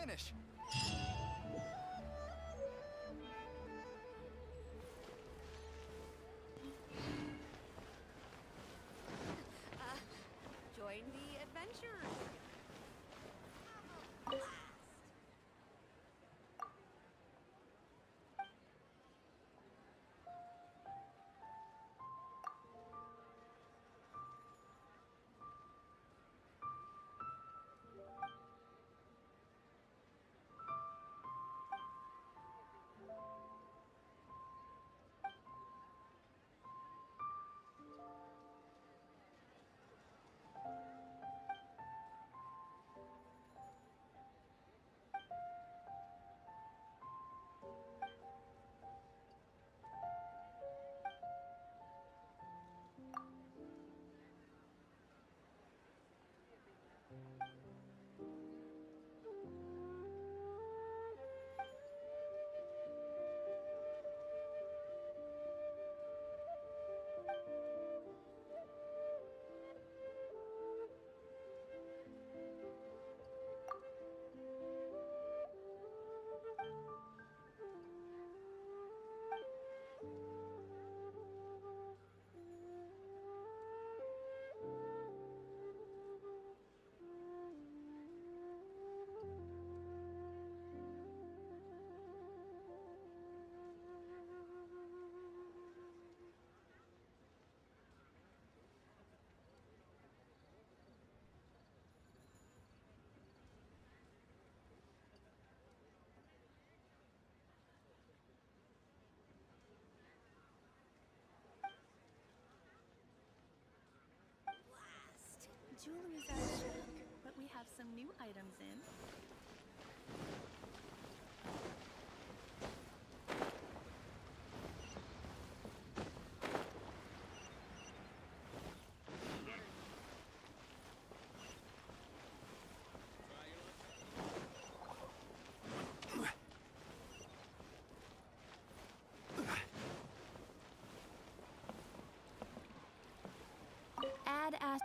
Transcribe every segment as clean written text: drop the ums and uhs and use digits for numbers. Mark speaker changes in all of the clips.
Speaker 1: finish.
Speaker 2: Join the adventure.
Speaker 3: Jewelry's out of stock, but we have some new items in.
Speaker 4: Add as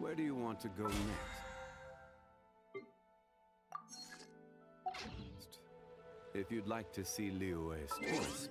Speaker 1: Where do you want to go next? If you'd like to see Liyue's toys once.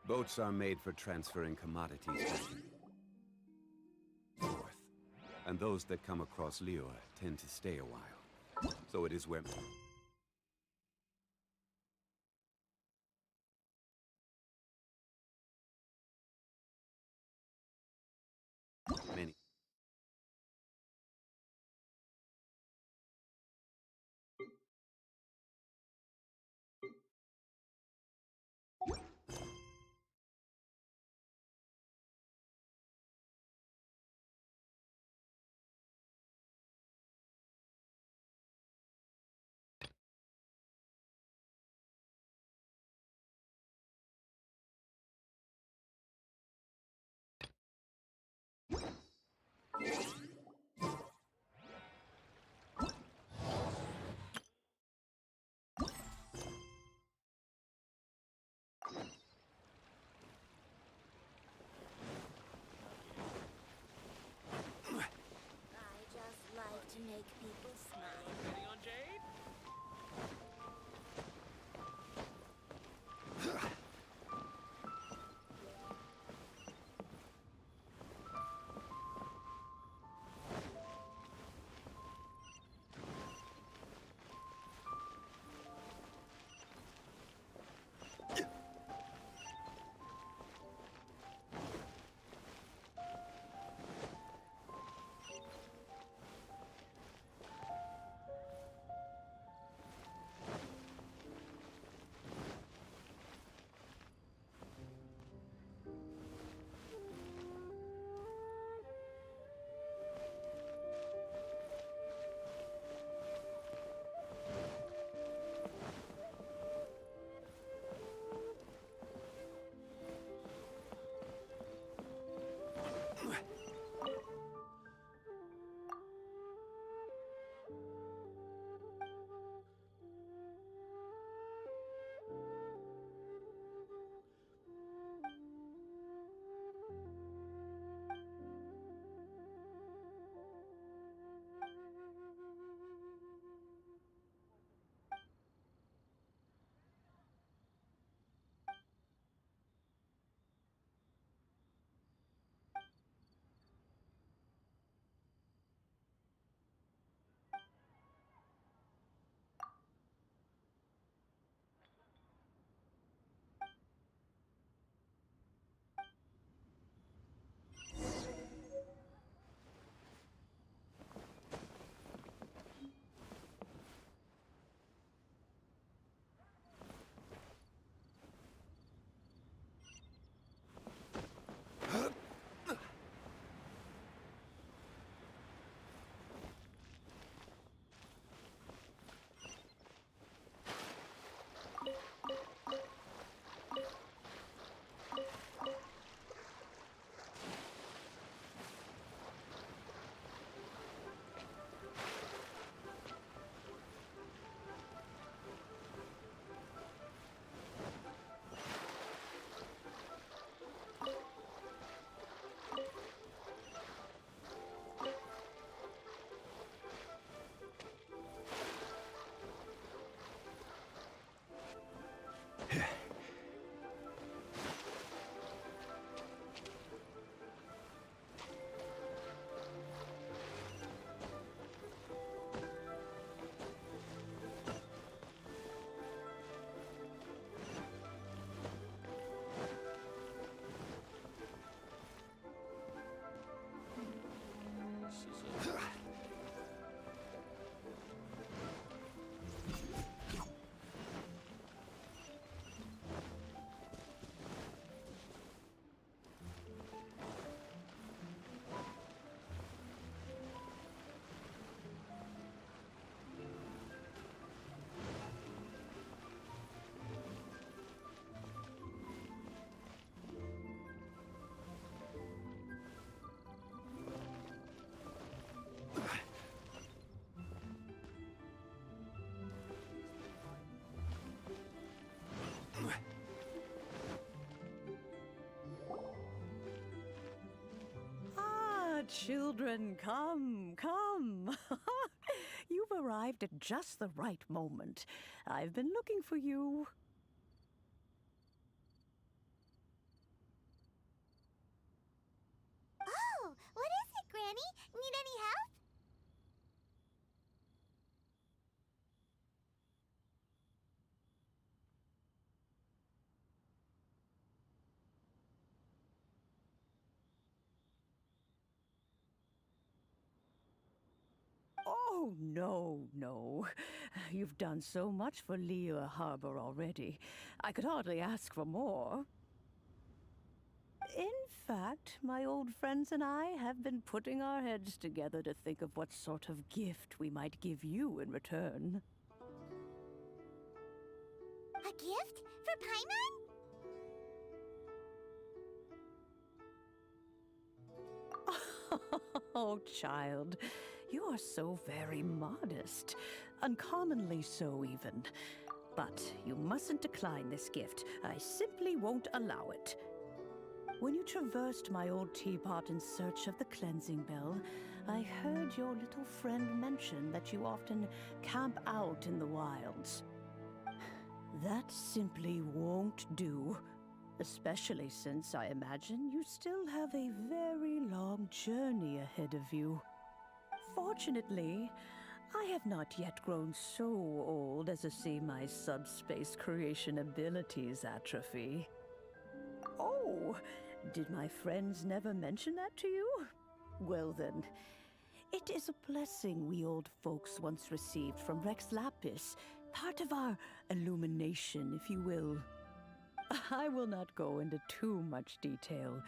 Speaker 1: Boats are made for transferring commodities back and forth. And those that come across Liyue tend to stay a while. So it is where many
Speaker 4: children, come, come. You've arrived at just the right moment. I've been looking for you.
Speaker 5: Oh, what is it, Granny? Need any help?
Speaker 4: Oh, no, no. You've done so much for Liyue Harbor already. I could hardly ask for more. In fact, my old friends and I have been putting our heads together to think of what sort of gift we might give you in return.
Speaker 5: A gift? For Paimon?
Speaker 4: Oh, child, you are so very modest. Uncommonly so, even. But you mustn't decline this gift. I simply won't allow it. When you traversed my old teapot in search of the cleansing bell, I heard your little friend mention that you often camp out in the wilds. That simply won't do. Especially since I imagine you still have a very long journey ahead of you. Fortunately, I have not yet grown so old as to see my subspace creation abilities atrophy. Oh, did my friends never mention that to you? Well then, it is a blessing we old folks once received from Rex Lapis, part of our illumination, if you will. I will not go into too much detail,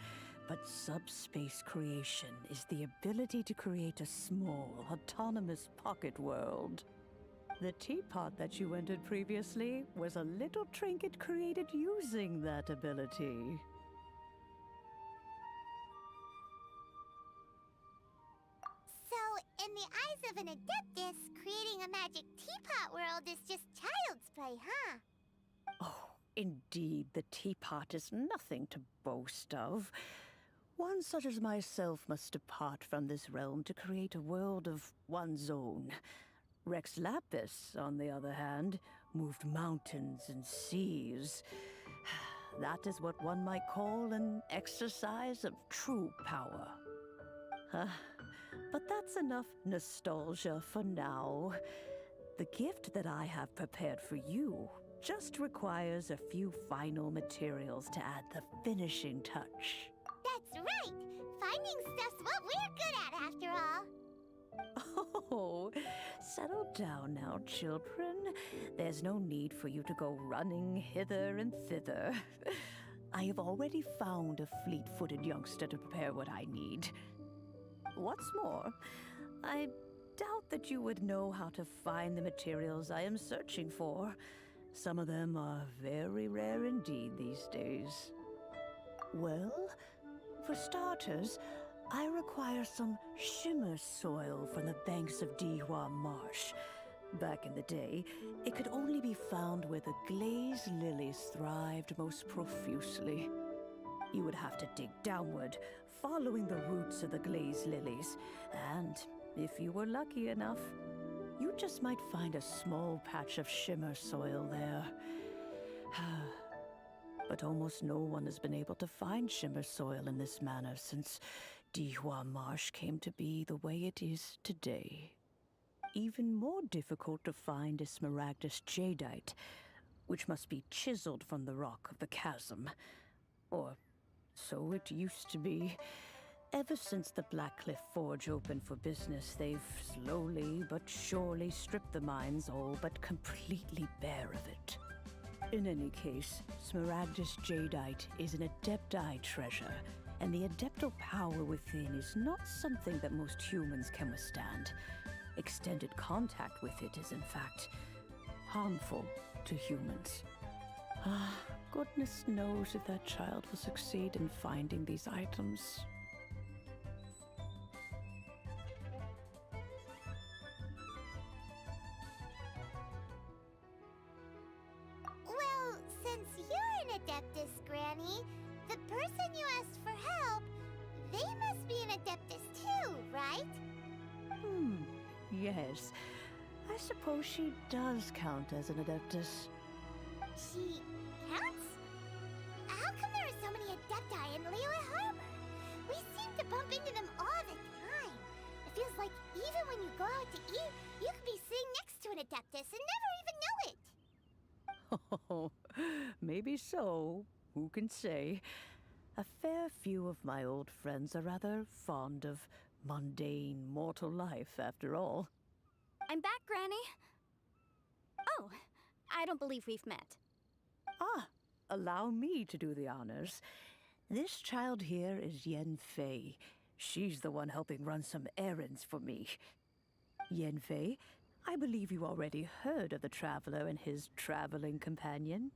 Speaker 4: but subspace creation is the ability to create a small, autonomous pocket world. The teapot that you entered previously was a little trinket created using that ability.
Speaker 5: So, in the eyes of an Adeptus, creating a magic teapot world is just child's play, huh?
Speaker 4: Oh, indeed, the teapot is nothing to boast of. One such as myself must depart from this realm to create a world of one's own. Rex Lapis, on the other hand, moved mountains and seas. That is what one might call an exercise of true power. But that's enough nostalgia for now. The gift that I have prepared for you just requires a few final materials to add the finishing touch.
Speaker 5: That's right! Finding stuff's what we're good at, after all.
Speaker 4: Oh, settle down now, children. There's no need for you to go running hither and thither. I have already found a fleet-footed youngster to prepare what I need. What's more, I doubt that you would know how to find the materials I am searching for. Some of them are very rare indeed these days. Well, for starters, I require some shimmer soil from the banks of Dihua Marsh. Back in the day, it could only be found where the glaze lilies thrived most profusely. You would have to dig downward, following the roots of the glaze lilies, and if you were lucky enough, you just might find a small patch of shimmer soil there. But almost no one has been able to find shimmer soil in this manner since Dihua Marsh came to be the way it is today. Even more difficult to find is smaragdus jadeite, which must be chiseled from the rock of the chasm. Or so it used to be. Ever since the Blackcliff Forge opened for business, they've slowly but surely stripped the mines all but completely bare of it. In any case, smaragdus jadeite is an adepti treasure, and the adeptal power within is not something that most humans can withstand. Extended contact with it is, in fact, harmful to humans. Goodness knows if that child will succeed in finding these items.
Speaker 5: Well, since you're an Adeptus, Granny, the person you asked for help, they must be an Adeptus too, right?
Speaker 4: Yes. I suppose she does count as an Adeptus.
Speaker 5: She counts? How come there are so many Adepti in Liyue Harbor? We seem to bump into them all the time. It feels like even when you go out to eat, you could be sitting next to an Adeptus and never even know it.
Speaker 4: Oh, maybe so. Who can say? A fair few of my old friends are rather fond of mundane mortal life, after all.
Speaker 3: I'm back, Granny. Oh, I don't believe we've met.
Speaker 4: Ah, allow me to do the honors. This child here is Yen Fei. She's the one helping run some errands for me. Yen Fei, I believe you already heard of the Traveler and his traveling companion.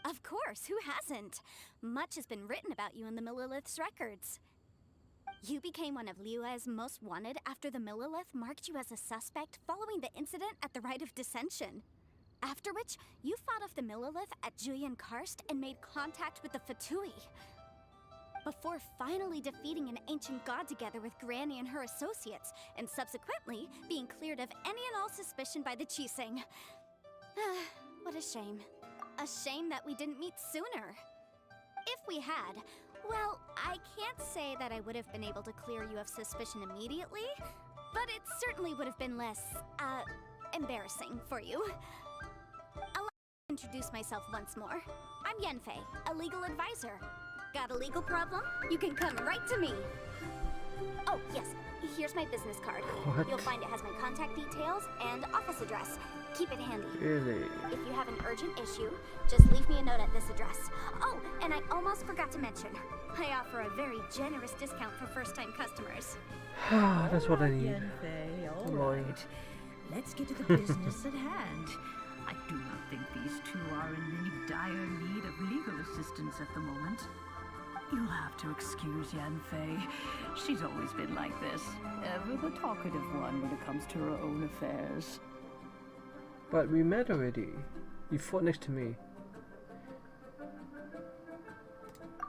Speaker 3: Of course, who hasn't? Much has been written about you in the Millilith's records. You became one of Liyue's most wanted after the Millilith marked you as a suspect following the incident at the Rite of Dissension. After which, you fought off the Millilith at Julian Karst and made contact with the Fatui. Before finally defeating an ancient god together with Granny and her associates, and subsequently being cleared of any and all suspicion by the Chiseng. What a shame. A shame that we didn't meet sooner. If we had, well, I can't say that I would have been able to clear you of suspicion immediately, but it certainly would have been less, embarrassing for you. Allow me to introduce myself once more. I'm Yenfei, a legal advisor. Got a legal problem? You can come right to me. Oh, yes, here's my business card.
Speaker 6: What?
Speaker 3: You'll find it has my contact details and office address. Keep it handy.
Speaker 6: Really?
Speaker 3: If you have an urgent issue, just leave me a note at this address. Oh, and I almost forgot to mention, I offer a very generous discount for first-time customers.
Speaker 6: That's what I need.
Speaker 4: Yen Fei, all
Speaker 6: Annoying.
Speaker 4: right. Let's get to the business at hand. I do not think these two are in any dire need of legal assistance at the moment. You'll have to excuse Yen Fei. She's always been like this. Ever the talkative one when it comes to her own affairs.
Speaker 6: But we met already. You fought next to me.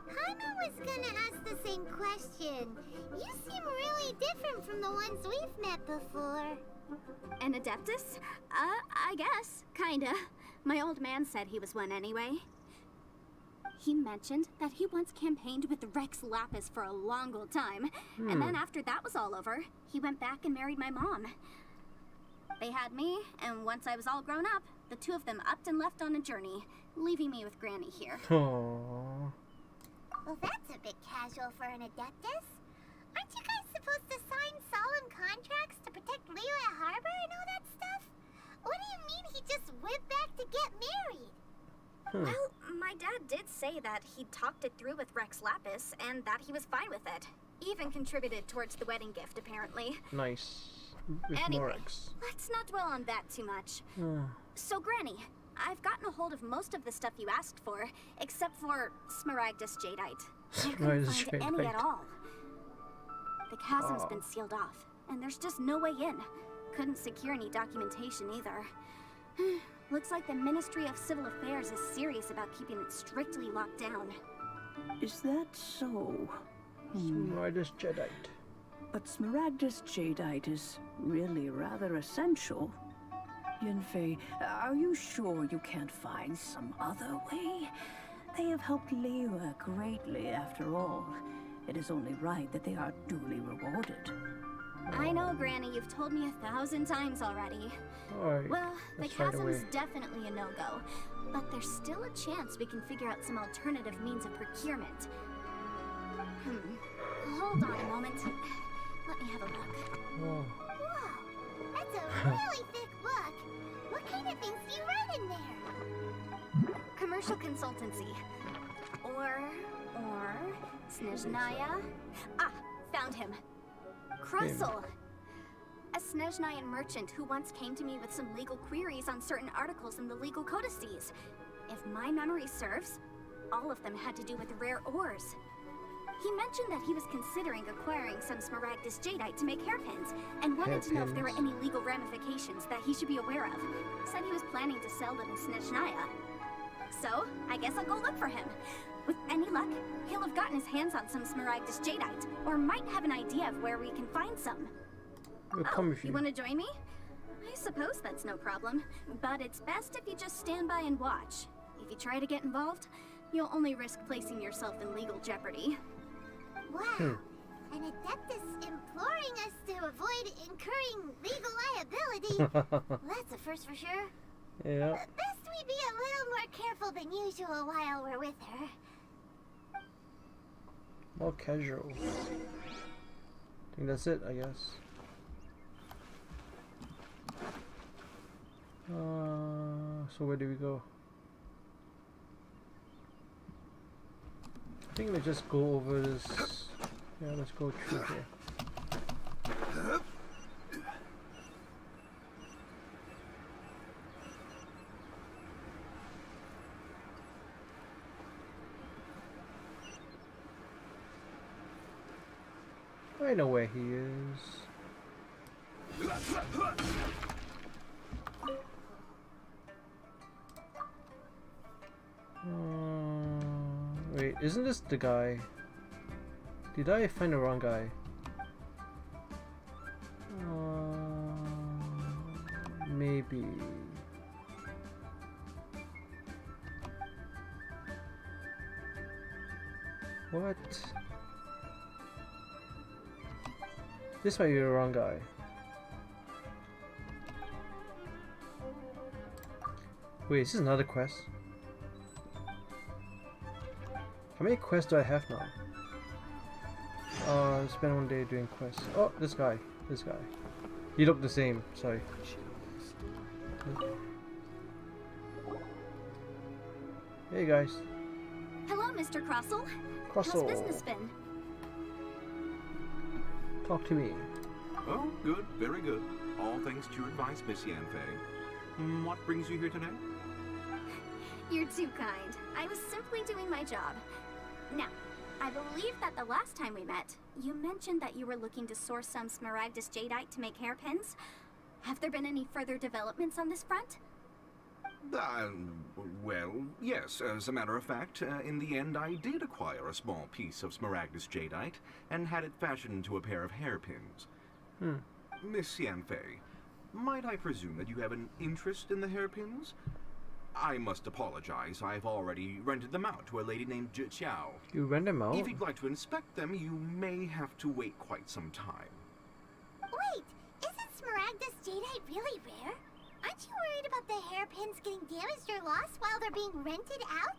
Speaker 5: Hana was gonna ask the same question. You seem really different from the ones we've met before.
Speaker 3: An Adeptus? I guess. Kinda. My old man said he was one anyway. He mentioned that he once campaigned with Rex Lapis for a long old time. And then after that was all over, he went back and married my mom. They had me, and once I was all grown up, the two of them upped and left on a journey, leaving me with Granny here.
Speaker 6: Aww.
Speaker 5: Well, that's a bit casual for an Adeptus. Aren't you guys supposed to sign solemn contracts to protect Liyue Harbor and all that stuff? What do you mean he just went back to get married?
Speaker 3: Well, my dad did say that he talked it through with Rex Lapis, and that he was fine with it. Even contributed towards the wedding gift, apparently.
Speaker 6: Nice. With
Speaker 3: Anyway,
Speaker 6: Morex.
Speaker 3: let's not dwell on that too much. So, Granny, I've gotten a hold of most of the stuff you asked for, except for Smaragdus Jadeite. I couldn't
Speaker 6: Smaragdus
Speaker 3: find any at
Speaker 6: Jadeite.
Speaker 3: all. The chasm's been sealed off, and there's just no way in. Couldn't secure any documentation either. Looks like the Ministry of Civil Affairs is serious about keeping it strictly locked down.
Speaker 4: Is that so?
Speaker 6: Smaragdus Jadeite.
Speaker 4: But Smaragdus Jadeite is really rather essential. Yen Fei, are you sure you can't find some other way? They have helped Liyue greatly, after all. It is only right that they are duly rewarded.
Speaker 3: I know, Granny, you've told me 1,000 times already.
Speaker 6: Alright.
Speaker 3: Well, the
Speaker 6: let's find a
Speaker 3: chasm's
Speaker 6: way.
Speaker 3: definitely a no-go, but there's still a chance we can figure out some alternative means of procurement. Hold on a moment. Let me have a look.
Speaker 6: Oh.
Speaker 5: Whoa, that's a really thick book. What kind of things do you write in there?
Speaker 3: Commercial consultancy. Or Snezhnaya. Ah, found him. Krusel. A Snezhnayan merchant who once came to me with some legal queries on certain articles in the legal codices. If my memory serves, all of them had to do with rare ores. He mentioned that he was considering acquiring some Smaragdus Jadeite to make hairpins, and wanted to know if there were any legal ramifications that he should be aware of. Said he was planning to sell them in Snezhnaya. So, I guess I'll go look for him. With any luck, he'll have gotten his hands on some Smaragdus Jadeite, or might have an idea of where we can find some.
Speaker 6: We'll come with
Speaker 3: You
Speaker 6: you.
Speaker 3: want to join me? I suppose that's no problem, but it's best if you just stand by and watch. If you try to get involved, you'll only risk placing yourself in legal jeopardy.
Speaker 5: Wow. An Adeptus imploring us to avoid incurring legal liability. That's a first for sure.
Speaker 6: Yeah.
Speaker 5: Best we be a little more careful than usual while we're with her.
Speaker 6: More casual. I think that's it, I guess. So where do we go? I think we just go over this. Yeah, let's go through here. I know where he is. Wait, isn't this the guy? Did I find the wrong guy? Maybe. What? This might be the wrong guy. Wait, is this another quest? How many quests do I have now? Spend one day doing quests. Oh, this guy. This guy. He looked the same. Sorry. Hey guys.
Speaker 3: Hello, Mr. Crossell.
Speaker 6: Crossell.
Speaker 3: How's business been?
Speaker 6: Talk to me.
Speaker 1: Oh, good, very good. All thanks to your advice, Miss Yanfei. What brings you here today?
Speaker 3: You're too kind. I was simply doing my job. Now, I believe that the last time we met, you mentioned that you were looking to source some Smaragdus Jadeite to make hairpins. Have there been any further developments on this front?
Speaker 7: Well, yes. As a matter of fact, in the end, I did acquire a small piece of Smaragdus Jadeite and had it fashioned into a pair of hairpins. Miss Yanfei, might I presume that you have an interest in the hairpins? I must apologize. I've already rented them out to a lady named Chiao.
Speaker 6: You rent them out?
Speaker 7: If you'd like to inspect them, you may have to wait quite some time.
Speaker 5: Wait, isn't Smaragdus Jadeite really rare? Aren't you worried about the hairpins getting damaged or lost while they're being rented out?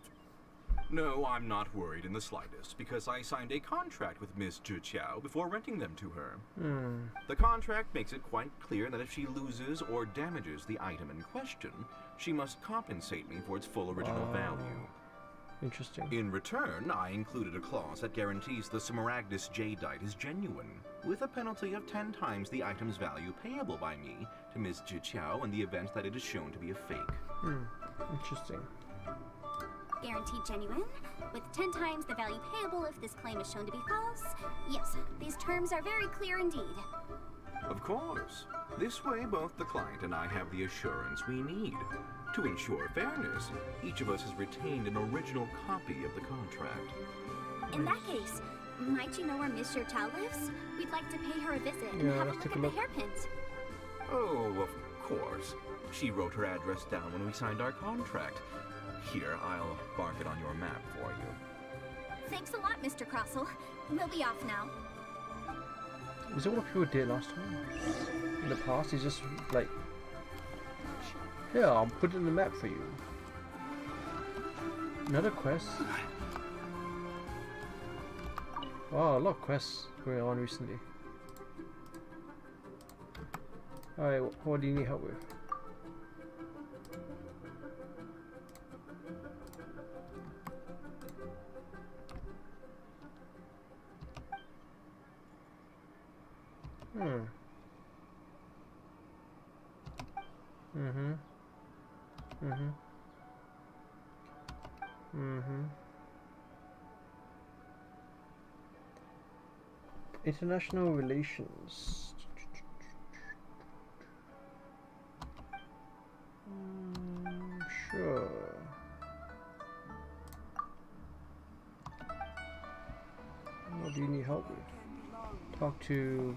Speaker 7: No, I'm not worried in the slightest, because I signed a contract with Miss Chiao before renting them to her. The contract makes it quite clear that if she loses or damages the item in question, she must compensate me for its full original value.
Speaker 6: Interesting.
Speaker 7: In return, I included a clause that guarantees the Smaragdus Jadeite is genuine, with a penalty of 10 times the item's value payable by me to Ms. Chiao in the event that it is shown to be a fake.
Speaker 6: Interesting.
Speaker 3: Guaranteed genuine, with 10 times the value payable if this claim is shown to be false. Yes, these terms are very clear indeed.
Speaker 7: Of course. This way, both the client and I have the assurance we need. To ensure fairness, each of us has retained an original copy of the contract.
Speaker 3: In that case, might you know where Miss Chow lives? We'd like to pay her a visit and
Speaker 6: Yeah,
Speaker 3: have a
Speaker 6: let's
Speaker 3: look
Speaker 6: take a
Speaker 3: at the
Speaker 6: look.
Speaker 3: hairpins.
Speaker 7: Oh, of course. She wrote her address down when we signed our contract. Here, I'll mark it on your map for you.
Speaker 3: Thanks a lot, Mr. Crossell. We'll be off now.
Speaker 6: Is that what people did last time? In the past, he's just like, here, I'll put it in the map for you. Another quest. Wow, a lot of quests going on recently. Alright, what do you need help with? International relations. Sure. talk to.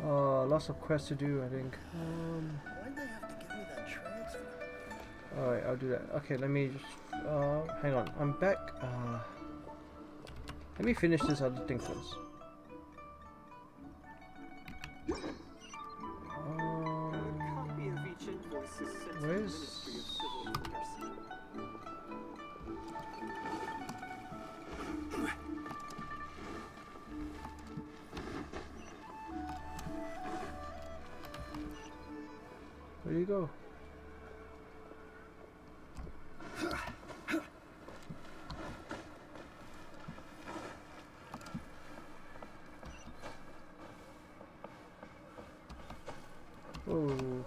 Speaker 6: Lots of quests to do, I think.
Speaker 8: Why'd they have to give me that transfer?
Speaker 6: Alright, I'll do that. Okay, let me just. Hang on. I'm back. Let me finish this other thing first. Where's. Where do you go? Oh.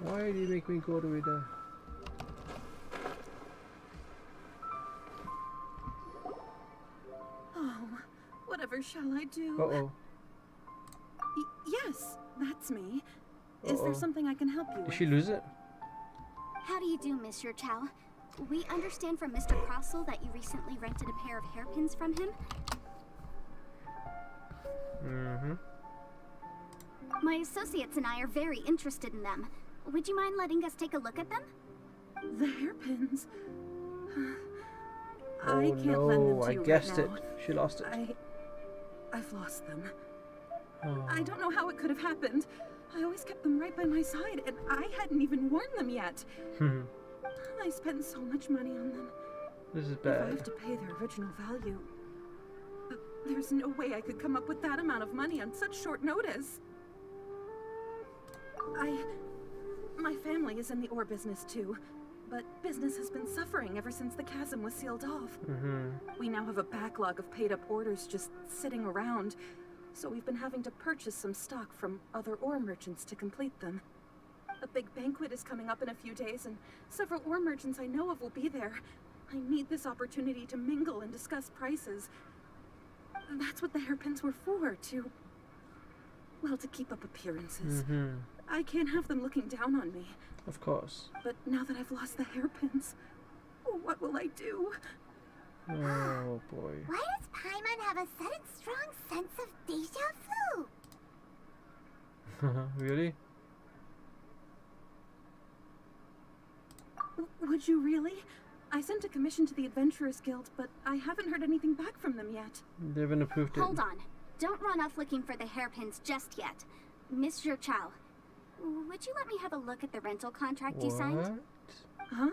Speaker 6: Why do you make me go all the way there?
Speaker 9: Oh, whatever shall I do?
Speaker 6: Uh-oh.
Speaker 9: Yes, that's me. Is there something I can help you
Speaker 6: Did
Speaker 9: with?
Speaker 6: she lose it?
Speaker 3: How do you do, Monsieur Chow? We understand from Mr. Crossell that you recently rented a pair of hairpins from him.
Speaker 6: Mm-hmm.
Speaker 3: My associates and I are very interested in them. Would you mind letting us take a look at them?
Speaker 9: The hairpins.
Speaker 6: Oh
Speaker 9: I can't lend them
Speaker 6: no,
Speaker 9: to
Speaker 6: I
Speaker 9: you
Speaker 6: guessed
Speaker 9: right
Speaker 6: it.
Speaker 9: now.
Speaker 6: She lost it.
Speaker 9: I've lost them.
Speaker 6: Oh.
Speaker 9: I don't know how it could have happened. I always kept them right by my side, and I hadn't even worn them yet. I spent so much money on them.
Speaker 6: This is
Speaker 9: If I
Speaker 6: bad.
Speaker 9: have to pay their original value, there's no way I could come up with that amount of money on such short notice. My family is in the ore business too, but business has been suffering ever since the chasm was sealed off. We now have a backlog of paid-up orders just sitting around, so we've been having to purchase some stock from other ore merchants to complete them. A big banquet is coming up in a few days, and several ore merchants I know of will be there. I need this opportunity to mingle and discuss prices. That's what the hairpins were for, to keep up appearances. I can't have them looking down on me.
Speaker 6: Of course.
Speaker 9: But now that I've lost the hairpins, what will I do?
Speaker 6: Oh boy.
Speaker 5: Why does Paimon have a sudden strong sense of deja vu?
Speaker 6: Really?
Speaker 9: Would you really? I sent a commission to the Adventurers Guild, but I haven't heard anything back from them yet.
Speaker 6: They haven't approved it.
Speaker 3: Hold on. Don't run off looking for the hairpins just yet. Monsieur Chow, would you let me have a look at the rental contract you signed?
Speaker 6: What?
Speaker 9: Huh?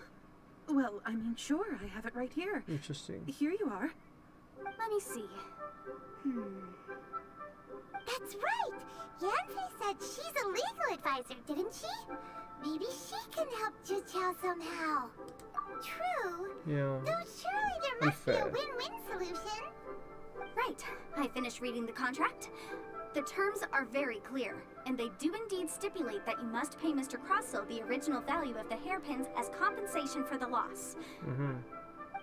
Speaker 9: Well, I mean, sure, I have it right here.
Speaker 6: Interesting.
Speaker 9: Here you are.
Speaker 3: Let me see.
Speaker 5: That's right! Yanfei said she's a legal advisor, didn't she? Maybe she can help Juqiao somehow. True.
Speaker 6: Yeah.
Speaker 5: Though surely there must be a
Speaker 6: Unfair.
Speaker 5: win-win solution.
Speaker 3: Right. I finished reading the contract. The terms are very clear, and they do indeed stipulate that you must pay Mr. Crossell the original value of the hairpins as compensation for the loss.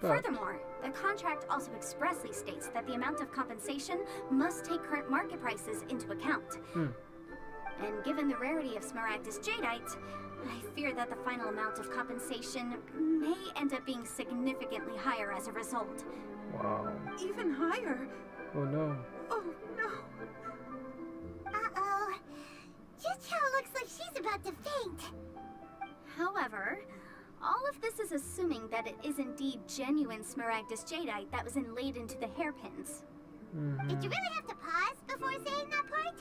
Speaker 6: But
Speaker 3: Furthermore, the contract also expressly states that the amount of compensation must take current market prices into account. And given the rarity of Smaragdus Jadeite, I fear that the final amount of compensation may end up being significantly higher as a result.
Speaker 6: wow.
Speaker 9: Even higher.
Speaker 6: Oh no.
Speaker 9: Oh, no.
Speaker 5: Uh-oh. Juqiao looks like she's about to faint.
Speaker 3: However, all of this is assuming that it is indeed genuine Smaragdus Jadeite that was inlaid into the hairpins.
Speaker 5: Did you really have to pause before saying that part?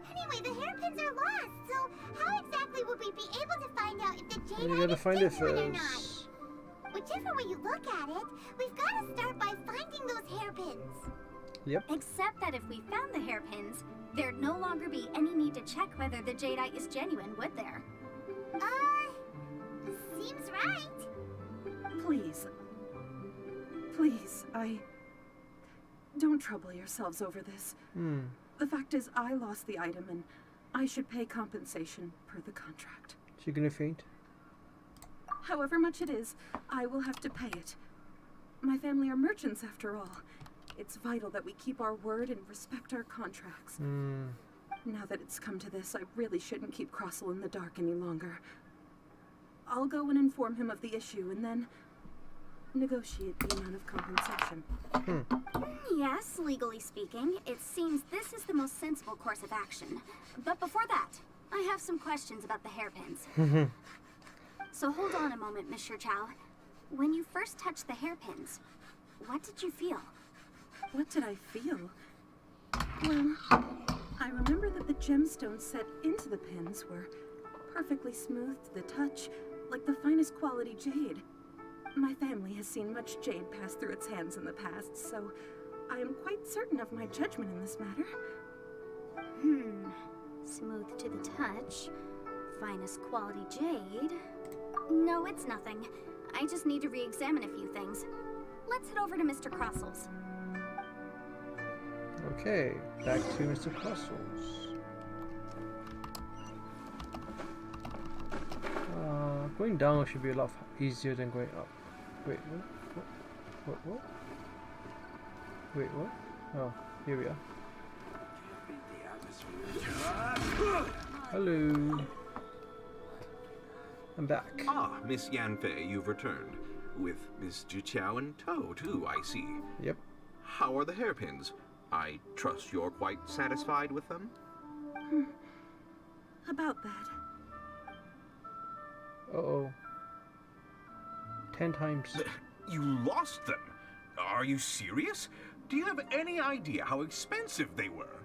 Speaker 5: Anyway, the hairpins are lost, so how exactly would we be able to find out if the
Speaker 6: Well, you
Speaker 5: Jadeite
Speaker 6: gotta
Speaker 5: is
Speaker 6: find it
Speaker 5: genuine or not?
Speaker 6: first.
Speaker 5: Whichever way you look at it, we've got to start by finding those hairpins.
Speaker 6: Yep.
Speaker 3: Except that if we found the hairpins, there'd no longer be any need to check whether the Jadeite is genuine, would there?
Speaker 5: Seems right.
Speaker 9: Please. Please, Don't trouble yourselves over this. The fact is, I lost the item, and I should pay compensation per the contract.
Speaker 6: She gonna faint?
Speaker 9: However much it is, I will have to pay it. My family are merchants, after all. It's vital that we keep our word and respect our contracts. Now that it's come to this, I really shouldn't keep Crossell in the dark any longer. I'll go and inform him of the issue and then negotiate the amount of compensation.
Speaker 3: Yes, legally speaking, it seems this is the most sensible course of action. But before that, I have some questions about the hairpins. So hold on a moment, Mr. Chow. When you first touched the hairpins, what did you feel?
Speaker 9: What did I feel? Well, I remember that the gemstones set into the pins were perfectly smooth to the touch, like the finest quality jade. My family has seen much jade pass through its hands in the past, so I am quite certain of my judgment in this matter.
Speaker 3: Smooth to the touch, finest quality jade. No, it's nothing. I just need to re-examine a few things. Let's head over to Mr. Crossell's.
Speaker 6: Okay, back to Mr. Crossell's. Going down should be a lot easier than going up. Wait, what? Wait, what? Oh, here we are. Hello. I'm back.
Speaker 7: Ah, Miss Yanfei, you've returned. With Mr. Chow in tow, too, I see.
Speaker 6: Yep.
Speaker 7: How are the hairpins? I trust you're quite satisfied with them?
Speaker 9: About that.
Speaker 6: Uh-oh. 10 times.
Speaker 7: You lost them? Are you serious? Do you have any idea how expensive they were?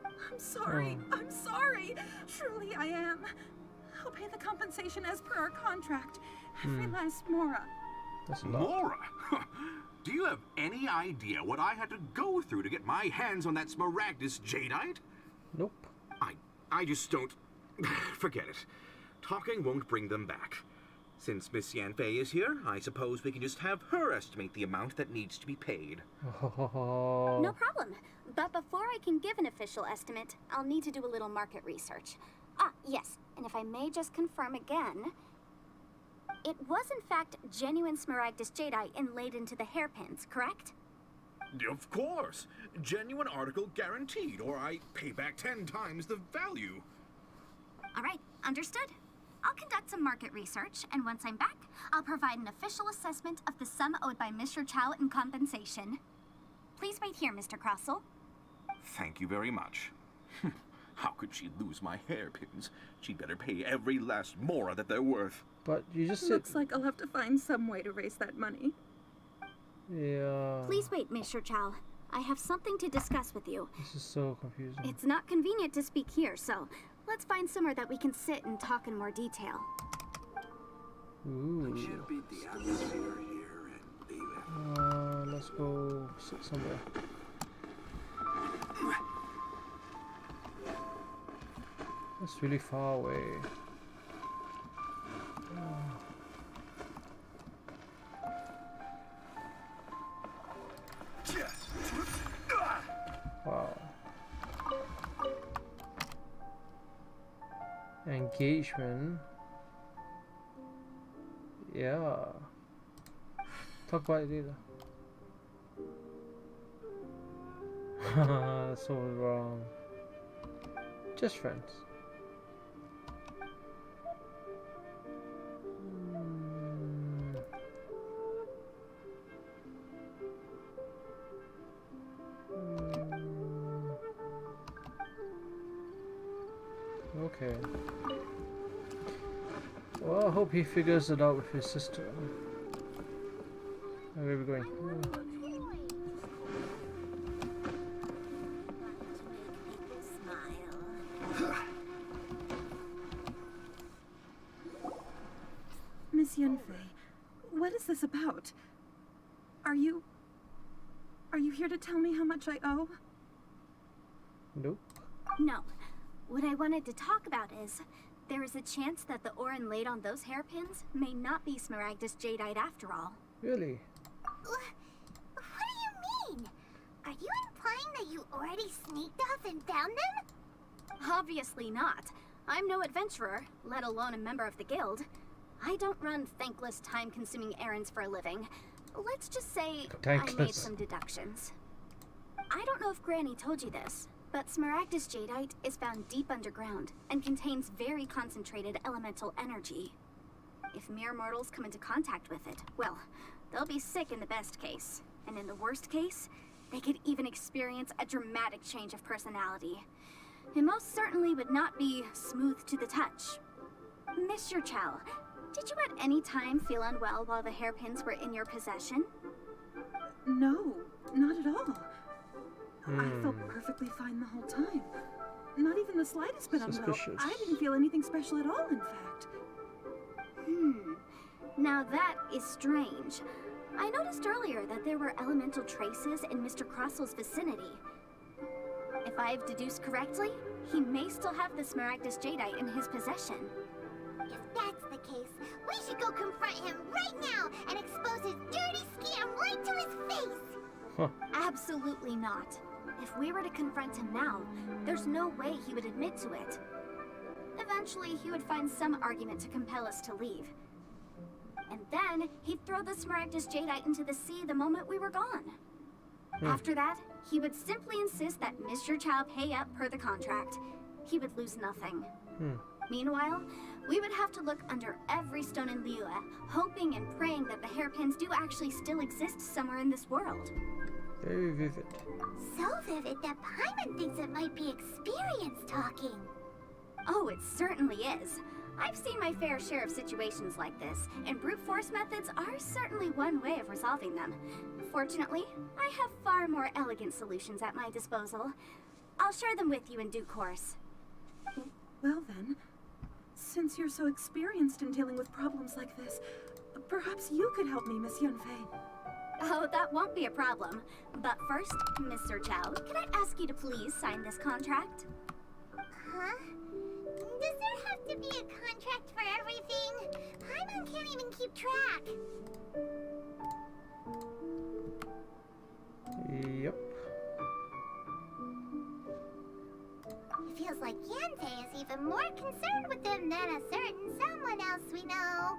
Speaker 9: I'm sorry. I'm sorry. Truly I am. I'll pay the compensation as per our contract. Every last mora.
Speaker 6: That's a lot.
Speaker 7: Mora? Do you have any idea what I had to go through to get my hands on that Smaragdus jadeite?
Speaker 6: Nope.
Speaker 7: I just don't... Forget it. Talking won't bring them back. Since Miss Yanfei is here, I suppose we can just have her estimate the amount that needs to be paid.
Speaker 3: No problem. But before I can give an official estimate, I'll need to do a little market research. Ah, yes. And if I may just confirm again, it was in fact genuine Smaragdus jadeite inlaid into the hairpins, correct?
Speaker 7: Of course. Genuine article guaranteed, or I pay back 10 times the value.
Speaker 3: All right, understood. I'll conduct some market research, and once I'm back, I'll provide an official assessment of the sum owed by Mr. Chow in compensation. Please wait here, Mr. Crossell.
Speaker 7: Thank you very much. How could she lose my hairpins? She'd better pay every last mora that they're worth.
Speaker 6: But you just said...
Speaker 9: Looks like I'll have to find some way to raise that money.
Speaker 6: Yeah.
Speaker 3: Please wait, Mr. Chow. I have something to discuss with you.
Speaker 6: This is so confusing.
Speaker 3: It's not convenient to speak here, so let's find somewhere that we can sit and talk in more detail.
Speaker 6: Ooh.
Speaker 8: Should beat the atmosphere here and leave it.
Speaker 6: Let's go sit somewhere. That's really far away. Wow. Engagement. Yeah. Talk about it later. That's so wrong. Just friends. Okay. Well, I hope he figures it out with his sister. Where are we going?
Speaker 9: Miss Yanfei, what is this about? Are you here to tell me how much I owe?
Speaker 6: Nope.
Speaker 3: No. What I wanted to talk about is, there is a chance that the ore inlaid on those hairpins may not be Smaragdus jadeite after all.
Speaker 6: Really?
Speaker 5: What do you mean? Are you implying that you already sneaked off and found them?
Speaker 3: Obviously not. I'm no adventurer, let alone a member of the guild. I don't run thankless, time-consuming errands for a living. Let's just say I made some deductions. I don't know if Granny told you this, but Smaragdus jadeite is found deep underground and contains very concentrated elemental energy. If mere mortals come into contact with it, well, they'll be sick in the best case. And in the worst case, they could even experience a dramatic change of personality. It most certainly would not be smooth to the touch. Mr. Chow, did you at any time feel unwell while the hairpins were in your possession?
Speaker 9: No, not at all. I felt perfectly fine the whole time. Not even the slightest bit unwell.
Speaker 6: Suspicious.
Speaker 9: I didn't feel anything special at all, in fact.
Speaker 3: Now that is strange. I noticed earlier that there were elemental traces in Mr. Crossel's vicinity. If I've deduced correctly, he may still have the Smaragdus Jadeite in his possession.
Speaker 5: If that's the case, we should go confront him right now and expose his dirty scam right to his face!
Speaker 3: Absolutely not. If we were to confront him now, there's no way he would admit to it. Eventually, he would find some argument to compel us to leave. And then, he'd throw the Smaragdus Jadeite into the sea the moment we were gone. After that, he would simply insist that Mr. Chow pay up per the contract. He would lose nothing. Meanwhile, we would have to look under every stone in Liyue, hoping and praying that the hairpins do actually still exist somewhere in this world.
Speaker 6: Very vivid.
Speaker 5: So vivid that Paimon thinks it might be experience talking.
Speaker 3: Oh, it certainly is. I've seen my fair share of situations like this, and brute force methods are certainly one way of resolving them. Fortunately, I have far more elegant solutions at my disposal. I'll share them with you in due course.
Speaker 9: Well then, since you're so experienced in dealing with problems like this, perhaps you could help me, Miss Yunfei.
Speaker 3: Oh, that won't be a problem. But first, Mr. Chow, can I ask you to please sign this contract?
Speaker 5: Huh? Does there have to be a contract for everything? Paimon can't even keep track.
Speaker 6: Yep.
Speaker 5: It feels like Yanfei is even more concerned with them than a certain someone else we know.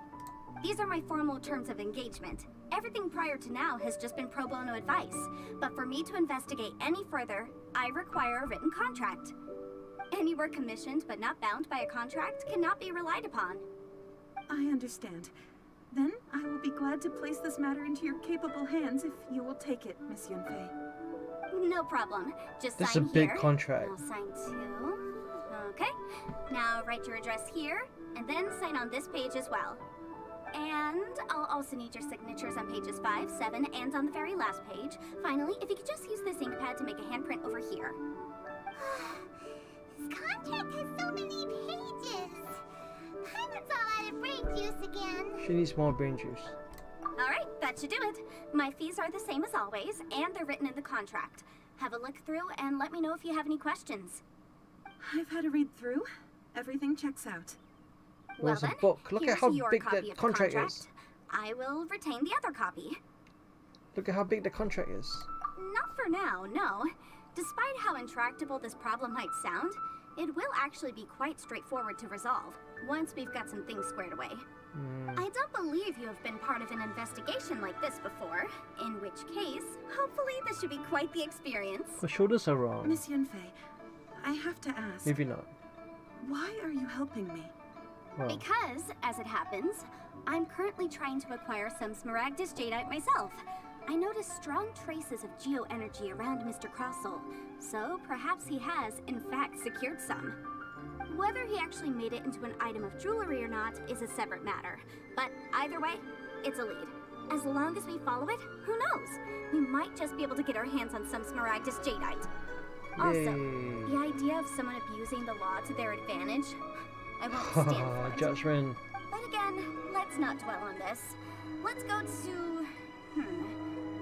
Speaker 3: These are my formal terms of engagement. Everything prior to now has just been pro bono advice. But for me to investigate any further, I require a written contract. Any work commissioned but not bound by a contract cannot be relied upon.
Speaker 9: I understand. Then I will be glad to place this matter into your capable hands if you will take it, Miss Yunfei.
Speaker 3: No problem. Just
Speaker 6: This is
Speaker 3: sign
Speaker 6: a big
Speaker 3: here.
Speaker 6: contract.
Speaker 3: I'll sign too. Okay. Now write your address here, and then sign on this page as well. And I'll also need your signatures on pages 5, 7, and on the very last page. Finally, if you could just use this ink pad to make a handprint over here.
Speaker 5: This contract has so many pages. Paimon's all out of brain juice again.
Speaker 6: She needs more brain juice.
Speaker 3: Alright, that should do it. My fees are the same as always, and they're written in the contract. Have a look through and let me know if you have any questions.
Speaker 9: I've had a read through. Everything checks out.
Speaker 6: Well, it's a
Speaker 3: then,
Speaker 6: book. Look at
Speaker 3: here's
Speaker 6: how
Speaker 3: your
Speaker 6: big
Speaker 3: copy
Speaker 6: that
Speaker 3: of the
Speaker 6: contract
Speaker 3: contract.
Speaker 6: is.
Speaker 3: I will retain the other copy.
Speaker 6: Look at how big the contract is.
Speaker 3: Not for now, no. Despite how intractable this problem might sound, it will actually be quite straightforward to resolve, once we've got some things squared away. I don't believe you have been part of an investigation like this before, in which case, hopefully this should be quite the experience.
Speaker 6: My shoulders are wrong.
Speaker 9: Miss Yunfei, I have to ask,
Speaker 6: Maybe not.
Speaker 9: why are you helping me?
Speaker 6: Well,
Speaker 3: Because, as it happens, I'm currently trying to acquire some Smaragdus Jadeite myself. I noticed strong traces of geo-energy around Mr. Crossel, so perhaps he has, in fact, secured some. Whether he actually made it into an item of jewelry or not is a separate matter, but either way, it's a lead. As long as we follow it, who knows? We might just be able to get our hands on some Smaragdus Jadeite. Also,
Speaker 6: yay.
Speaker 3: the idea of someone abusing the law to their advantage, I won't stand for it.
Speaker 6: Judge Ren.
Speaker 3: But again, let's not dwell on this. Let's go to...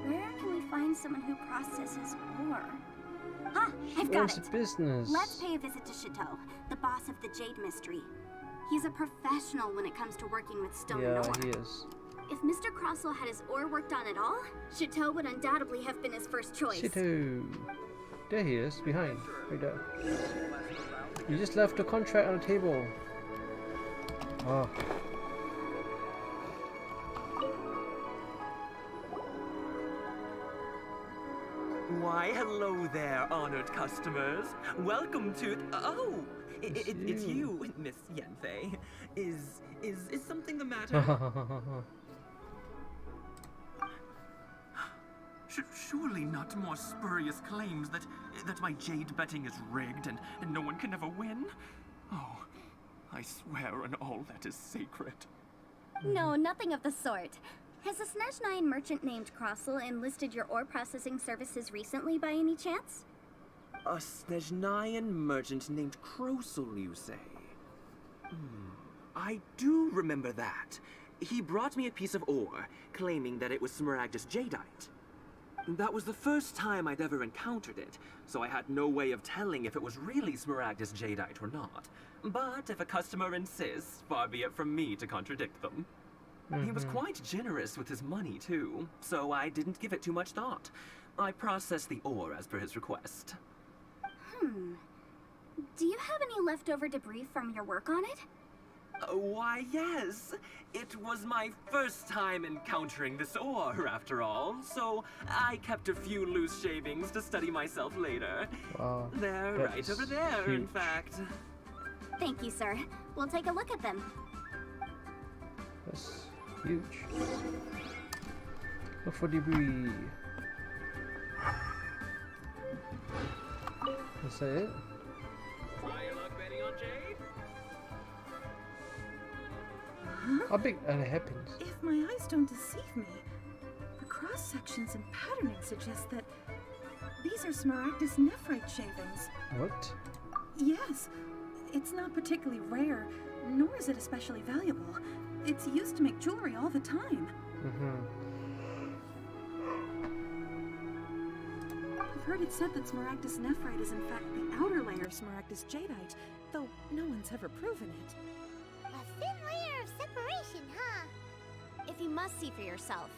Speaker 3: where can we find someone who processes ore? Ah, I've got
Speaker 6: Owns
Speaker 3: it.
Speaker 6: a business.
Speaker 3: Let's pay a visit to Chateau, the boss of the Jade Mystery. He's a professional when it comes to working with stone and
Speaker 6: Yeah,
Speaker 3: ore.
Speaker 6: he is.
Speaker 3: If Mr. Crossel had his ore worked on at all, Chateau would undoubtedly have been his first choice.
Speaker 6: Chateau. There he is, behind. Right there. You just left the contract on the table. Oh.
Speaker 10: Why, hello there, honored customers. Welcome to... Oh, It's you, Miss Yanfei. Is something the matter? Surely not more spurious claims that my jade betting is rigged and no one can ever win? Oh, I swear on all that is sacred.
Speaker 3: No, nothing of the sort. Has a Snezhnine merchant named Crossel enlisted your ore processing services recently by any chance?
Speaker 10: A Snezhnayan merchant named Crossel, you say? I do remember that. He brought me a piece of ore, claiming that it was Smaragdus jadeite. That was the first time I'd ever encountered it, so I had no way of telling if it was really Smaragdus jadeite or not. But if a customer insists, far be it from me to contradict them. He was quite generous with his money, too, so I didn't give it too much thought. I processed the ore as per his request.
Speaker 3: Do you have any leftover debris from your work on it?
Speaker 10: Why, yes. It was my first time encountering this ore, after all, so I kept a few loose shavings to study myself later.
Speaker 6: Wow,
Speaker 10: They're right over there, in
Speaker 6: huge.
Speaker 10: fact.
Speaker 3: Thank you, sir. We'll take a look at them.
Speaker 6: That's huge. Look for debris. Is that it?
Speaker 10: Try your luck betting on jade?
Speaker 6: How big are the hairpins?
Speaker 9: If my eyes don't deceive me, the cross-sections and patterning suggest that these are Smaragdus nephrite shavings.
Speaker 6: What?
Speaker 9: Yes, it's not particularly rare, nor is it especially valuable. It's used to make jewelry all the time. I've heard it said that Smaragdus nephrite is in fact the outer layer of Smaragdus jadeite, though no one's ever proven it.
Speaker 5: A thin layer of separation, huh?
Speaker 3: If you must see for yourself,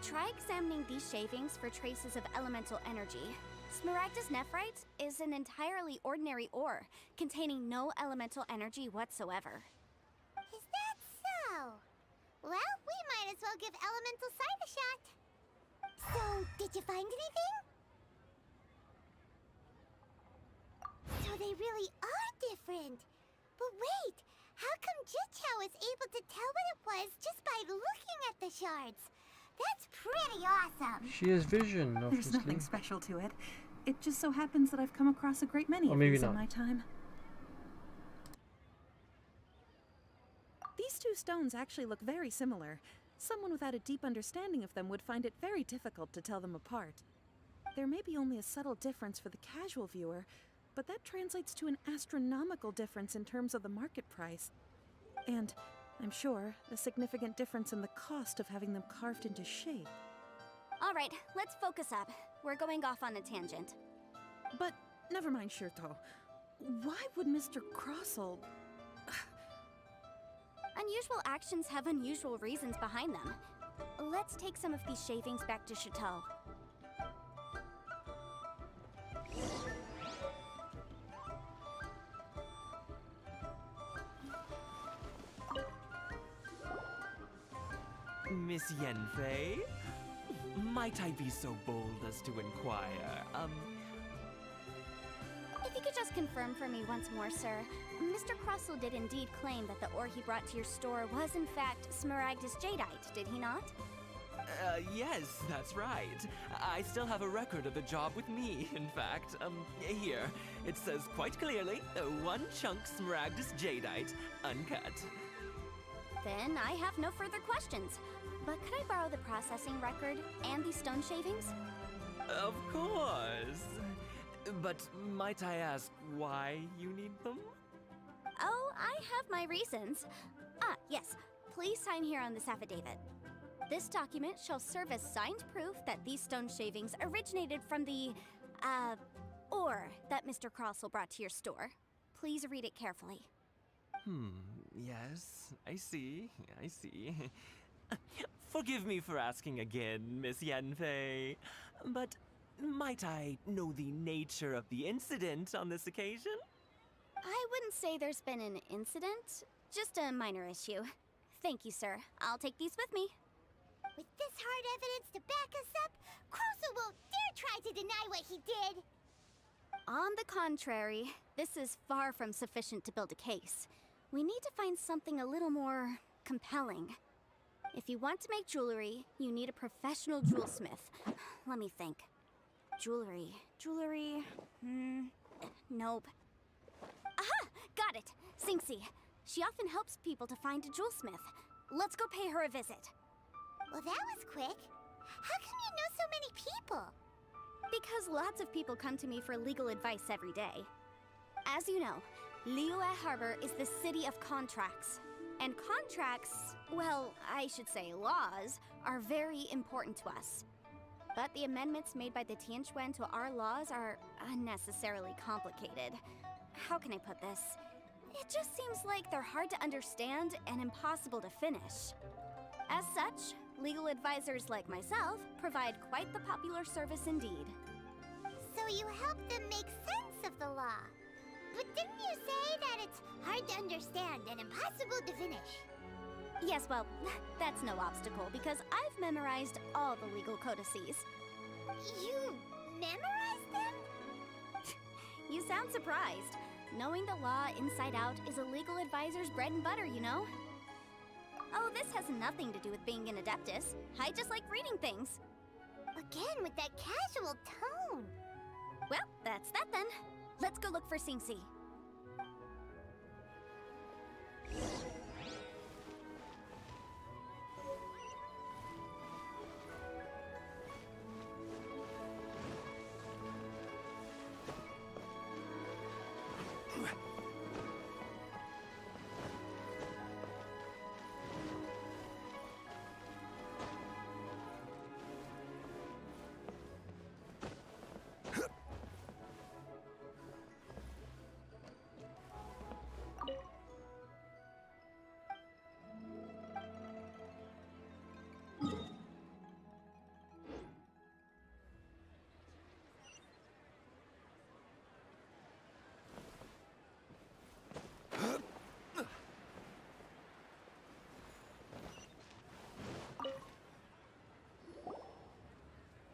Speaker 3: try examining these shavings for traces of elemental energy. Smaragdus nephrite is an entirely ordinary ore, containing no elemental energy whatsoever.
Speaker 5: Is that so? Well, we might as well give elemental sight a shot. So, did you find anything? So they really are different. But wait, how come Jichao was able to tell what it was just by looking at the shards? That's pretty awesome.
Speaker 6: She has vision,
Speaker 9: There's
Speaker 6: obviously.
Speaker 9: nothing special to it. It just so happens that I've come across a great many
Speaker 6: Or
Speaker 9: of
Speaker 6: maybe
Speaker 9: these
Speaker 6: not.
Speaker 9: in my time. These two stones actually look very similar. Someone without a deep understanding of them would find it very difficult to tell them apart. There may be only a subtle difference for the casual viewer, but that translates to an astronomical difference in terms of the market price. And, I'm sure, a significant difference in the cost of having them carved into shape.
Speaker 3: All right, let's focus up. We're going off on a tangent.
Speaker 9: But, never mind, Shirto. Why would Mr. Crossel...
Speaker 3: Unusual actions have unusual reasons behind them. Let's take some of these shavings back to Chateau.
Speaker 10: Miss Yanfei? Might I be so bold as to inquire,
Speaker 3: If you could just confirm for me once more, sir. Mr. Crossel did indeed claim that the ore he brought to your store was in fact Smaragdus jadeite, did he not?
Speaker 10: Yes, that's right. I still have a record of the job with me, in fact. Here. It says quite clearly, 1 chunk Smaragdus jadeite, uncut.
Speaker 3: Then I have no further questions. But could I borrow the processing record and these stone shavings?
Speaker 10: Of course. But might I ask why you need them?
Speaker 3: Oh, I have my reasons. Ah, yes. Please sign here on this affidavit. This document shall serve as signed proof that these stone shavings originated from the, ore that Mr. Crossel brought to your store. Please read it carefully.
Speaker 10: Yes, I see. Forgive me for asking again, Miss Yanfei, but might I know the nature of the incident on this occasion?
Speaker 3: I wouldn't say there's been an incident, just a minor issue. Thank you, sir. I'll take these with me.
Speaker 5: With this hard evidence to back us up, Crossel won't dare try to deny what he did.
Speaker 3: On the contrary, this is far from sufficient to build a case. We need to find something a little more compelling. If you want to make jewelry, you need a professional jewelsmith. Let me think. Jewelry. Nope. Aha! Got it! Sinxie. She often helps people to find a jewelsmith. Let's go pay her a visit.
Speaker 5: Well, that was quick. How come you know so many people?
Speaker 3: Because lots of people come to me for legal advice every day. As you know, Liyue Harbor is the city of contracts. And contracts, well, I should say laws, are very important to us. But the amendments made by the Tianquan to our laws are unnecessarily complicated. How can I put this? It just seems like they're hard to understand and impossible to finish. As such, legal advisors like myself provide quite the popular service indeed.
Speaker 5: So you help them make sense of the law. But didn't you say that it's hard to understand and impossible to finish?
Speaker 3: Yes, well, that's no obstacle because I've memorized all the legal codices.
Speaker 5: You memorized them?
Speaker 3: You sound surprised. Knowing the law inside out is a legal advisor's bread and butter, you know? Oh, this has nothing to do with being an adeptus. I just like reading things.
Speaker 5: Again, with that casual tone.
Speaker 3: Well, that's that then. Let's go look for Sinxie.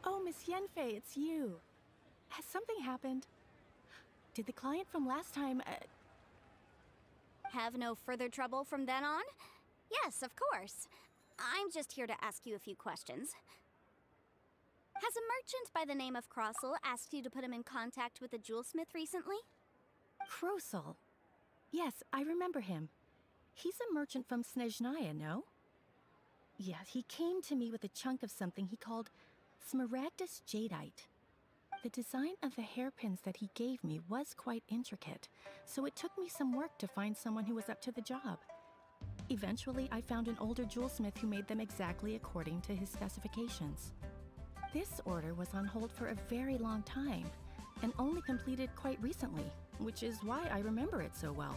Speaker 11: Oh, Miss Yanfei, it's you. Has something happened? Did the client from last time,
Speaker 3: Have no further trouble from then on? Yes, of course. I'm just here to ask you a few questions. Has a merchant by the name of Crossel asked you to put him in contact with a jewelsmith recently?
Speaker 11: Krosel? Yes, I remember him. He's a merchant from Snezhnaya, no? Yeah, he came to me with a chunk of something he called Smaragdus Jadeite. The design of the hairpins that he gave me was quite intricate, so it took me some work to find someone who was up to the job. Eventually, I found an older jewelsmith who made them exactly according to his specifications. This order was on hold for a very long time, and only completed quite recently, which is why I remember it so well.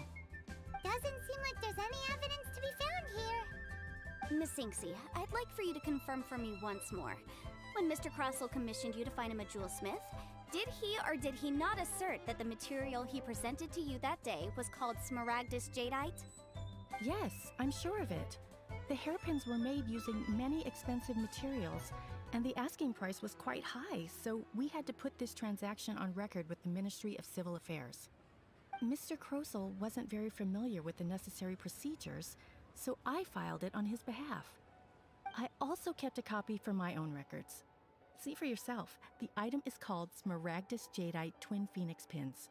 Speaker 5: Doesn't seem like there's any evidence to be found here.
Speaker 3: Miss Sinxie, I'd like for you to confirm for me once more. When Mr. Crossel commissioned you to find him a jewelsmith, did he or did he not assert that the material he presented to you that day was called Smaragdus Jadeite?
Speaker 11: Yes, I'm sure of it. The hairpins were made using many expensive materials, and the asking price was quite high, so we had to put this transaction on record with the Ministry of Civil Affairs. Mr. Crossel wasn't very familiar with the necessary procedures, so I filed it on his behalf. I also kept a copy for my own records. See for yourself, the item is called Smaragdus Jadeite Twin Phoenix Pins.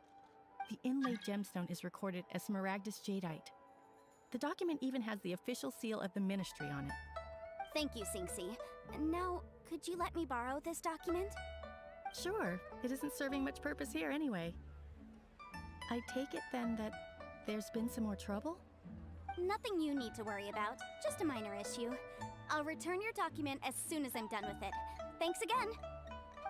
Speaker 11: The inlaid gemstone is recorded as Smaragdus Jadeite. The document even has the official seal of the ministry on it.
Speaker 3: Thank you, Sinxie. Now, could you let me borrow this document?
Speaker 11: Sure, it isn't serving much purpose here anyway. I take it then that there's been some more trouble?
Speaker 3: Nothing you need to worry about, just a minor issue. I'll return your document as soon as I'm done with it. Thanks again.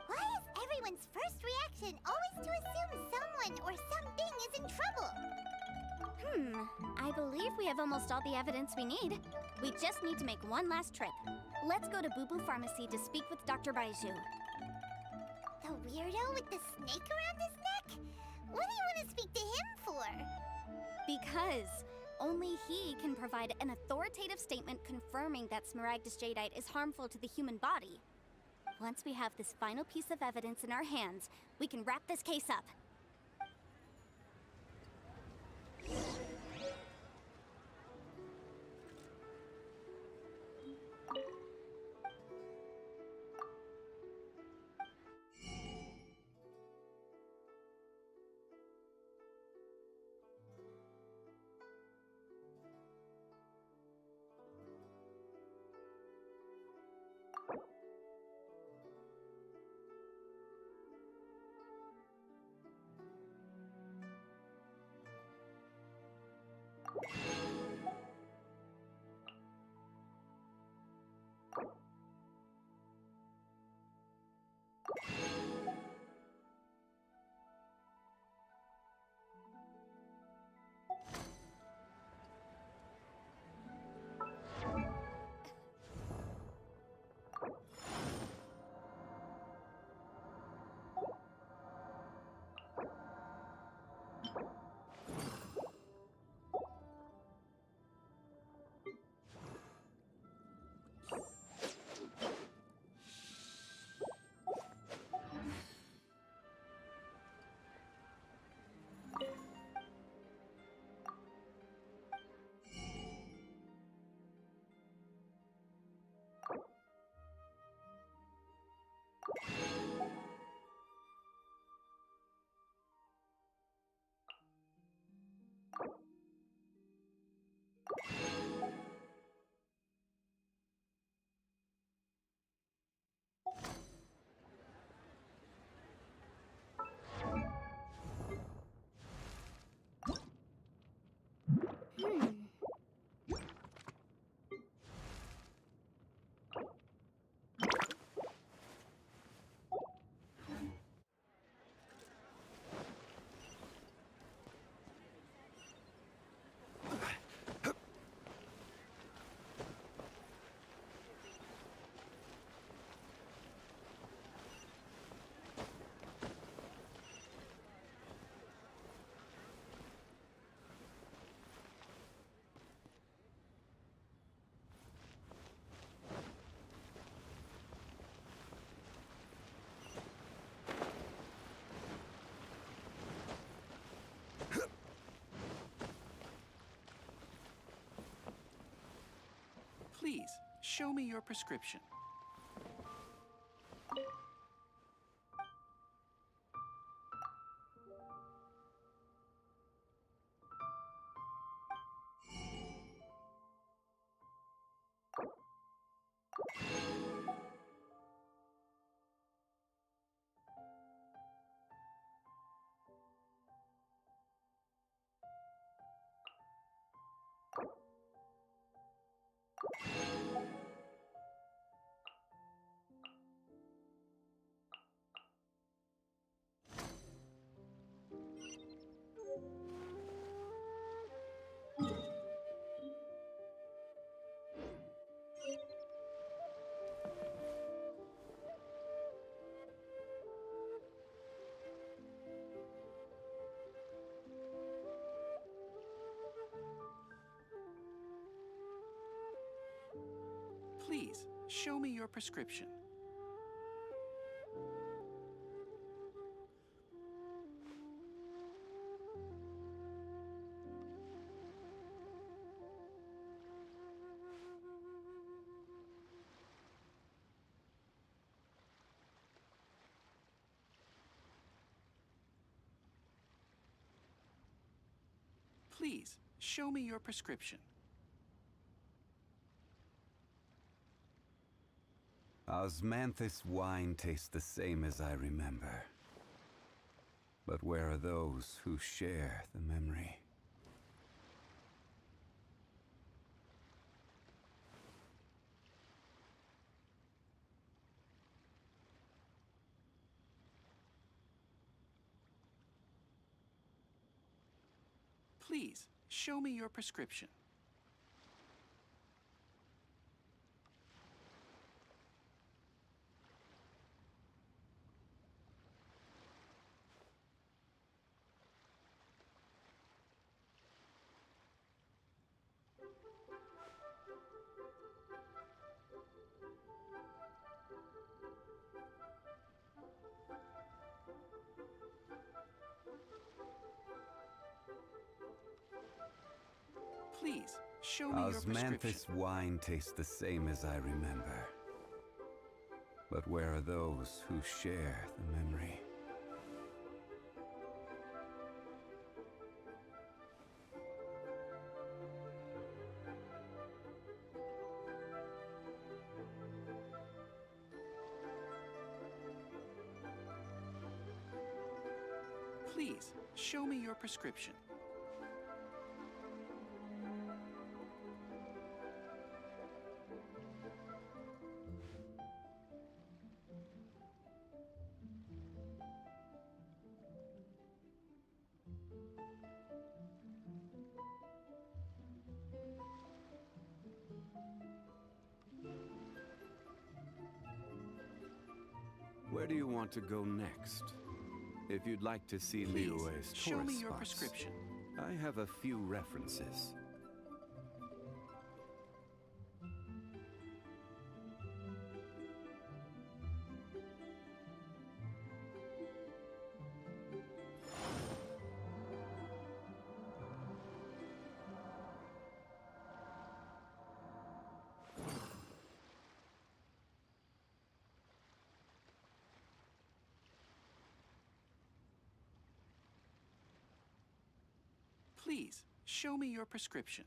Speaker 5: Why is everyone's first reaction always to assume someone or something is in trouble?
Speaker 3: I believe we have almost all the evidence we need. We just need to make one last trip. Let's go to Boo Boo Pharmacy to speak with Dr. Baizhu.
Speaker 5: The weirdo with the snake around his neck? What do you want to speak to him for?
Speaker 3: Because only he can provide an authoritative statement confirming that Smaragdus Jadeite is harmful to the human body. Once we have this final piece of evidence in our hands, we can wrap this case up.
Speaker 12: show me your prescription. Please, show me your prescription. Please, show me your prescription.
Speaker 1: Osmanthus wine tastes the same as I remember. But where are those who share the memory?
Speaker 12: Please, show me your prescription. Please, show me your prescription.
Speaker 1: Osmanthus wine tastes the same as I remember. But where are those who share the memory?
Speaker 12: Please, show me your prescription.
Speaker 1: Where do you want to go next? If you'd like to see
Speaker 12: Please,
Speaker 1: Liyue's
Speaker 12: show
Speaker 1: tourist
Speaker 12: me your
Speaker 1: spots,
Speaker 12: prescription.
Speaker 1: I have a few references.
Speaker 12: Please, show me your prescription.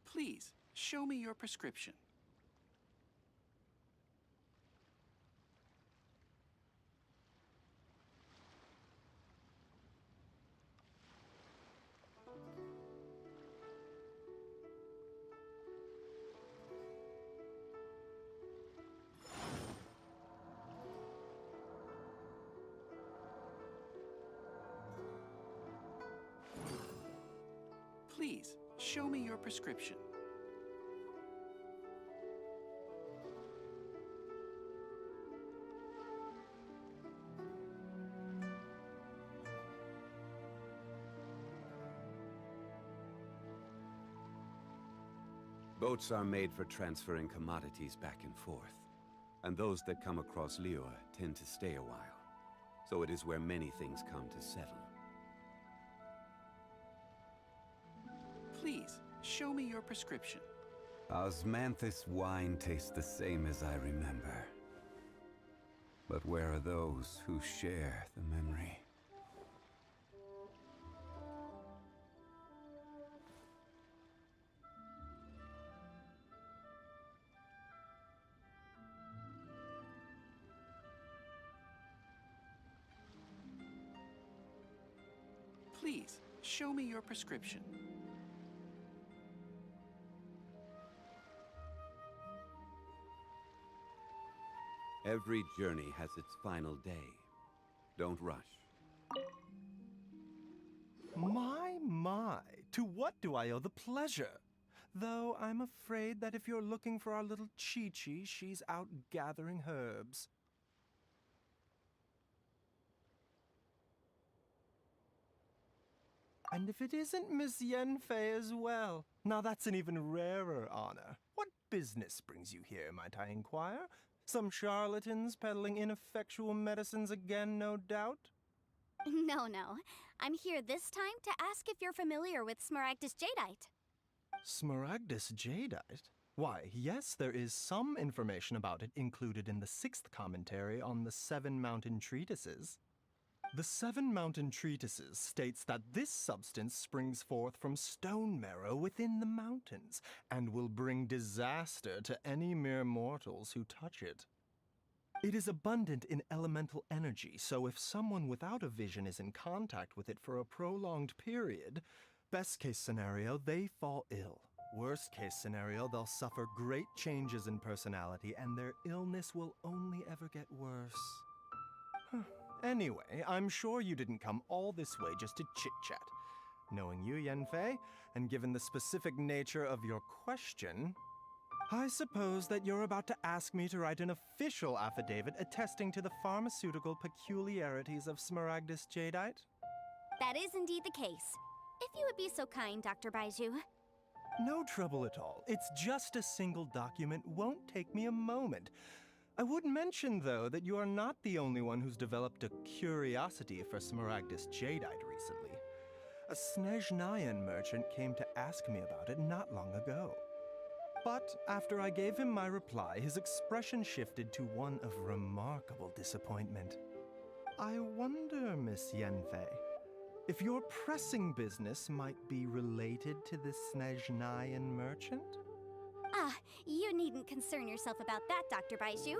Speaker 12: Please, show me your prescription. Please, show me your prescription.
Speaker 1: Boats are made for transferring commodities back and forth, and those that come across Liyue tend to stay a while. So it is where many things come to settle.
Speaker 12: Please, show me your prescription.
Speaker 1: Osmanthus wine tastes the same as I remember. But where are those who share the memory?
Speaker 12: Please, show me your prescription.
Speaker 1: Every journey has its final day. Don't rush.
Speaker 13: My, to what do I owe the pleasure? Though I'm afraid that if you're looking for our little Chi-Chi, she's out gathering herbs. And if it isn't Miss Yenfei as well, now that's an even rarer honor. What business brings you here, might I inquire? Some charlatans peddling ineffectual medicines again, no doubt?
Speaker 3: No. I'm here this time to ask if you're familiar with Smaragdus Jadeite.
Speaker 13: Smaragdus Jadeite? Why, yes, there is some information about it included in the 6th commentary on the 7 Mountain Treatises. The 7 Mountain Treatises states that this substance springs forth from stone marrow within the mountains, and will bring disaster to any mere mortals who touch it. It is abundant in elemental energy, so if someone without a vision is in contact with it for a prolonged period, best case scenario, they fall ill. Worst case scenario, they'll suffer great changes in personality, and their illness will only ever get worse. Anyway, I'm sure you didn't come all this way just to chit-chat. Knowing you, Yenfei, and given the specific nature of your question, I suppose that you're about to ask me to write an official affidavit attesting to the pharmaceutical peculiarities of Smaragdus Jadeite?
Speaker 3: That is indeed the case. If you would be so kind, Dr. Baiju.
Speaker 13: No trouble at all. It's just a single document. Won't take me a moment. I would mention, though, that you are not the only one who's developed a curiosity for Smaragdus Jadeite recently. A Snezhnayan merchant came to ask me about it not long ago. But after I gave him my reply, his expression shifted to one of remarkable disappointment. I wonder, Miss Yenfei, if your pressing business might be related to this Snezhnayan merchant?
Speaker 3: Ah, you needn't concern yourself about that, Dr. Baiju.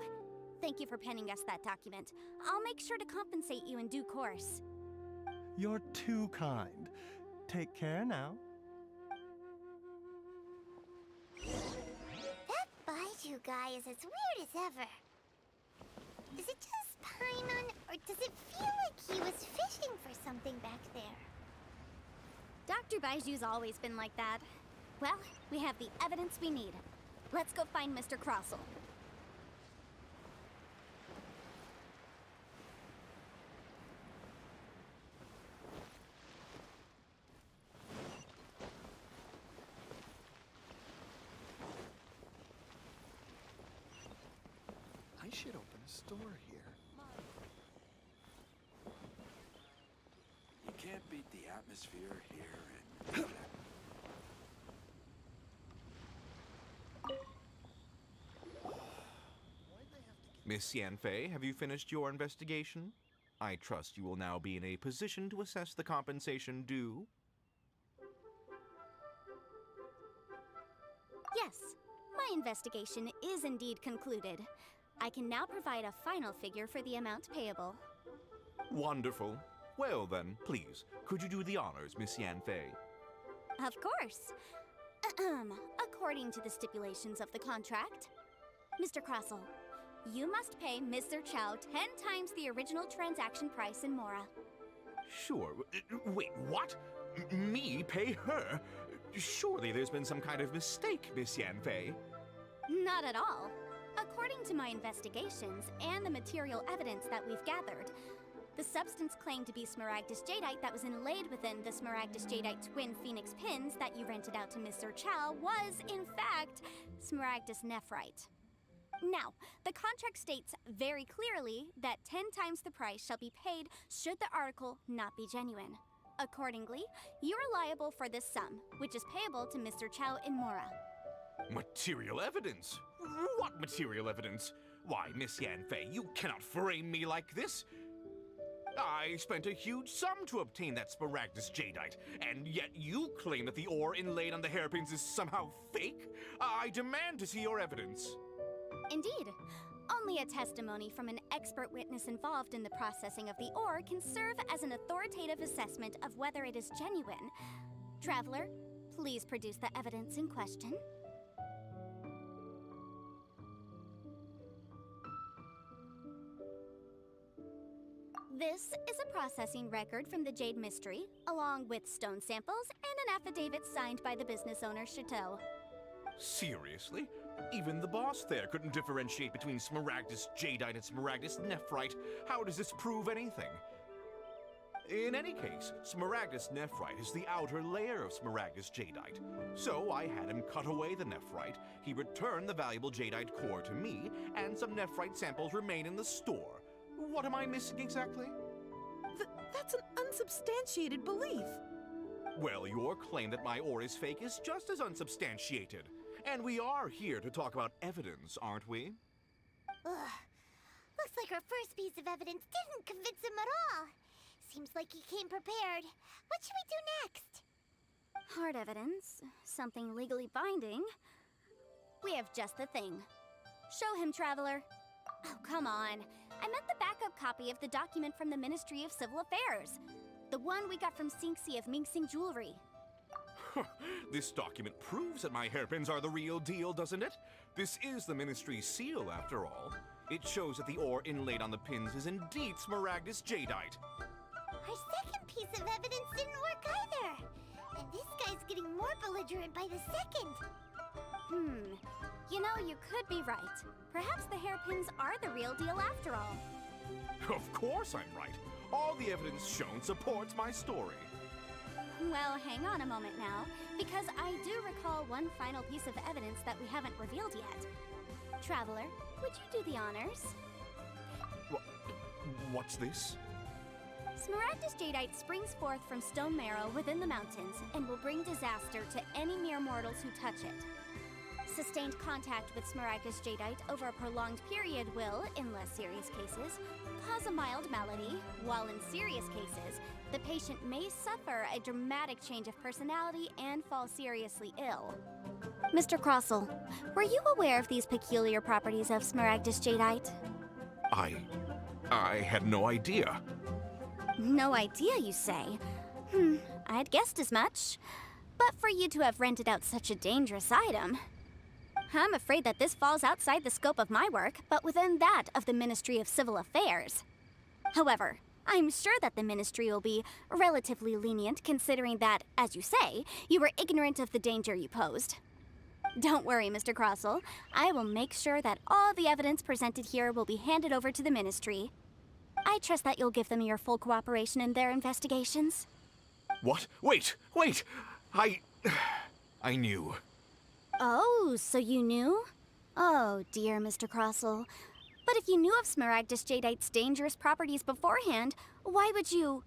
Speaker 3: Thank you for penning us that document. I'll make sure to compensate you in due course.
Speaker 13: You're too kind. Take care now.
Speaker 5: That Baiju guy is as weird as ever. Is it just Paimon, or does it feel like he was fishing for something back there?
Speaker 3: Dr. Baiju's always been like that. Well, we have the evidence we need. Let's go find Mr. Crossell.
Speaker 12: I should open a store here.
Speaker 8: You can't beat the atmosphere here in
Speaker 7: Miss Yanfei, have you finished your investigation? I trust you will now be in a position to assess the compensation due.
Speaker 3: Yes, my investigation is indeed concluded. I can now provide a final figure for the amount payable.
Speaker 7: Wonderful. Well then, please, could you do the honors, Miss Yanfei?
Speaker 3: Of course. According to the stipulations of the contract, Mr. Crossell, you must pay Mr. Chow 10 times the original transaction price in Mora.
Speaker 7: Sure. Wait, what? Me pay her? Surely there's been some kind of mistake, Miss Yanfei.
Speaker 3: Not at all. According to my investigations and the material evidence that we've gathered, The substance claimed to be smaragdus jadeite that was inlaid within the smaragdus jadeite twin phoenix pins that you rented out to Mr. Chow was, in fact, smaragdus nephrite. Now, the contract states very clearly that 10 times the price shall be paid should the article not be genuine. Accordingly, you are liable for this sum, which is payable to Mr. Chow in Mora.
Speaker 7: Material evidence? What material evidence? Why, Miss Yanfei, you cannot frame me like this. I spent a huge sum to obtain that smaragdus jadeite, and yet you claim that the ore inlaid on the hairpins is somehow fake? I demand to see your evidence.
Speaker 3: Indeed. Only a testimony from an expert witness involved in the processing of the ore can serve as an authoritative assessment of whether it is genuine. Traveler, please produce the evidence in question. This is a processing record from the Jade Mystery, along with stone samples and an affidavit signed by the business owner, Chateau.
Speaker 7: Seriously? Even the boss there couldn't differentiate between smaragdus jadeite and smaragdus nephrite. How does this prove anything? In any case, smaragdus nephrite is the outer layer of smaragdus jadeite. So I had him cut away the nephrite, he returned the valuable jadeite core to me, and some nephrite samples remain in the store. What am I missing exactly?
Speaker 9: That's an unsubstantiated belief.
Speaker 7: Well, your claim that my ore is fake is just as unsubstantiated. And we are here to talk about evidence, aren't we?
Speaker 5: Ugh. Looks like our first piece of evidence didn't convince him at all. Seems like he came prepared. What should we do next?
Speaker 3: Hard evidence, something legally binding. We have just the thing. Show him, Traveler. Oh, come on. I meant the backup copy of the document from the Ministry of Civil Affairs. The one we got from Xingxi of Mingxing Jewelry.
Speaker 7: This document proves that my hairpins are the real deal, doesn't it? This is the Ministry's seal, after all. It shows that the ore inlaid on the pins is indeed smaragdus jadeite.
Speaker 5: Our second piece of evidence didn't work either. And this guy's getting more belligerent by the second.
Speaker 3: You know, you could be right. Perhaps the hairpins are the real deal after all.
Speaker 7: Of course I'm right. All the evidence shown supports my story.
Speaker 3: Well, hang on a moment now, because I do recall one final piece of evidence that we haven't revealed yet. Traveler, would you do the honors?
Speaker 7: What's this?
Speaker 3: Smaragdus jadeite springs forth from stone marrow within the mountains and will bring disaster to any mere mortals who touch it. Sustained contact with smaragdus jadeite over a prolonged period will, in less serious cases, cause a mild malady, while in serious cases, the patient may suffer a dramatic change of personality and fall seriously ill. Mr. Crossell, were you aware of these peculiar properties of smaragdus jadeite?
Speaker 7: I had no idea.
Speaker 3: No idea, you say? I'd guessed as much. But for you to have rented out such a dangerous item... I'm afraid that this falls outside the scope of my work, but within that of the Ministry of Civil Affairs. However, I'm sure that the Ministry will be relatively lenient considering that, as you say, you were ignorant of the danger you posed. Don't worry, Mr. Crossell. I will make sure that all the evidence presented here will be handed over to the Ministry. I trust that you'll give them your full cooperation in their investigations.
Speaker 7: What? Wait! I knew.
Speaker 3: Oh, so you knew? Oh, dear Mr. Crossell. But if you knew of smaragdus jadeite's dangerous properties beforehand, why would you...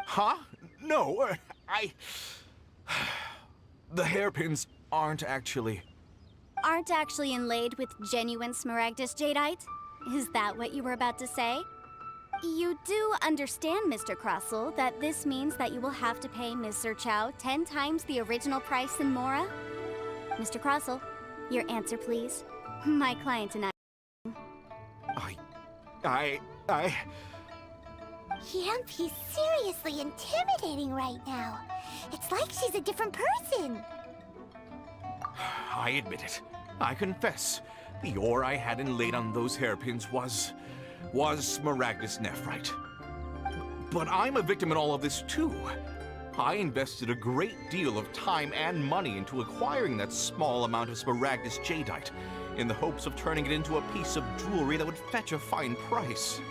Speaker 7: Huh? No, The hairpins aren't actually
Speaker 3: inlaid with genuine smaragdus jadeite? Is that what you were about to say? You do understand, Mr. Crossell, that this means that you will have to pay Mr. Chow 10 times the original price in Mora? Mr. Crossell, your answer, please. My client and
Speaker 5: Yanfei's seriously intimidating right now. It's like she's a different person.
Speaker 7: I admit it. I confess. The ore I had inlaid on those hairpins was smaragdus nephrite. But I'm a victim in all of this too. I invested a great deal of time and money into acquiring that small amount of smaragdus jadeite, in the hopes of turning it into a piece of jewelry that would fetch a fine price.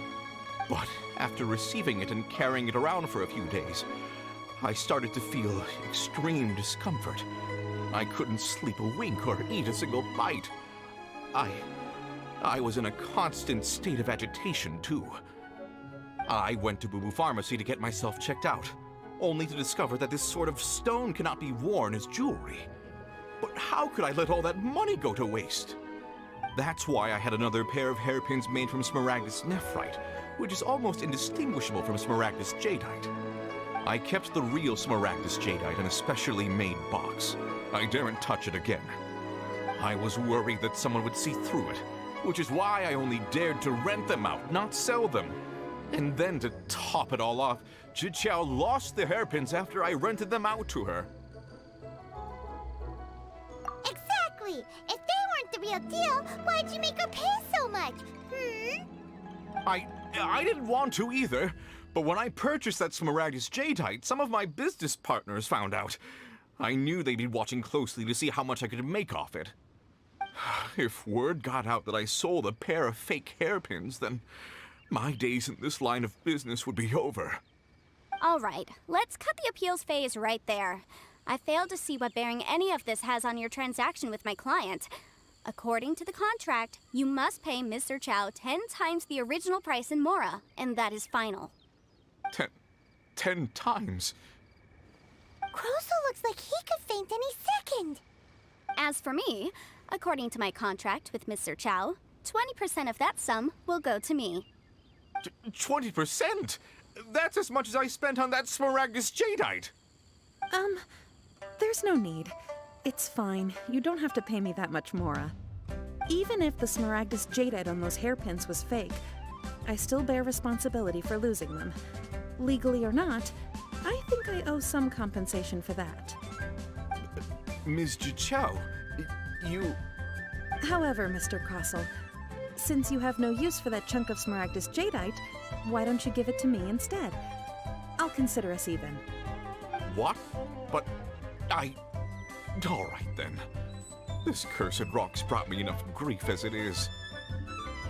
Speaker 7: But after receiving it and carrying it around for a few days, I started to feel extreme discomfort. I couldn't sleep a wink or eat a single bite. I was in a constant state of agitation, too. I went to Boo Boo Pharmacy to get myself checked out, only to discover that this sort of stone cannot be worn as jewelry. But how could I let all that money go to waste? That's why I had another pair of hairpins made from Smaragdus nephrite, which is almost indistinguishable from Smaragdus jadeite. I kept the real Smaragdus jadeite in a specially made box. I daren't touch it again. I was worried that someone would see through it, which is why I only dared to rent them out, not sell them. And then to top it all off, Jiqiao lost the hairpins after I rented them out to her.
Speaker 5: Exactly! If they weren't the real deal, why'd you make her pay so much?
Speaker 7: I didn't want to either, but when I purchased that Smaragdus jadeite, some of my business partners found out. I knew they'd be watching closely to see how much I could make off it. If word got out that I sold a pair of fake hairpins, then my days in this line of business would be over.
Speaker 3: All right, let's cut the appeals phase right there. I failed to see what bearing any of this has on your transaction with my client. According to the contract, you must pay Mr. Chow 10 times the original price in Mora, and that is final.
Speaker 7: 10 times?
Speaker 5: Croso looks like he could faint any second.
Speaker 3: As for me, according to my contract with Mr. Chow, 20% of that sum will go to me.
Speaker 7: 20%? That's as much as I spent on that Smaragdus jadeite.
Speaker 9: There's no need. It's fine. You don't have to pay me that much, Mora. Even if the Smaragdus jadeite on those hairpins was fake, I still bear responsibility for losing them. Legally or not, I think I owe some compensation for that.
Speaker 7: Ms. Jiqiao, you...
Speaker 9: However, Mr. Crossell, since you have no use for that chunk of Smaragdus jadeite, why don't you give it to me instead? I'll consider us even.
Speaker 7: What? But all right, then. This cursed rock's brought me enough grief as it is.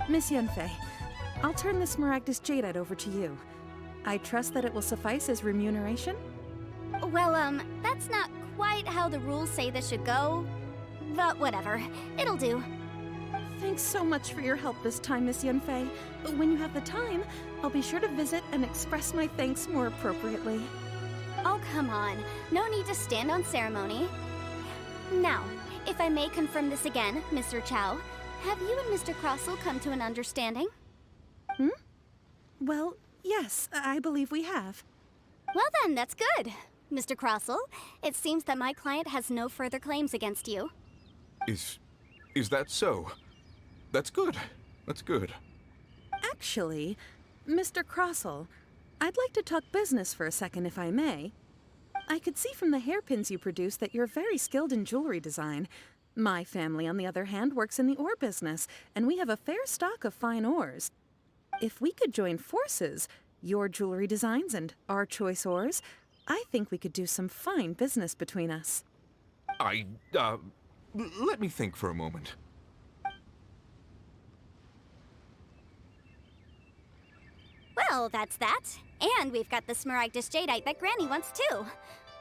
Speaker 9: Miss Yanfei, I'll turn the Smaragdus jadeite over to you. I trust that it will suffice as remuneration?
Speaker 3: Well, that's not quite how the rules say this should go. But whatever, it'll do.
Speaker 9: Thanks so much for your help this time, Miss Yanfei. When you have the time, I'll be sure to visit and express my thanks more appropriately.
Speaker 3: Oh, come on. No need to stand on ceremony. Now, if I may confirm this again, Mr. Chow, have you and Mr. Crossell come to an understanding?
Speaker 9: Well, yes, I believe we have.
Speaker 3: Well then, that's good. Mr. Crossell, it seems that my client has no further claims against you.
Speaker 7: Is that so? That's good. That's good.
Speaker 9: Actually, Mr. Crossell, I'd like to talk business for a second, if I may. I could see from the hairpins you produce that you're very skilled in jewelry design. My family, on the other hand, works in the ore business, and we have a fair stock of fine ores. If we could join forces, your jewelry designs and our choice ores, I think we could do some fine business between us.
Speaker 7: Let me think for a moment.
Speaker 3: Well, that's that. And we've got the Smaragdus jadeite that Granny wants too.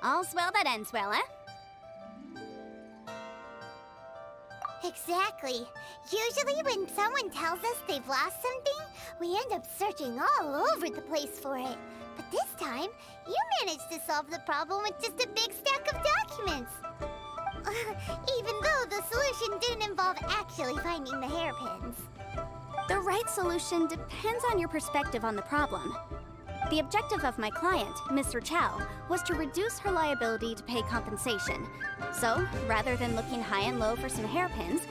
Speaker 3: All's well that ends well, eh?
Speaker 5: Exactly. Usually when someone tells us they've lost something, we end up searching all over the place for it. But this time, you managed to solve the problem with just a big stack of documents. Even though the solution didn't involve actually finding the hairpins.
Speaker 3: The right solution depends on your perspective on the problem. The objective of my client, Mr. Chow, was to reduce her liability to pay compensation. So, rather than looking high and low for some hairpins,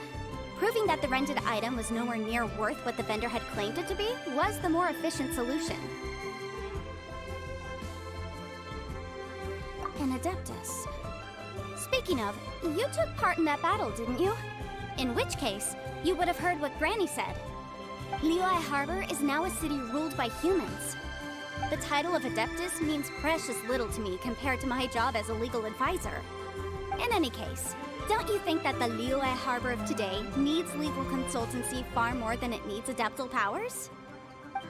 Speaker 3: proving that the rented item was nowhere near worth what the vendor had claimed it to be was the more efficient solution. An Adeptus. Speaking of, you took part in that battle, didn't you? In which case, you would have heard what Granny said. Liyue Harbor is now a city ruled by humans. The title of Adeptus means precious little to me compared to my job as a legal advisor. In any case, don't you think that the Liyue Harbor of today needs legal consultancy far more than it needs adeptal powers?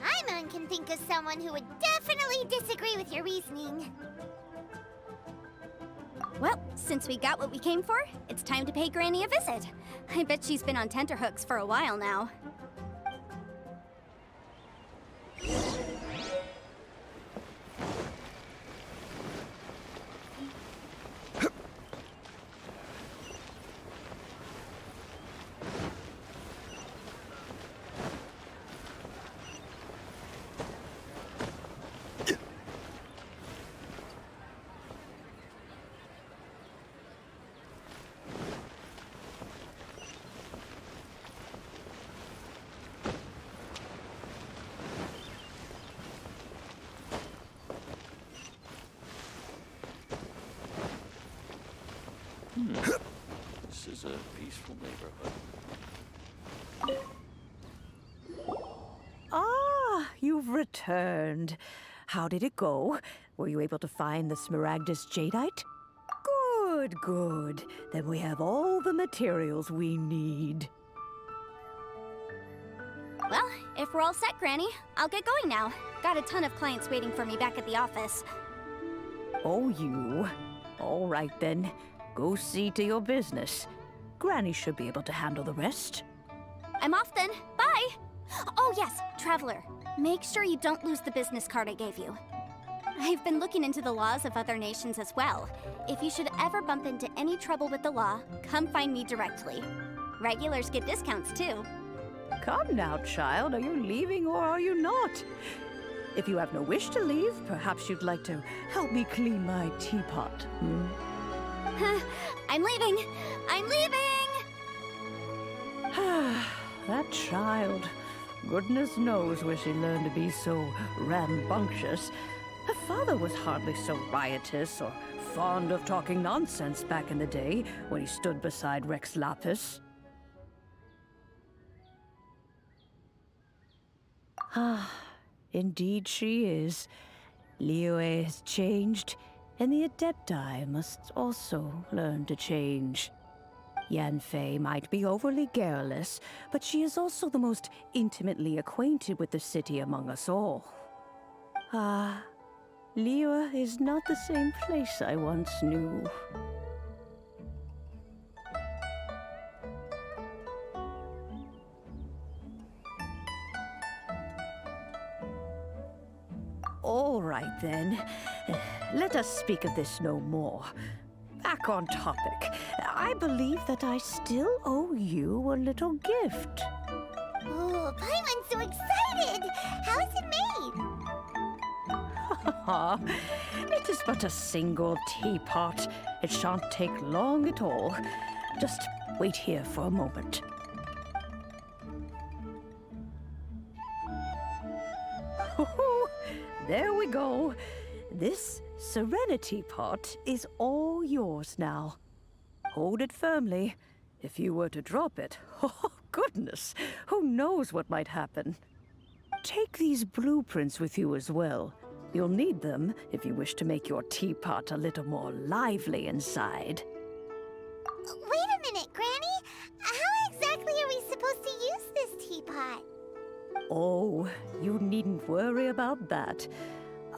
Speaker 5: Paimon can think of someone who would definitely disagree with your reasoning.
Speaker 3: Well, since we got what we came for, it's time to pay Granny a visit. I bet she's been on tenterhooks for a while now.
Speaker 14: This is a peaceful neighborhood.
Speaker 4: Ah, you've returned. How did it go? Were you able to find the Smaragdus Jadeite? Good, good. Then we have all the materials we need.
Speaker 3: Well, if we're all set, Granny, I'll get going now. Got a ton of clients waiting for me back at the office.
Speaker 4: Oh, you. All right, then. Go see to your business. Granny should be able to handle the rest.
Speaker 3: I'm off then. Bye! Oh yes, Traveler. Make sure you don't lose the business card I gave you. I've been looking into the laws of other nations as well. If you should ever bump into any trouble with the law, come find me directly. Regulars get discounts too.
Speaker 4: Come now, child. Are you leaving or are you not? If you have no wish to leave, perhaps you'd like to help me clean my teapot, hmm?
Speaker 3: I'm leaving! I'm leaving!
Speaker 4: That child. Goodness knows where she learned to be so rambunctious. Her father was hardly so riotous or fond of talking nonsense back in the day when he stood beside Rex Lapis. Ah, indeed she is. Liyue has changed, and the Adepti must also learn to change. Yanfei might be overly garrulous, but she is also the most intimately acquainted with the city among us all. Ah, Liyue is not the same place I once knew. All right, then. Let us speak of this no more. Back on topic. I believe that I still owe you a little gift.
Speaker 5: Ooh, Paimon's so excited! How is it made?
Speaker 4: It is but a single teapot. It shan't take long at all. Just wait here for a moment. There we go. This Serenity Pot is all yours now. Hold it firmly. If you were to drop it, oh goodness, who knows what might happen. Take these blueprints with you as well. You'll need them if you wish to make your teapot a little more lively inside.
Speaker 5: Wait a minute, Granny. How exactly are we supposed to use this teapot?
Speaker 4: Oh, you needn't worry about that.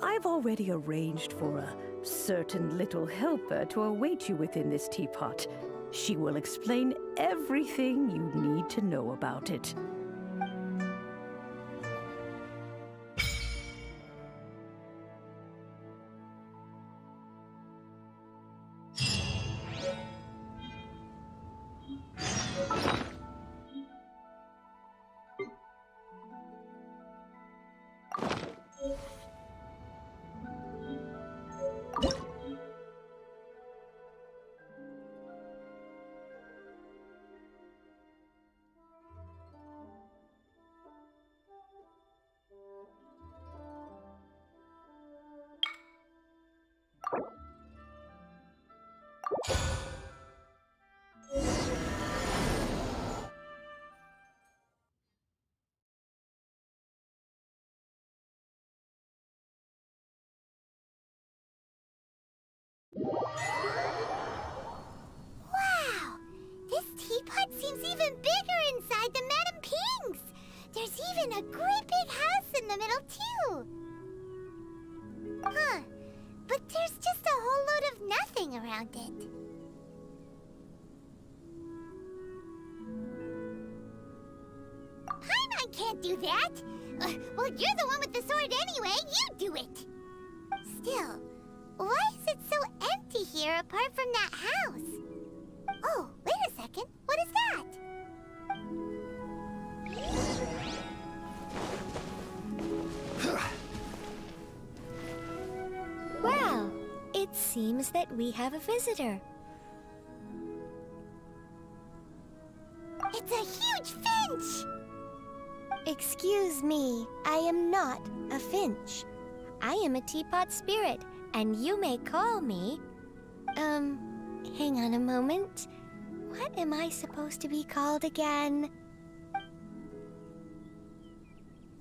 Speaker 4: I've already arranged for a certain little helper to await you within this teapot. She will explain everything you need to know about it.
Speaker 5: Wow! This teapot seems even bigger inside than Madame Ping's! There's even a great big house in the around it. Paimon can't do that! Well, you're the one with the sword anyway, you do it! Still, why is it so empty here apart from that house? Oh, wait a second, what is that?
Speaker 15: Well, it seems that we have a visitor.
Speaker 5: It's a huge finch!
Speaker 15: Excuse me, I am not a finch. I am a teapot spirit, and you may call me... hang on a moment. What am I supposed to be called again?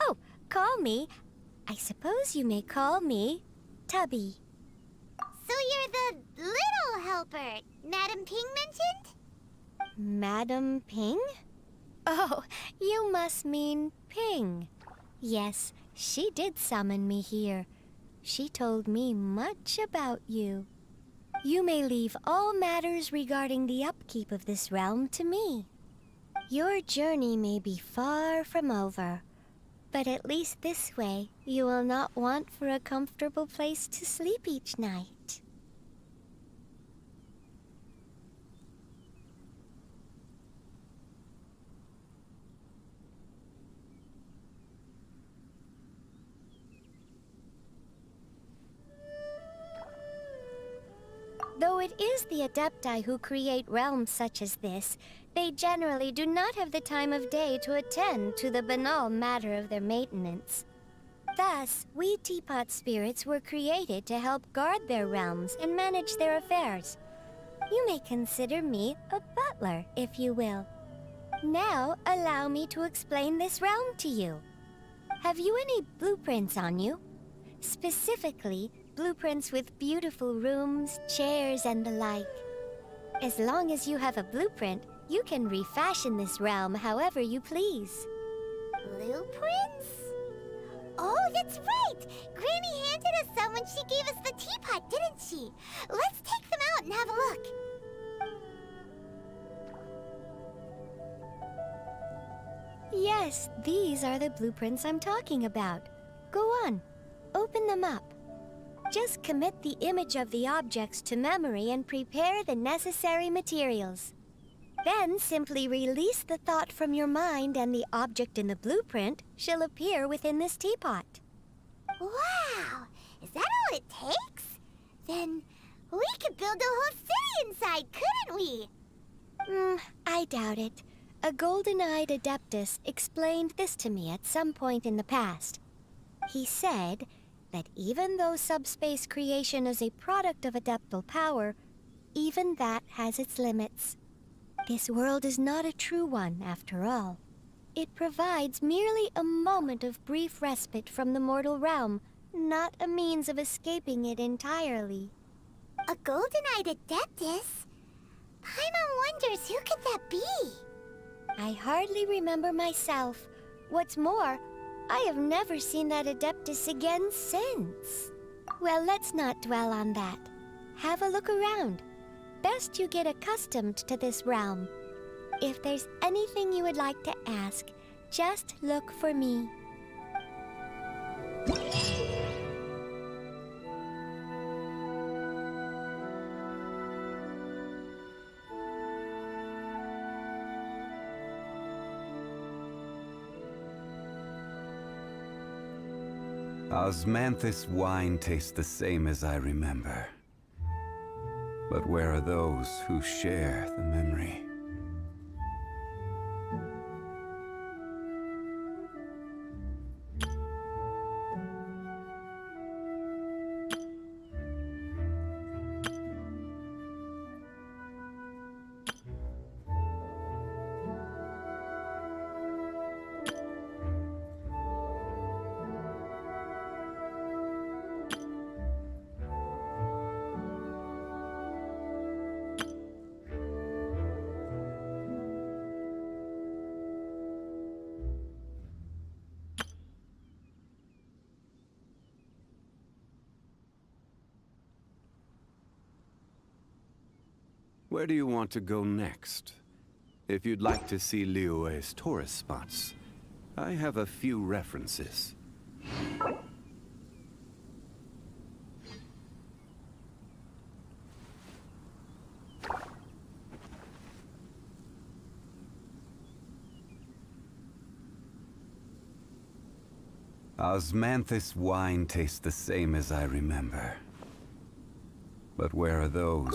Speaker 15: Oh, call me. I suppose you may call me Tubby.
Speaker 5: So you're the little helper Madam Ping mentioned?
Speaker 15: Madam Ping? Oh, you must mean Ping. Yes, she did summon me here. She told me much about you. You may leave all matters regarding the upkeep of this realm to me. Your journey may be far from over, but at least this way you will not want for a comfortable place to sleep each night. Though it is the Adepti who create realms such as this, they generally do not have the time of day to attend to the banal matter of their maintenance. Thus, we teapot spirits were created to help guard their realms and manage their affairs. You may consider me a butler, if you will. Now, allow me to explain this realm to you. Have you any blueprints on you? Specifically, blueprints with beautiful rooms, chairs, and the like. As long as you have a blueprint, you can refashion this realm however you please.
Speaker 5: Blueprints? Oh, that's right! Granny handed us some when she gave us the teapot, didn't she? Let's take them out and have a look.
Speaker 15: Yes, these are the blueprints I'm talking about. Go on, open them up. Just commit the image of the objects to memory and prepare the necessary materials. Then simply release the thought from your mind and the object in the blueprint shall appear within this teapot.
Speaker 5: Wow! Is that all it takes? Then we could build a whole city inside, couldn't we?
Speaker 15: I doubt it. A golden-eyed adeptus explained this to me at some point in the past. He said that even though subspace creation is a product of adeptal power, even that has its limits. This world is not a true one, after all. It provides merely a moment of brief respite from the mortal realm, not a means of escaping it entirely.
Speaker 5: A golden-eyed adeptus? Paimon wonders who could that be?
Speaker 15: I hardly remember myself. What's more, I have never seen that adeptus again since. Well, let's not dwell on that. Have a look around. Best you get accustomed to this realm. If there's anything you would like to ask, just look for me.
Speaker 1: Osmanthus wine tastes the same as I remember. But where are those who share the memory? Where do you want to go next? If you'd like to see Liyue's tourist spots, I have a few references. Osmanthus wine tastes the same as I remember. But where are those?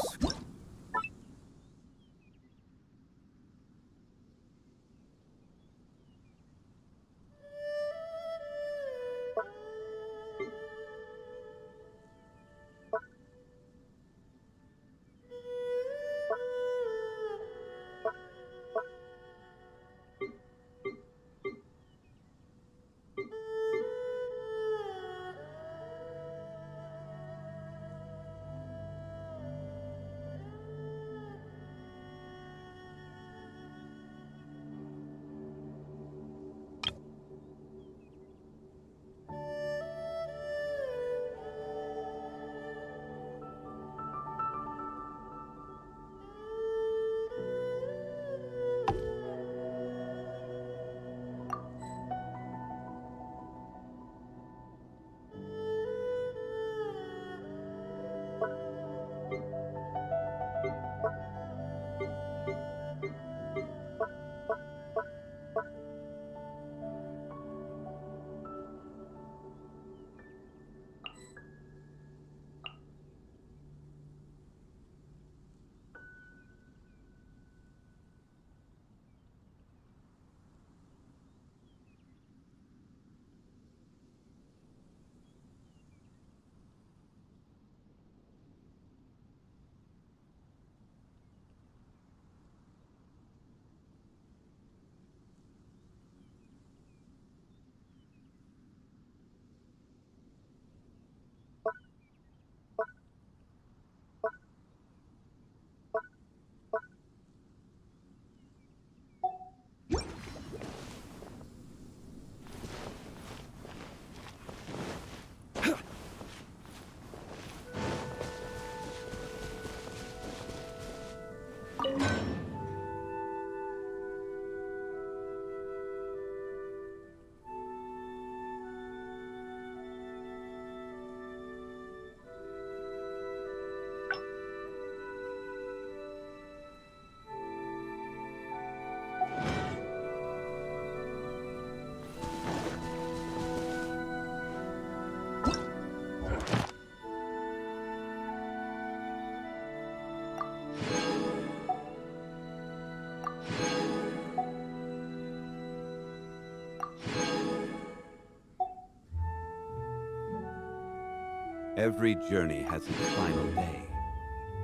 Speaker 1: Every journey has its final day.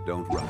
Speaker 1: Don't rush.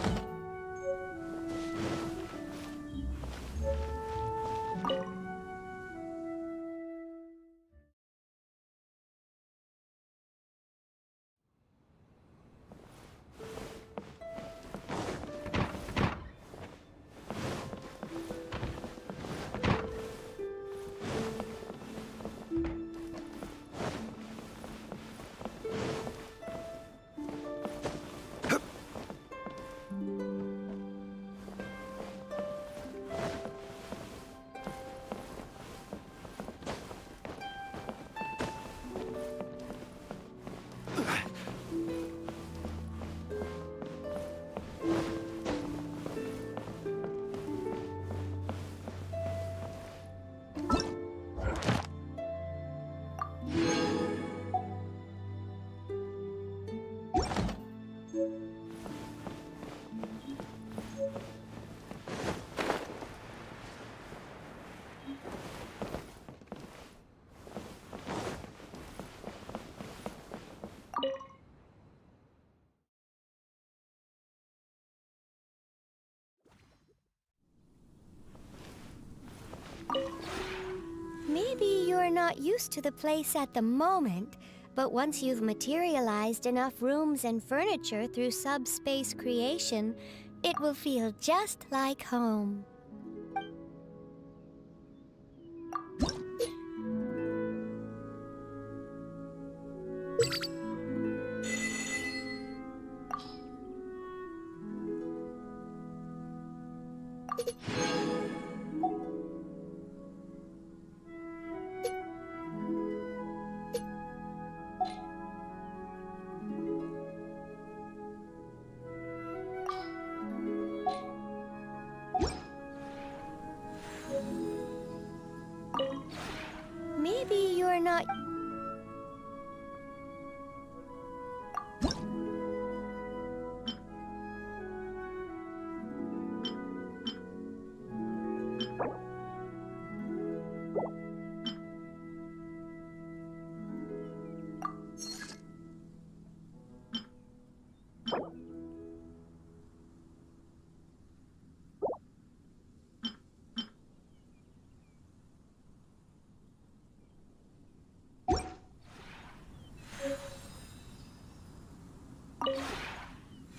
Speaker 15: Maybe you're not used to the place at the moment, but once you've materialized enough rooms and furniture through subspace creation, it will feel just like home. are not...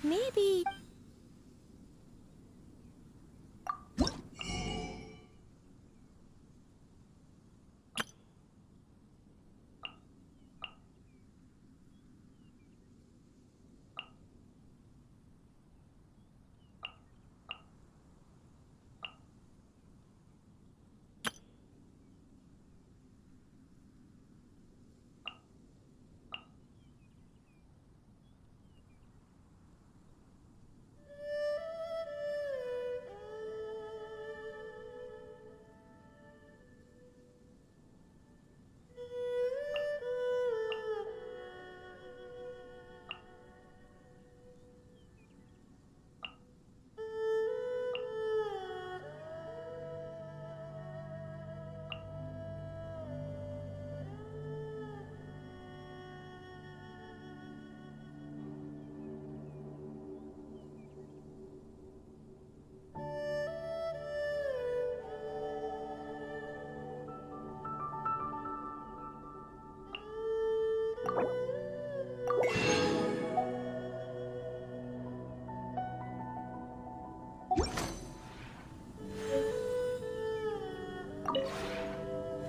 Speaker 15: Maybe...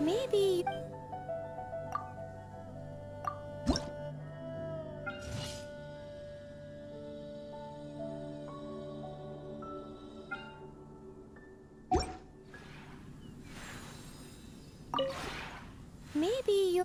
Speaker 15: Maybe... Maybe you...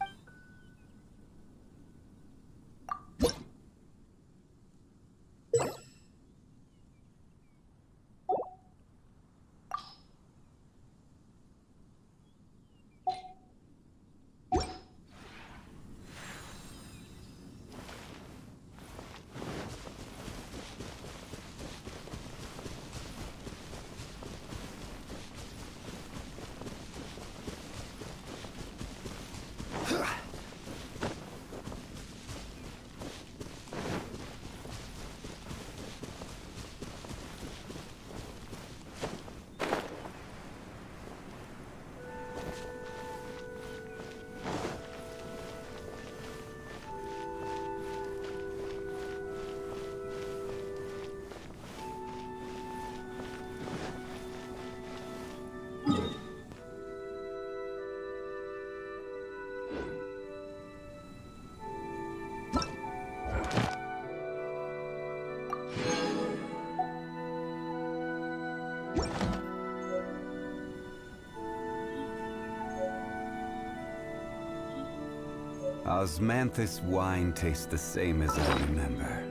Speaker 1: Osmanthus wine tastes the same as I remember.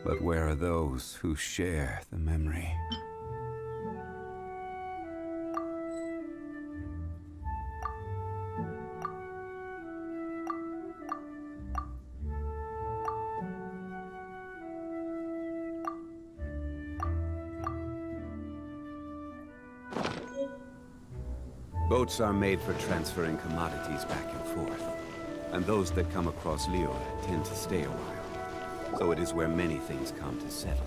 Speaker 1: But where are those who share the memory? Boats are made for transferring commodities back and forth. And those that come across Liyue tend to stay a while. So it is where many things come to settle.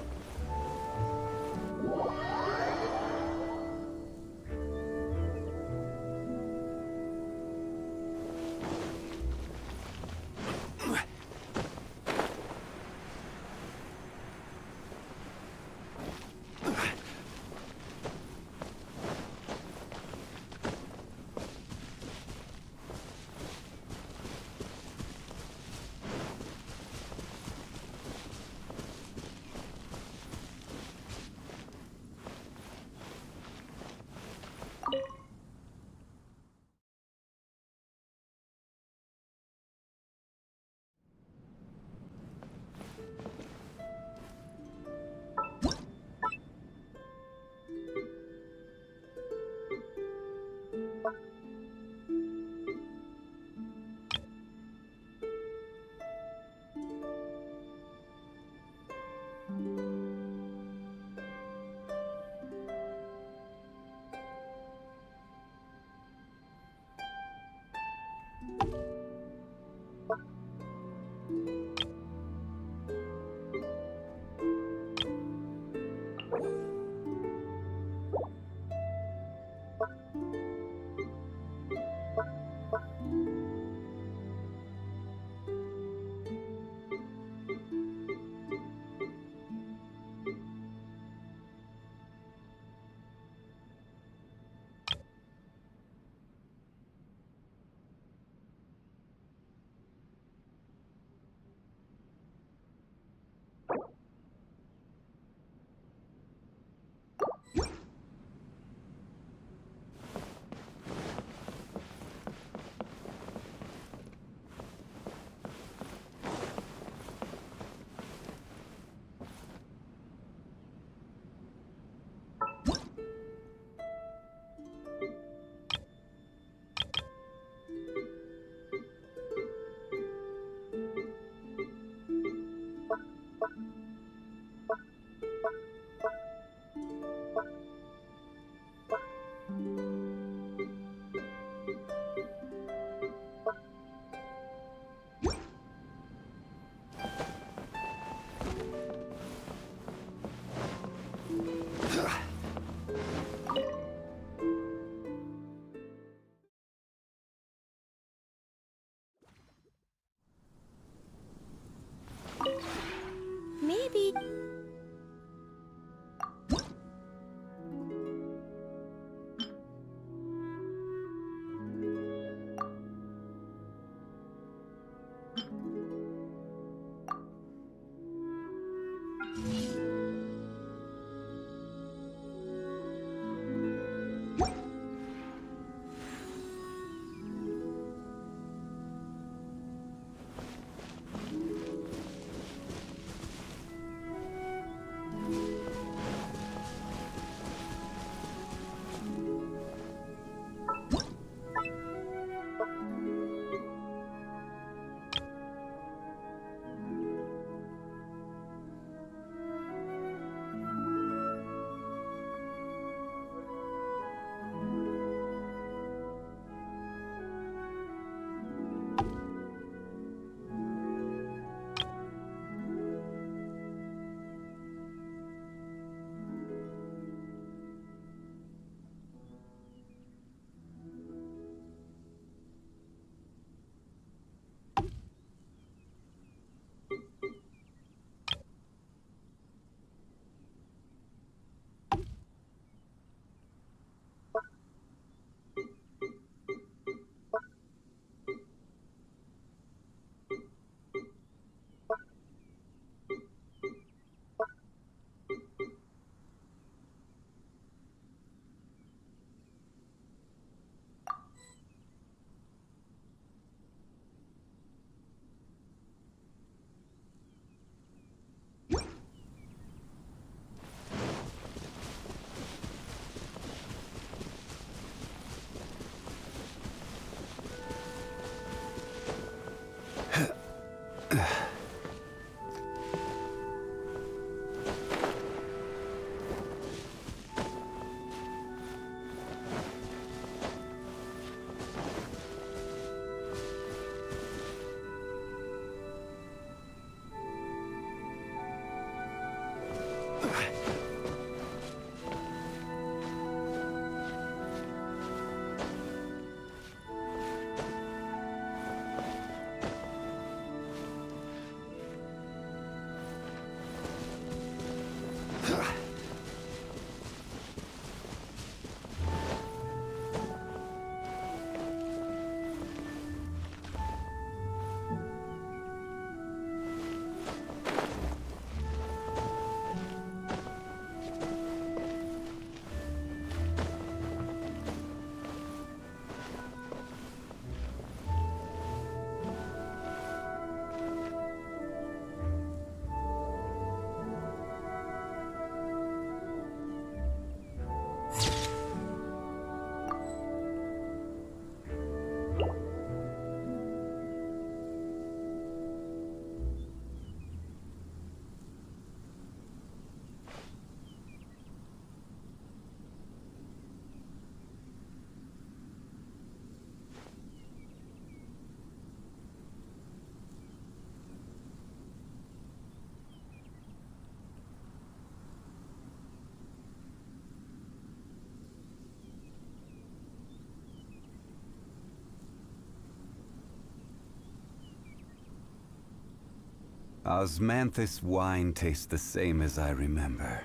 Speaker 1: Osmanthus wine tastes the same as I remember.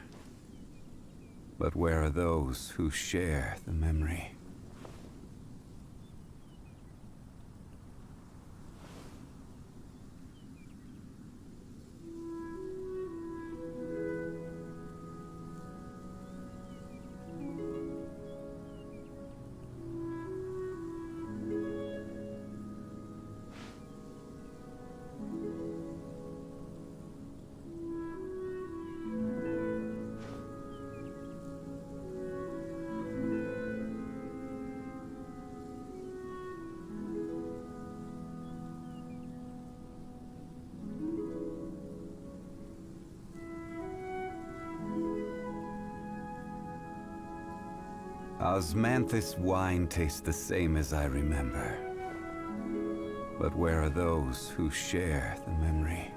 Speaker 1: But where are those who share the memory? Osmanthus wine tastes the same as I remember. But where are those who share the memory?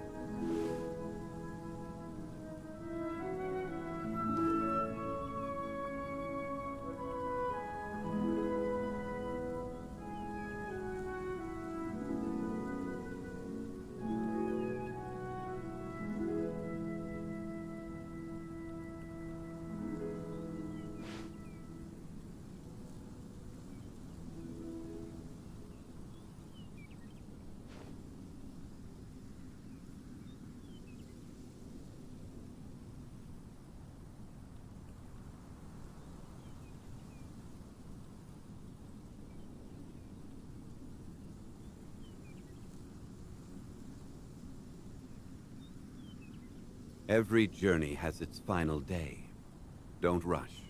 Speaker 1: Every journey has its final day. Don't rush.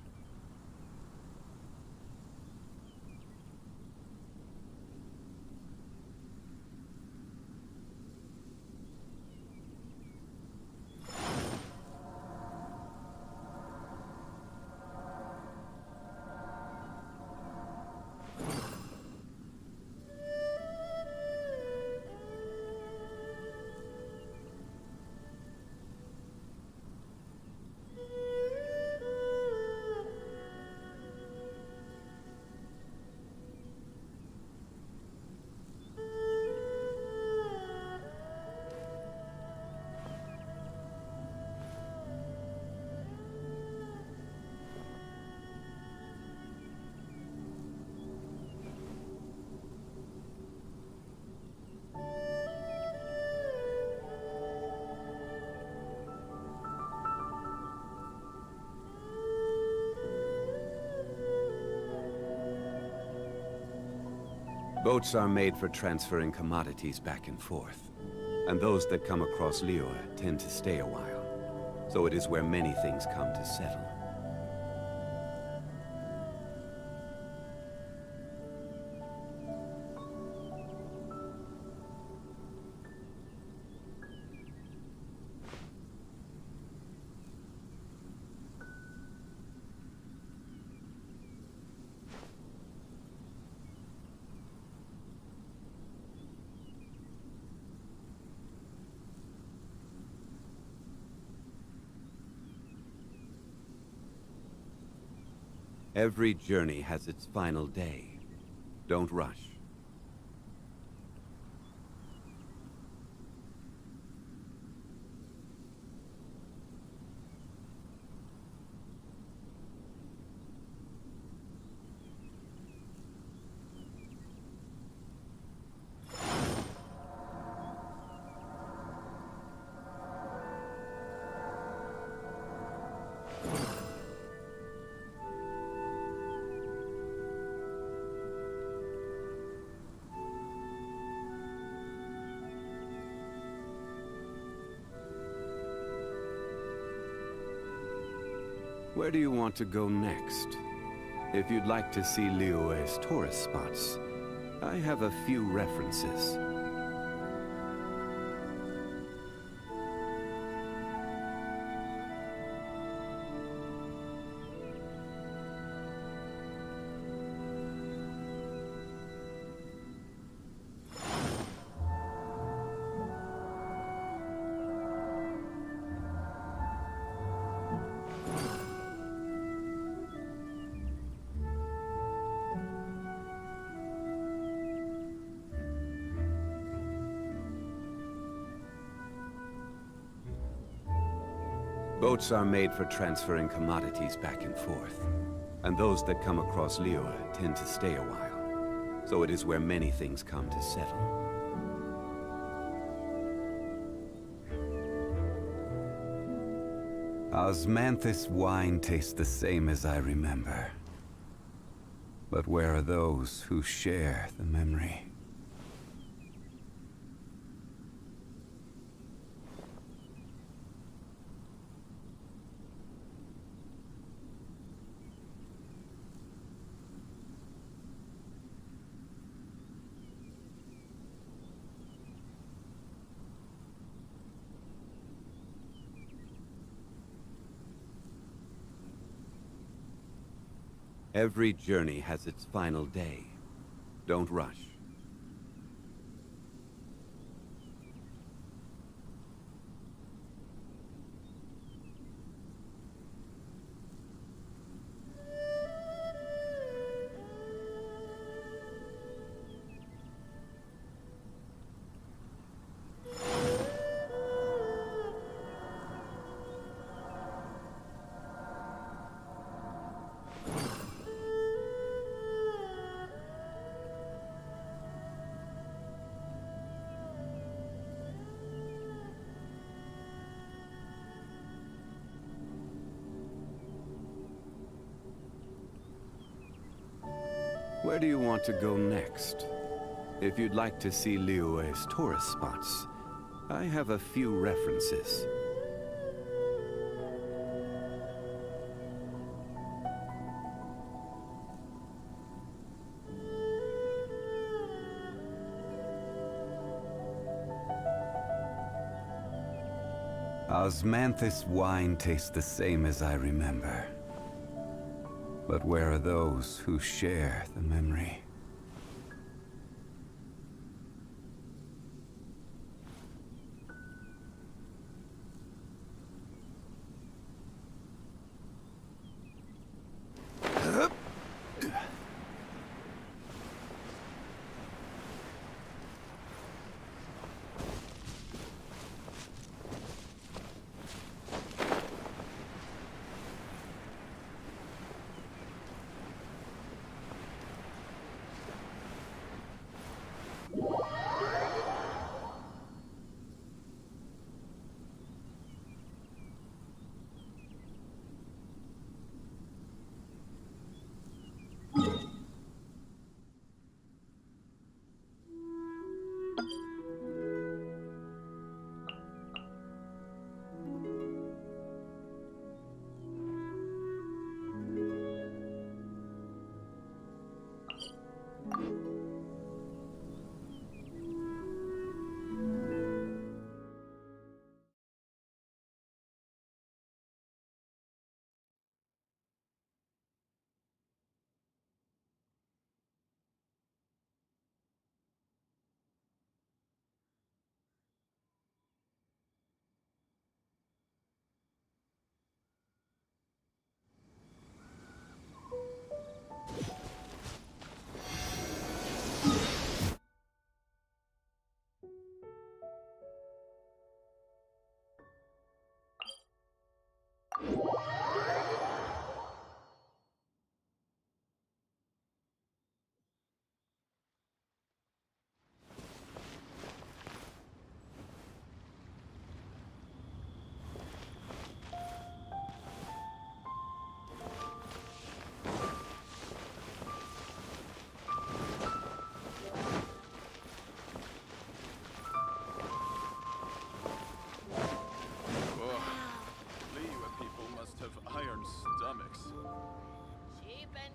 Speaker 1: Boats are made for transferring commodities back and forth. And those that come across Liyue tend to stay a while. So it is where many things come to settle. Every journey has its final day. Don't rush. Where do you want to go next? If you'd like to see Liyue's tourist spots, I have a few references. Boats are made for transferring commodities back and forth. And those that come across Liyue tend to stay a while. So it is where many things come to settle. Osmanthus wine tastes the same as I remember. But where are those who share the memory? Every journey has its final day. Don't rush. Where do you want to go next? If you'd like to see Liyue's tourist spots, I have a few references. Osmanthus wine tastes the same as I remember. But where are those who share the memory?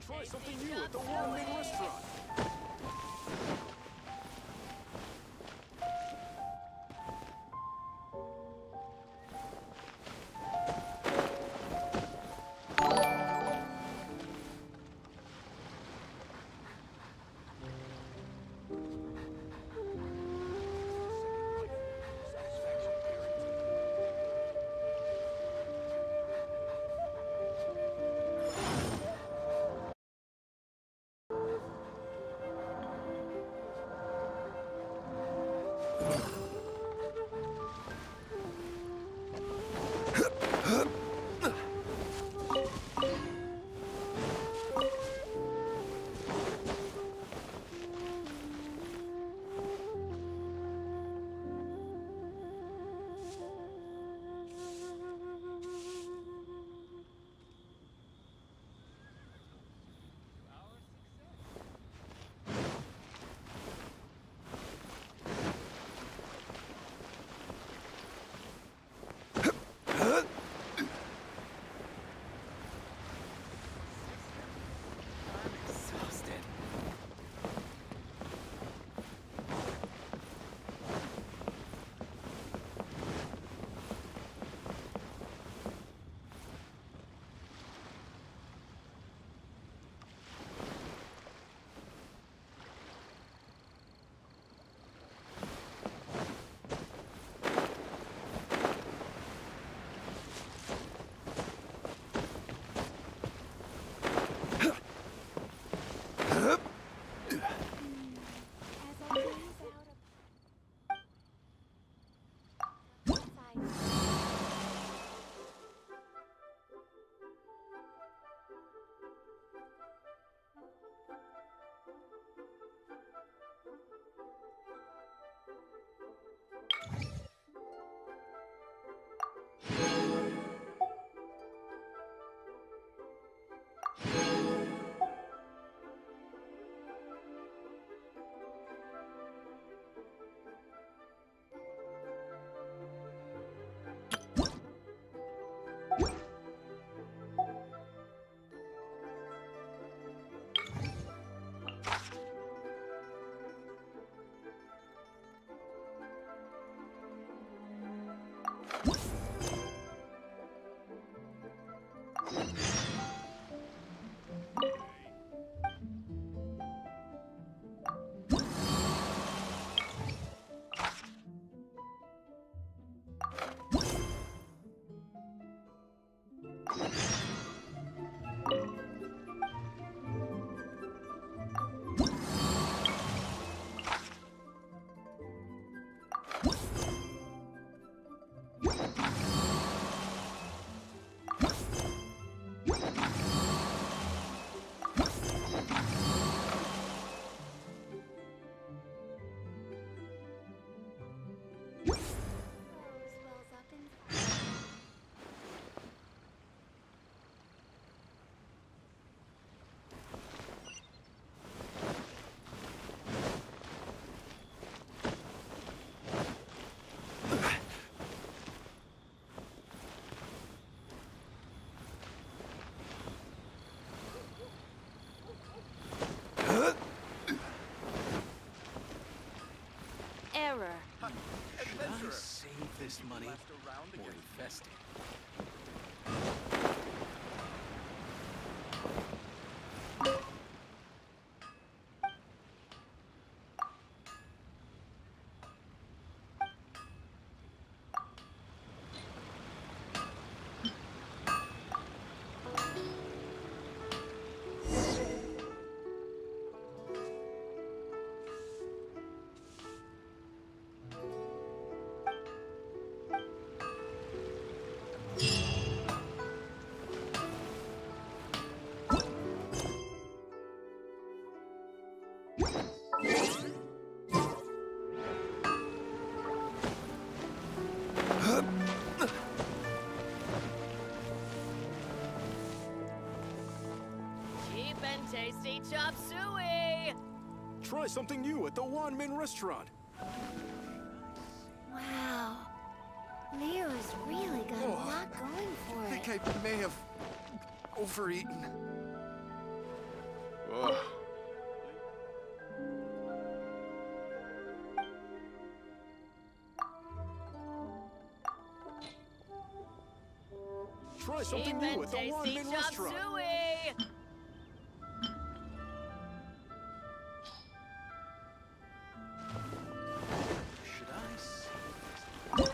Speaker 16: Try something new at the Wong restaurant.
Speaker 12: interesting.
Speaker 16: Cheap and tasty chop suey!
Speaker 12: Try something new at the Wanmin restaurant.
Speaker 15: Wow. Leo's really got a lot going for
Speaker 12: I
Speaker 15: it.
Speaker 12: think I may have overeaten. Ugh. Try something new at the Wanmin restaurant.
Speaker 16: Suey!
Speaker 12: Should I say?
Speaker 15: Wow.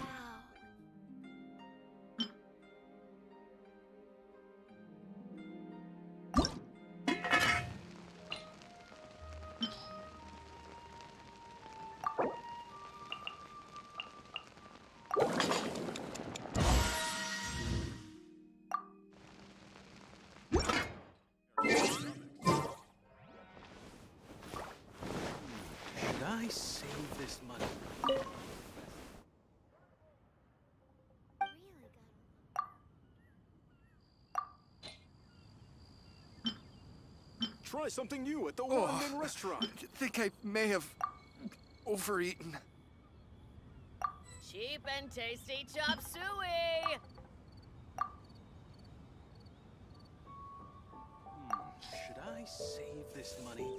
Speaker 12: Should I save this money?
Speaker 15: Really got
Speaker 12: Try something new at the Wanmin restaurant. I think I may have overeaten.
Speaker 16: Cheap and tasty chop suey!
Speaker 12: Should I save this money?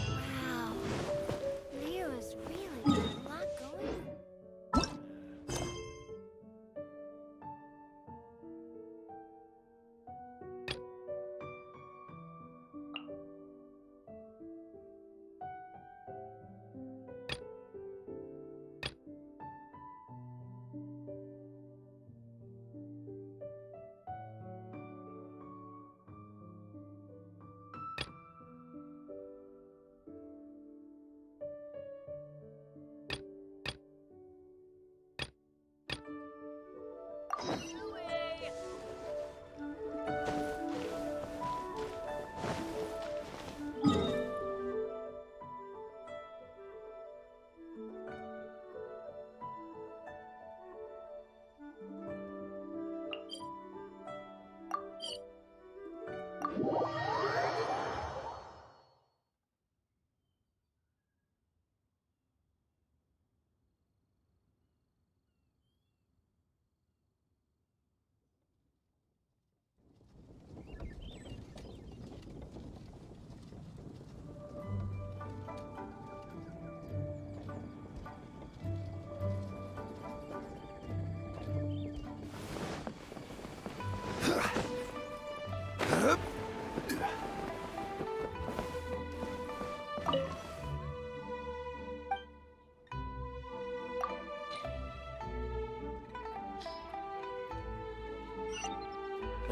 Speaker 15: Wow. Leo's really got a lot going.
Speaker 16: Suey!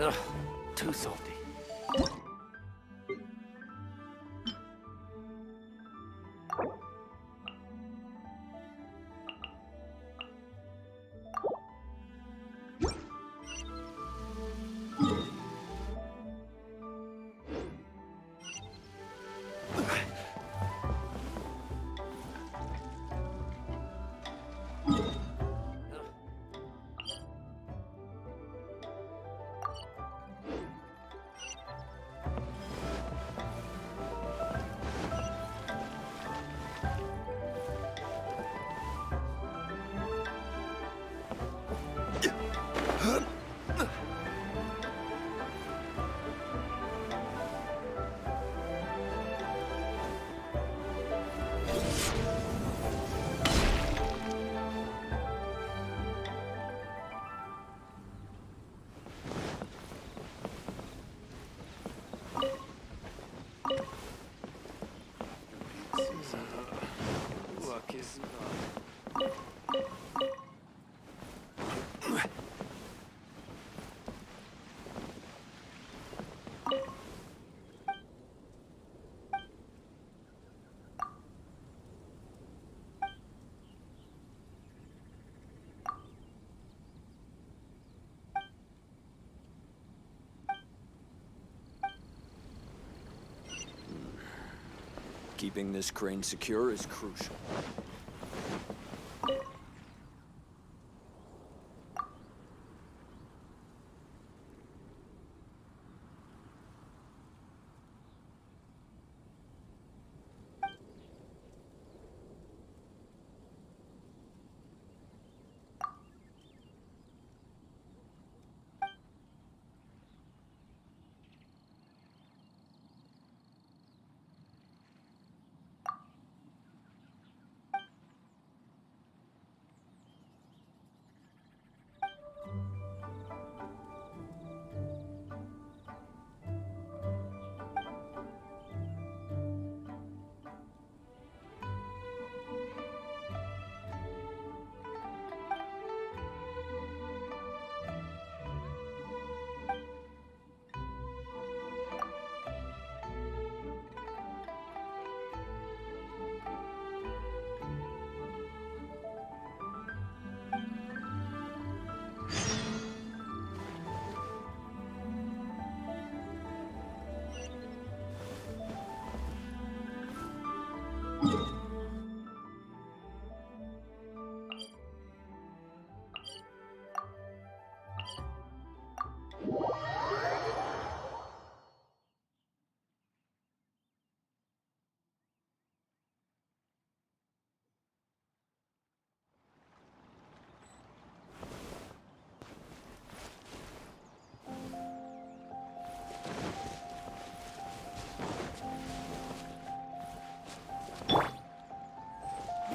Speaker 12: Ugh, too salty.
Speaker 17: Keeping this crane secure is crucial.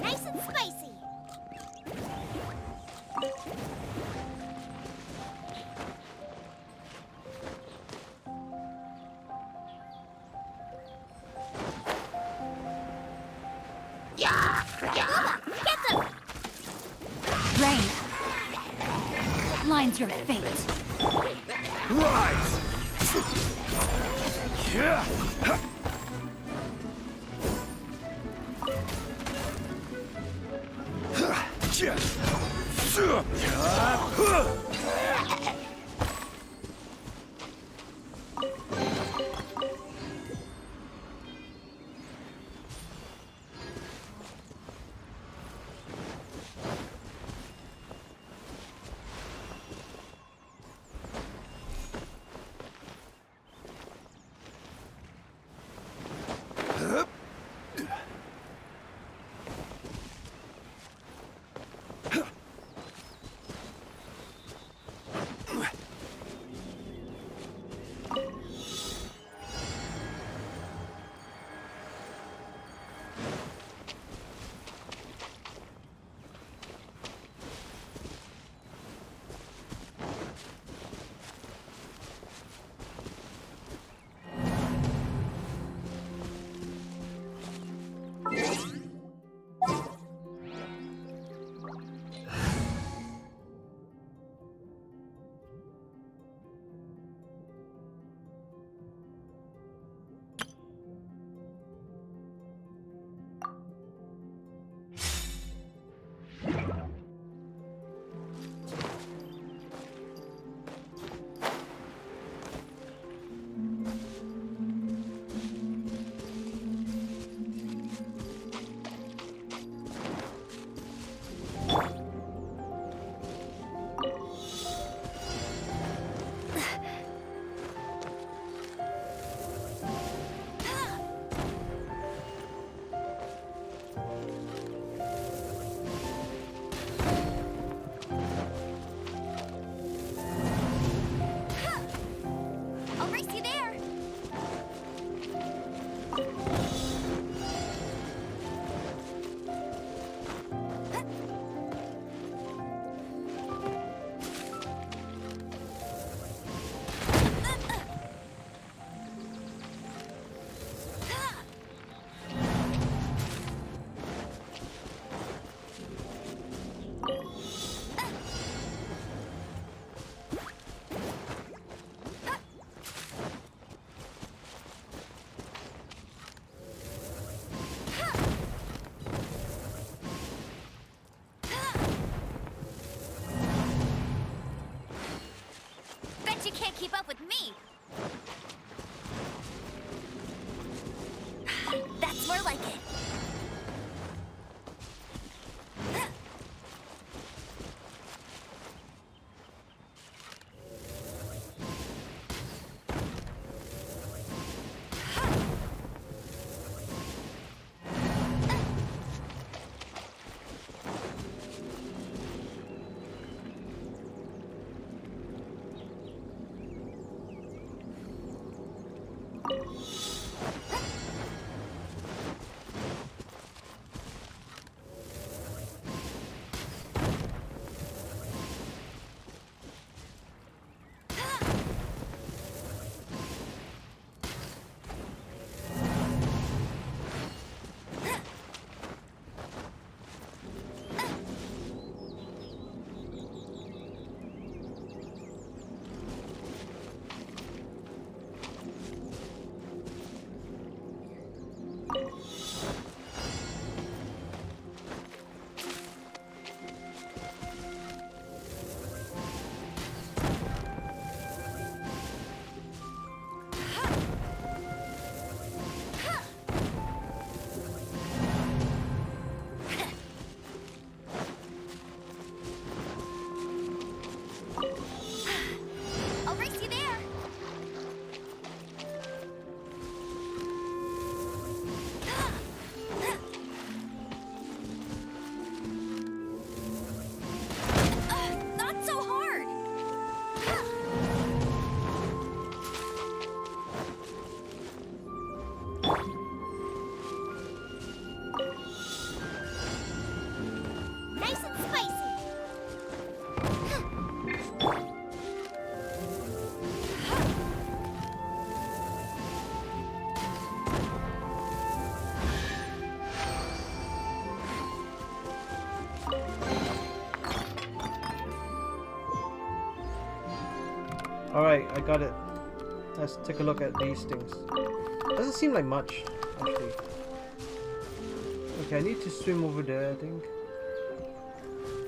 Speaker 5: Nice and spicy. Yeah! Yeah! Get them!
Speaker 18: Rain. Lines your fate.
Speaker 12: Rise! Yeah!
Speaker 6: Alright, I got it. Let's take a look at these things. Doesn't seem like much, actually. Okay, I need to swim over there, I think.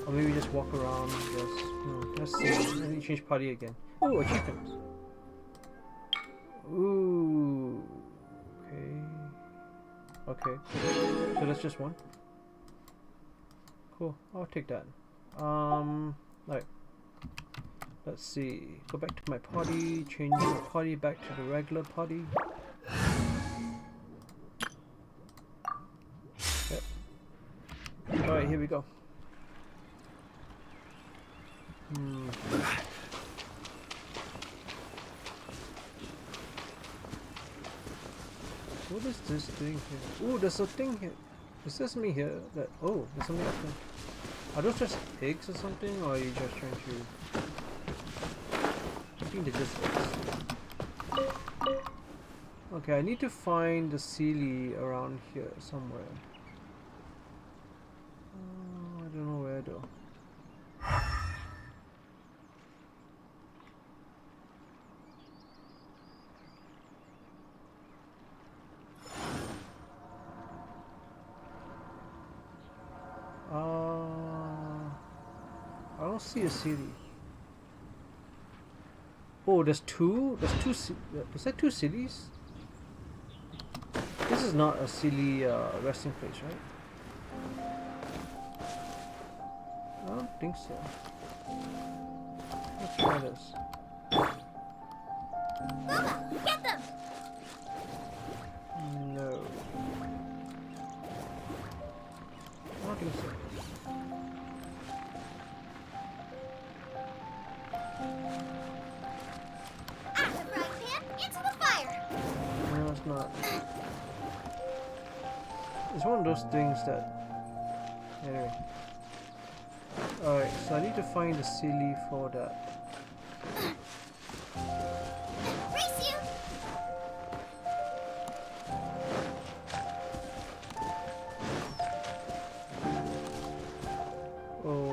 Speaker 6: Or maybe just walk around, I guess. Let's see. I need to change party again. Oh, achievements. Ooh. Okay. So that's just one. Cool. I'll take that. Right. Let's see. Go back to my party. Change my party back to the regular party. Yep. Alright, here we go. What is this thing here? Oh, there's a thing here. Is there something here that... Oh, there's something up there. Are those just eggs or something? Or are you just trying to... I think they're just eggs. Okay, I need to find the Sealy around here somewhere. I don't know where though. I don't see a Sealy. Oh, there's two? There's two... Is that two Sealys? This is not a Sealy resting place, right? I don't think so. Let's try this.
Speaker 5: Mama, get them!
Speaker 6: No. I don't think so.
Speaker 5: Out the frying pan, into the fire!
Speaker 6: No, it's not. It's one of those things that... Anyway. Alright, so I need to find the Sealy for that.
Speaker 5: Race you!
Speaker 6: Oh,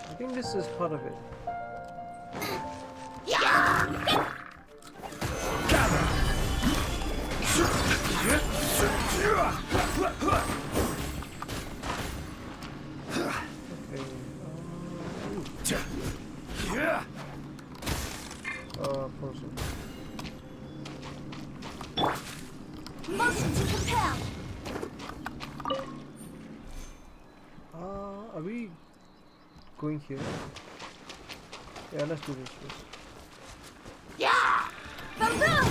Speaker 6: I think this is part of it. Frozen.
Speaker 5: Motion to compel!
Speaker 6: Are we going here? Yeah, let's do this first.
Speaker 5: Yeah! Boom boom!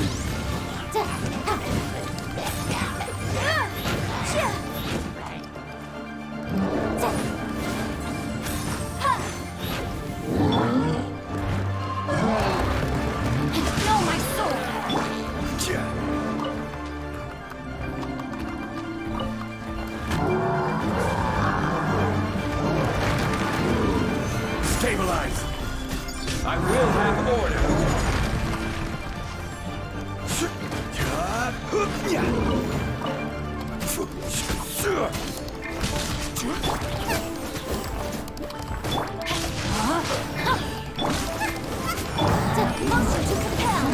Speaker 19: Stabilize! I will have order!
Speaker 5: Motion to compel!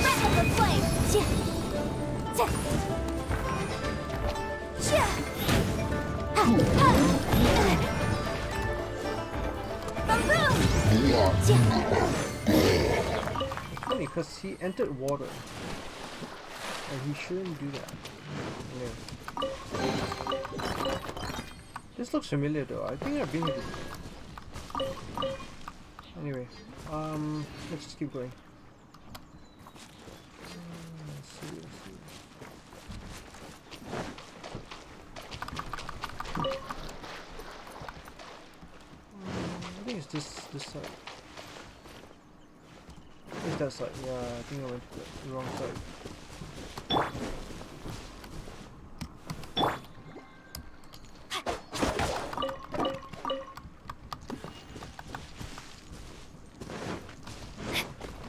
Speaker 5: Breath of the flame!
Speaker 6: It's funny because he entered water and he shouldn't do that. Anyway. This looks familiar though. I think I've been here before. Anyway, let's just keep going. Let's see. I think it's this side. It's that side. Yeah, I think I went to the wrong side.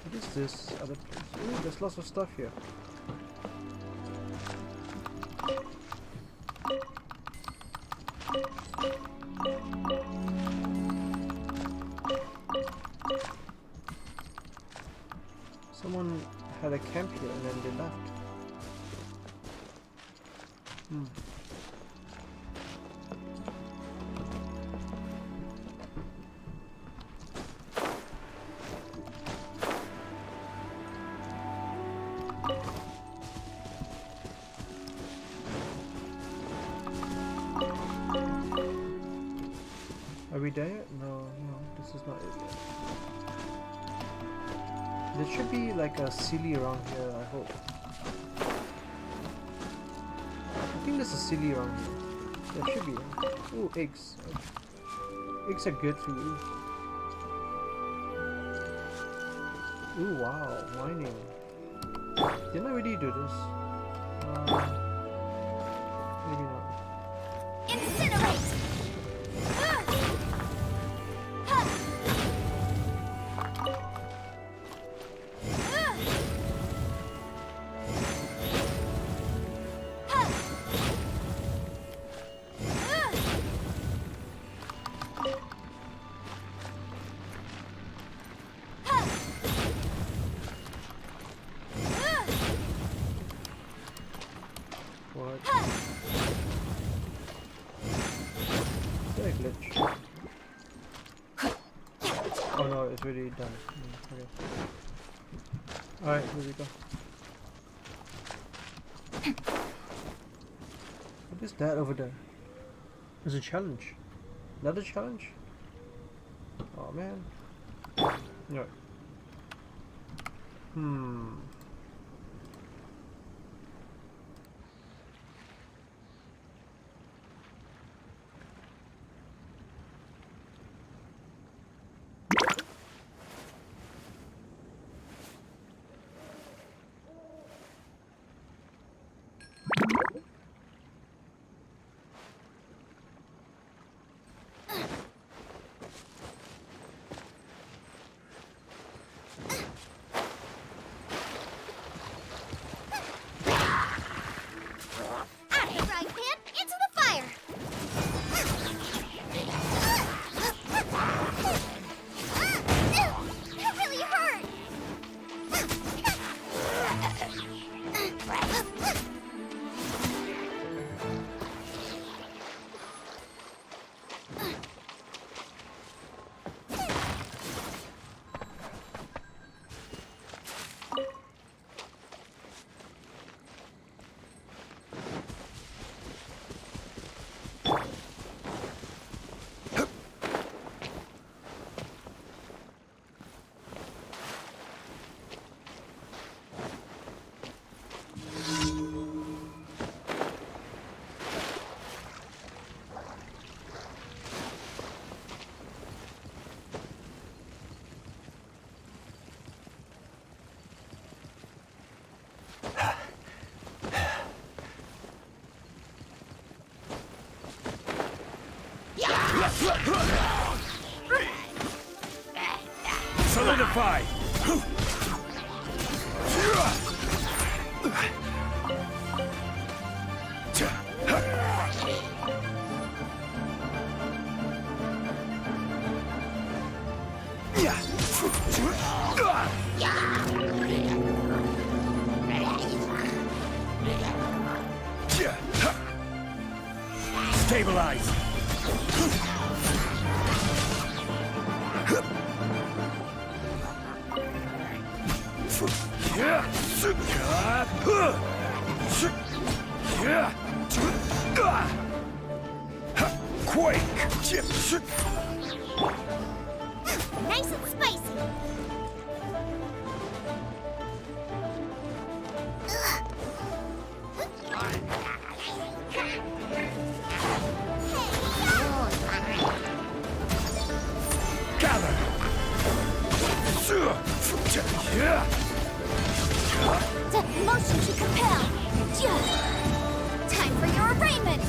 Speaker 6: What is this other place? Ooh, there's lots of stuff here. someone had a camp here and then they left. Are we there yet? No, this is not it yet. There should be like a silly around here, I hope. I think there's a silly around here. There should be. Ooh, eggs. Eggs are good for you. Ooh, wow, mining. Didn't I already do this? Maybe not.
Speaker 5: Incinerate!
Speaker 6: What? Is that a glitch? Oh no, it's already done. Okay. Alright, here we go. What is that over there? There's a challenge. Another challenge? Oh man. No.
Speaker 19: Solidify! Stabilize! Quake!
Speaker 5: Nice and spicy.
Speaker 19: Gather!
Speaker 5: Motion to compel. Time for your arraignment.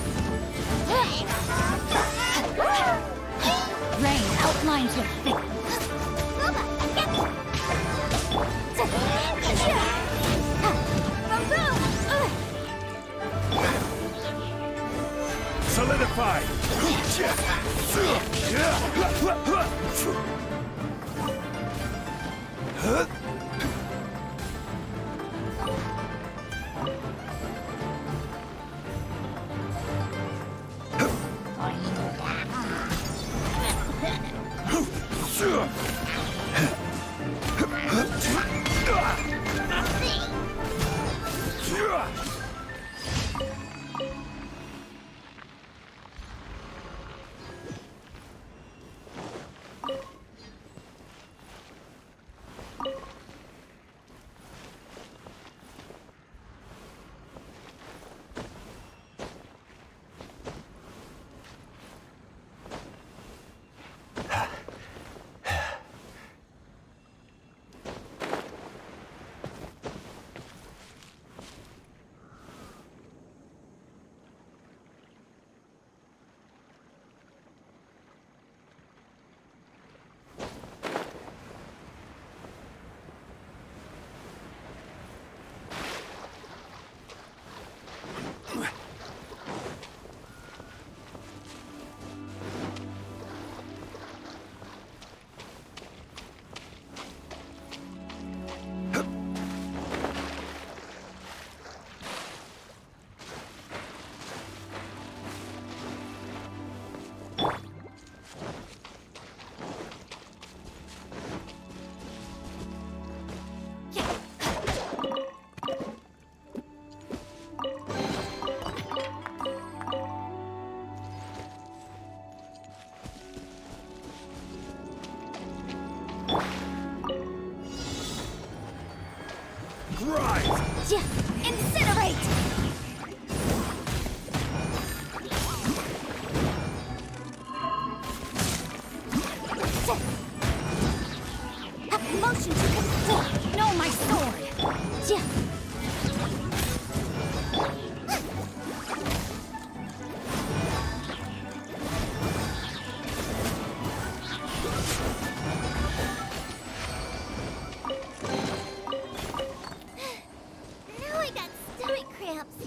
Speaker 18: Rain outlines your fate.
Speaker 19: Solidify! Rise!
Speaker 3: Yeah. Incinerate! Motion to conform. No, my sword. Yeah.
Speaker 5: Now I got stomach cramps.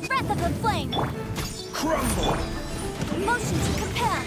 Speaker 3: Breath of the flame!
Speaker 19: Crumble!
Speaker 3: Motion to compare!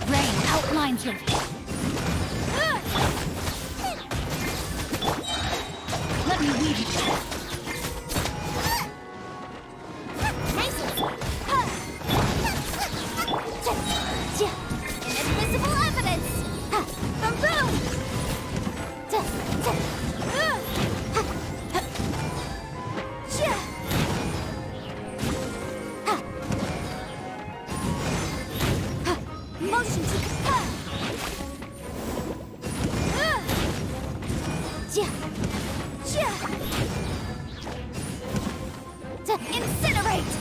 Speaker 19: Rain outlines your... Let me weave you.
Speaker 5: Inadmissible evidence! Boom boom! Motion to compel! Incinerate!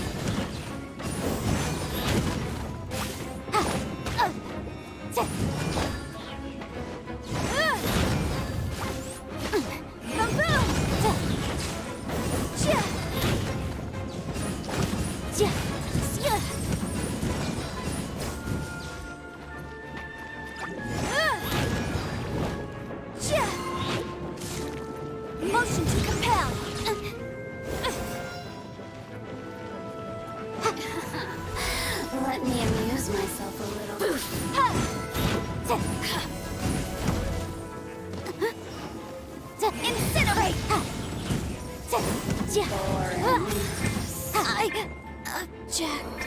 Speaker 5: Motion to compel!
Speaker 15: Let me amuse myself a little.
Speaker 5: Incinerate! I object.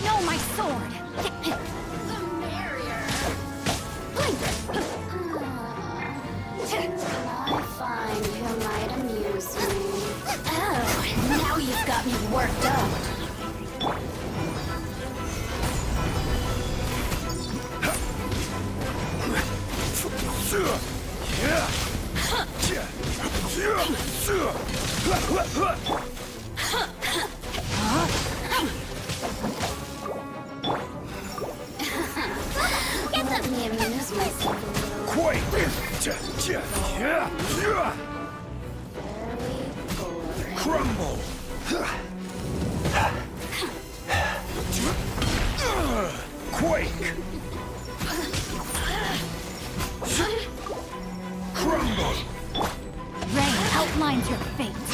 Speaker 19: No, my sword!
Speaker 15: I find you might amuse me.
Speaker 19: Oh, now you've got me worked up.
Speaker 15: Let me amuse myself a little.
Speaker 19: Crumble! Quake! Crumble!
Speaker 15: Rain outlines your fate.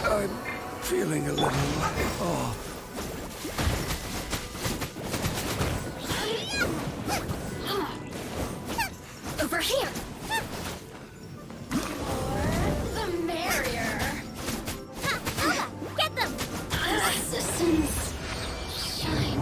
Speaker 19: I'm feeling a little off.
Speaker 15: Over here! The merrier!
Speaker 5: Get them!
Speaker 15: Resistance! Shine.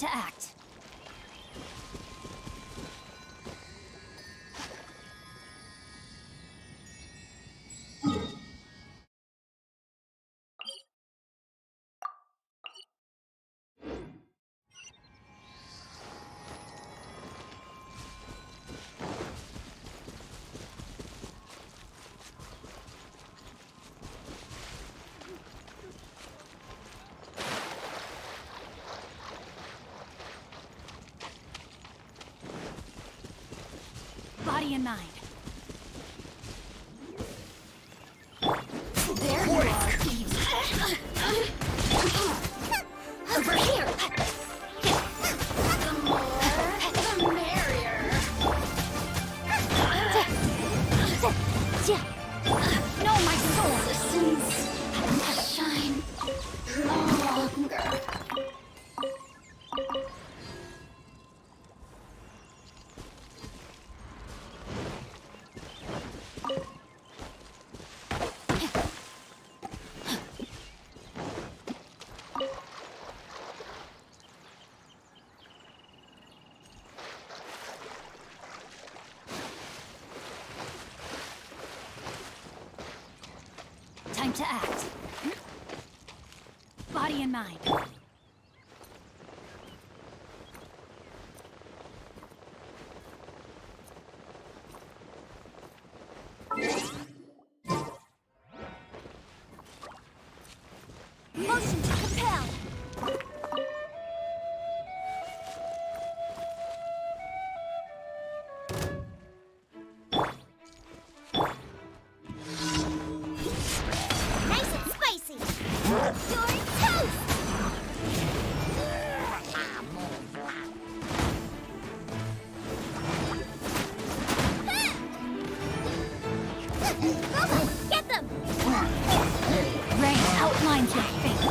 Speaker 19: to act. Body and mind. There you are, Eve. Over here. The more, the merrier. No, my soul listens. Shine longer. Time to act. Body and mind. Motion to compel. Nice and spicy. You're toast. Get them. Rain outlines your fate.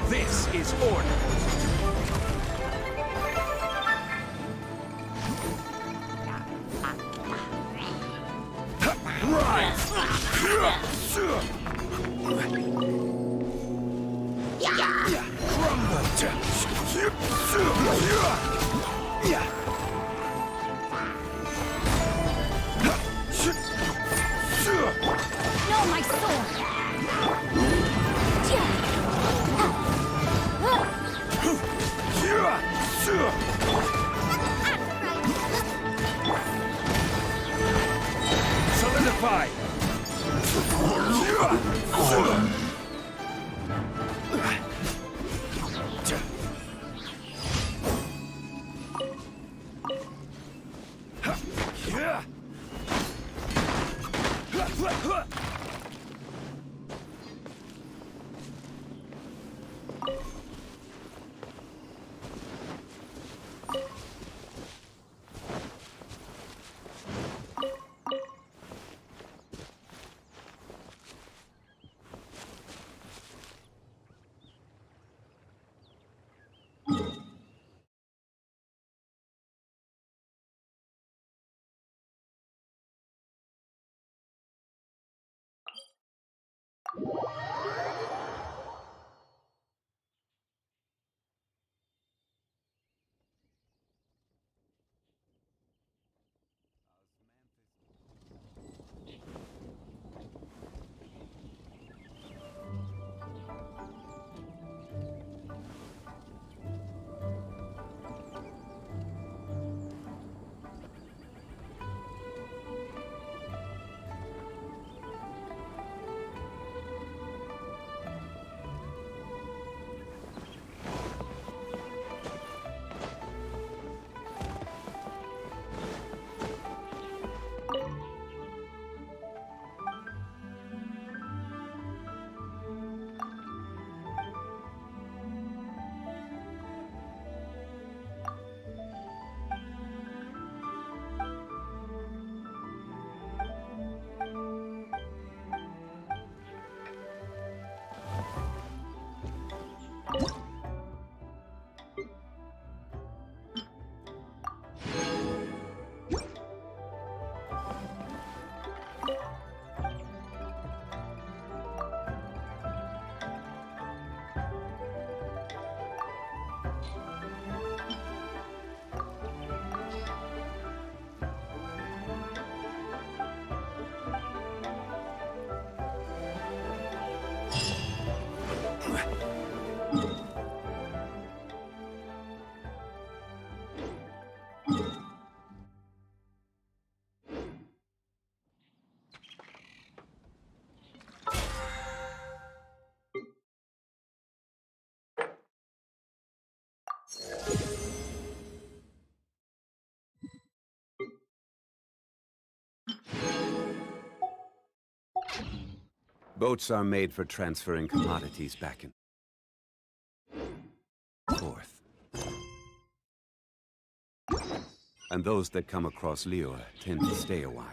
Speaker 20: This is order. Rise!
Speaker 19: No, my sword.
Speaker 20: Solidify!
Speaker 1: Boats are made for transferring commodities back and forth. And those that come across Liyue tend to stay a while.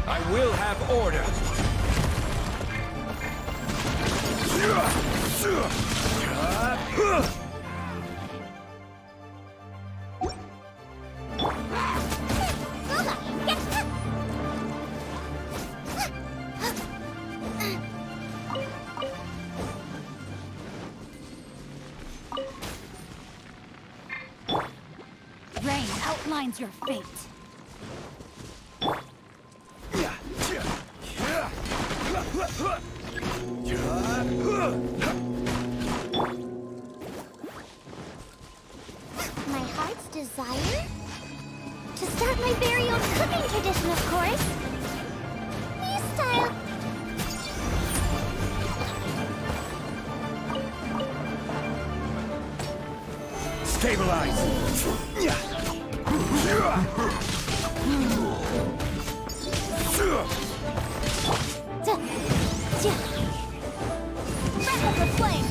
Speaker 20: I will have order.
Speaker 19: Rain outlines your fate.
Speaker 5: My heart's desire? To start my very own cooking tradition, of course. New style.
Speaker 20: Stabilize.
Speaker 5: Breath of the flame.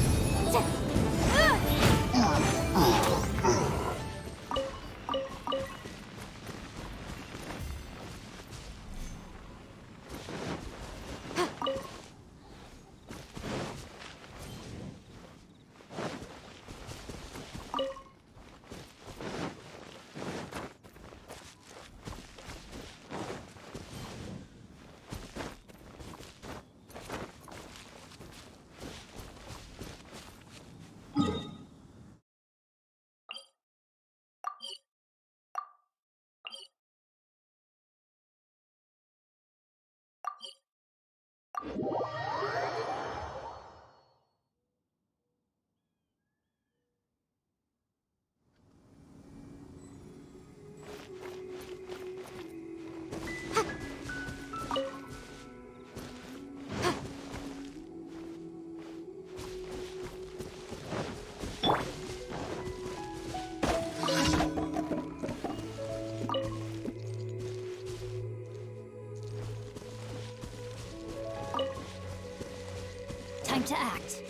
Speaker 19: Time to act.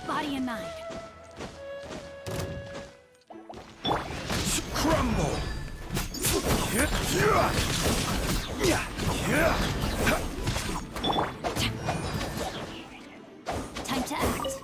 Speaker 19: Body and mind.
Speaker 20: Crumble.
Speaker 19: Time to act.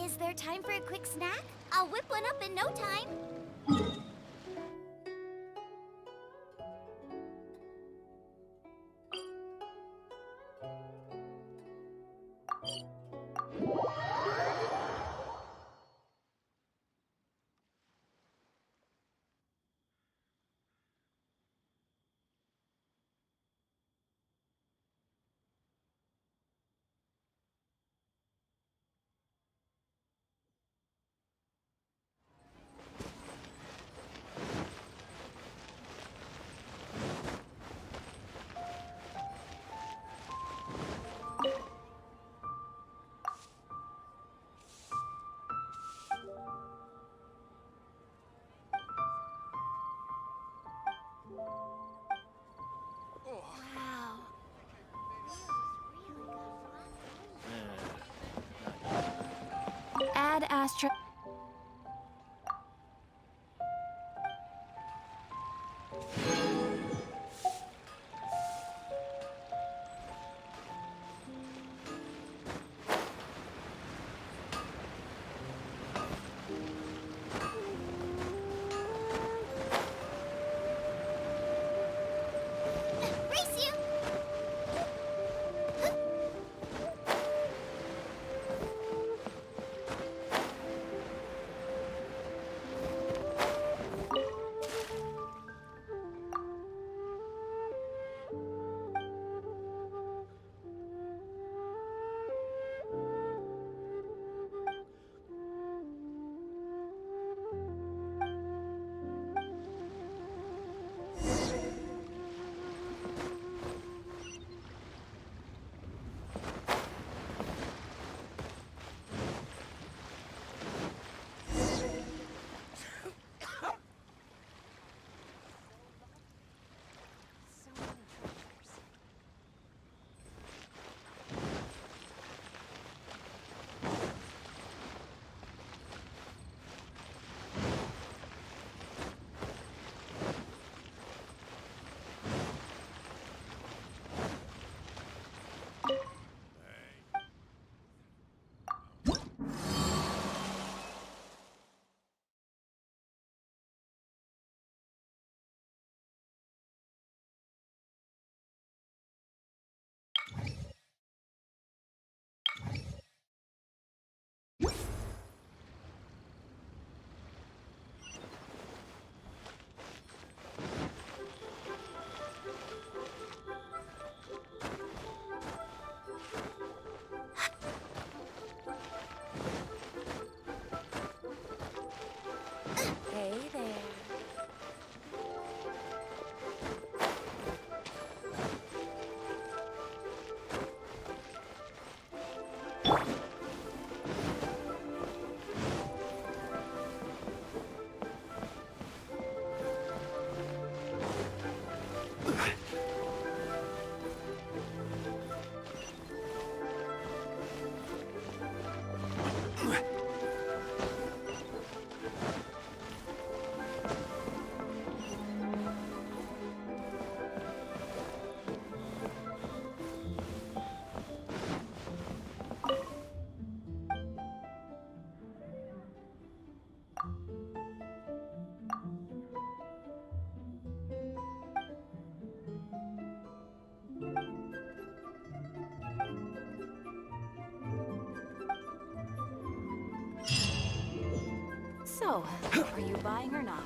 Speaker 3: Is there time for a quick snack? I'll whip one up in no time. Wow.
Speaker 11: Add Astra.
Speaker 3: Race you!
Speaker 2: So, are you buying or not?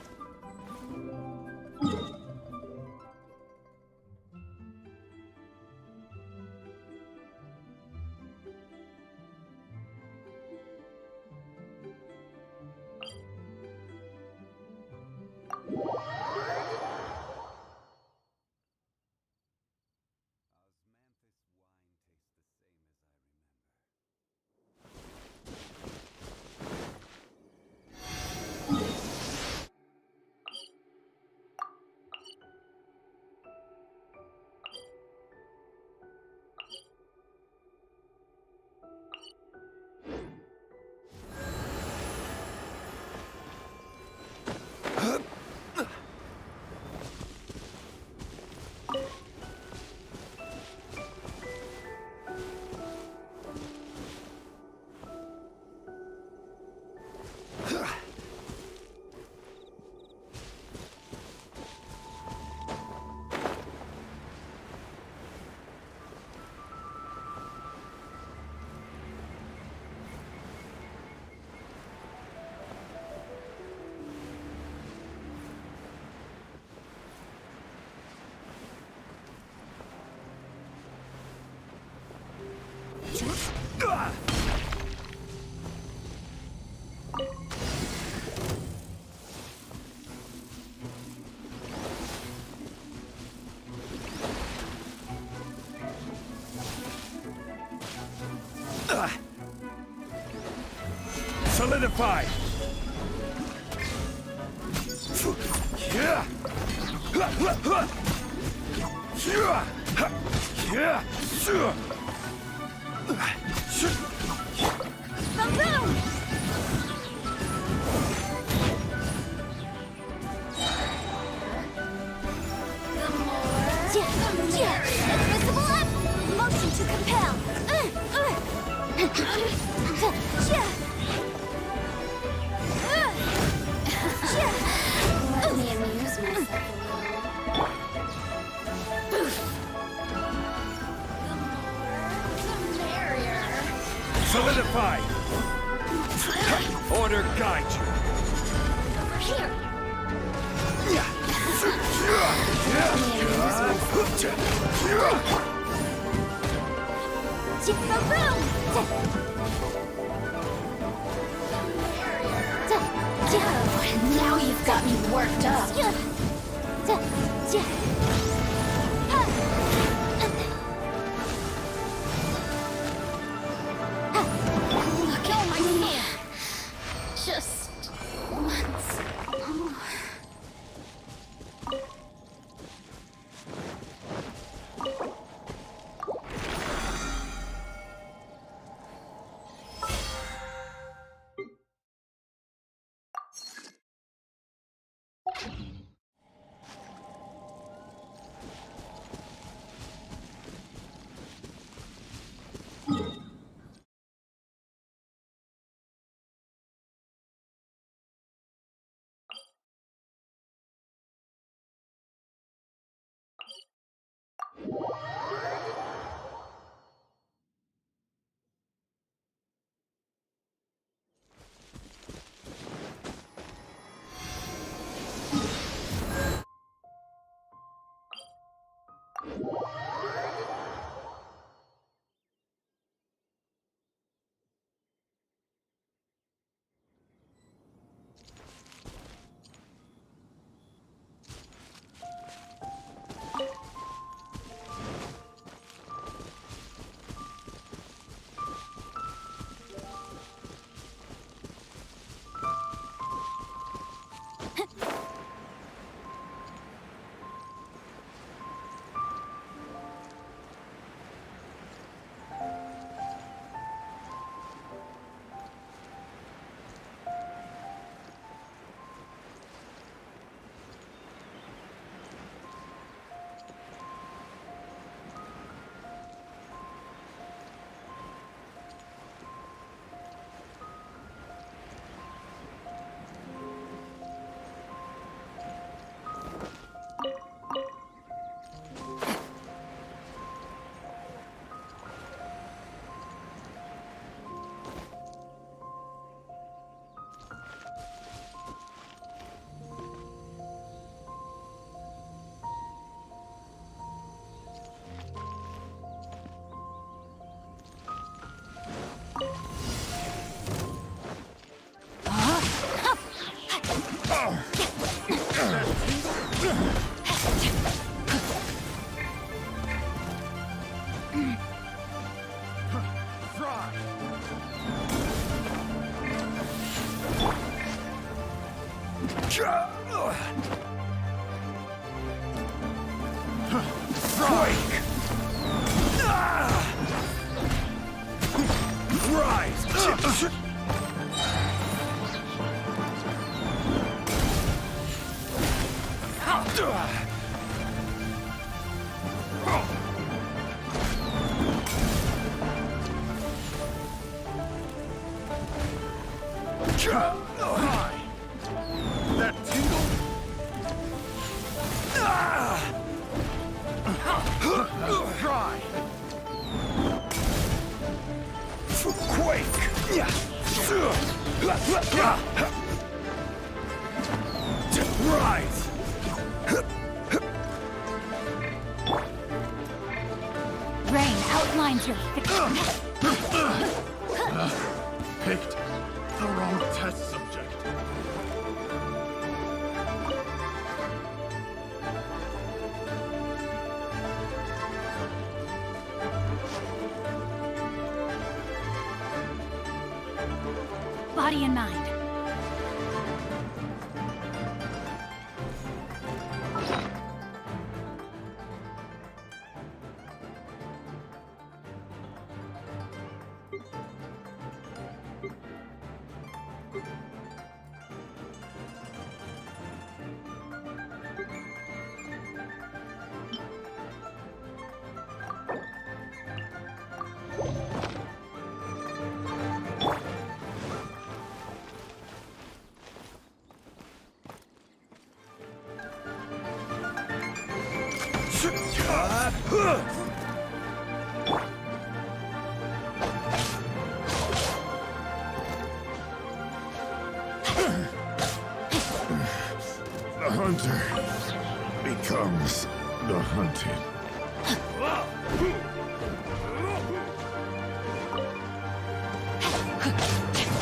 Speaker 20: Solidify!
Speaker 5: Invisible up! Motion to compel! Let me amuse myself
Speaker 20: Solidify! Order guide you!
Speaker 5: Over here!
Speaker 19: Now you've got me worked up.
Speaker 5: Look at me! Just once more.
Speaker 12: That tingle? Try! Quake! Rise!
Speaker 19: Rain outlines your
Speaker 12: Picked the wrong test subject.
Speaker 19: body and mind.
Speaker 12: The hunter becomes the hunted.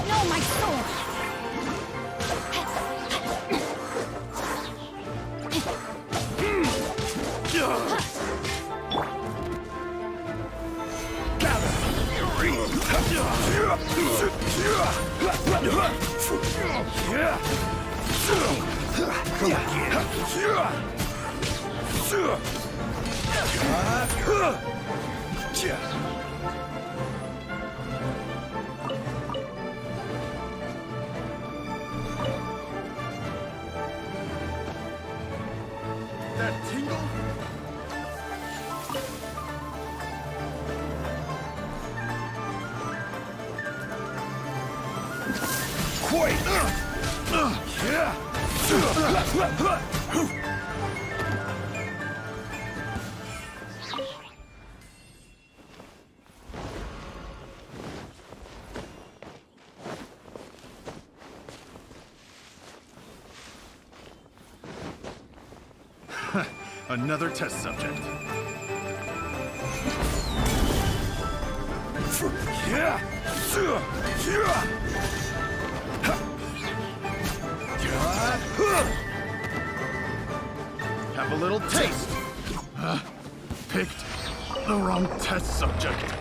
Speaker 19: No, my sword!
Speaker 12: Come That tingle? Quake! Another test subject. Have a little taste. Picked the wrong test subject.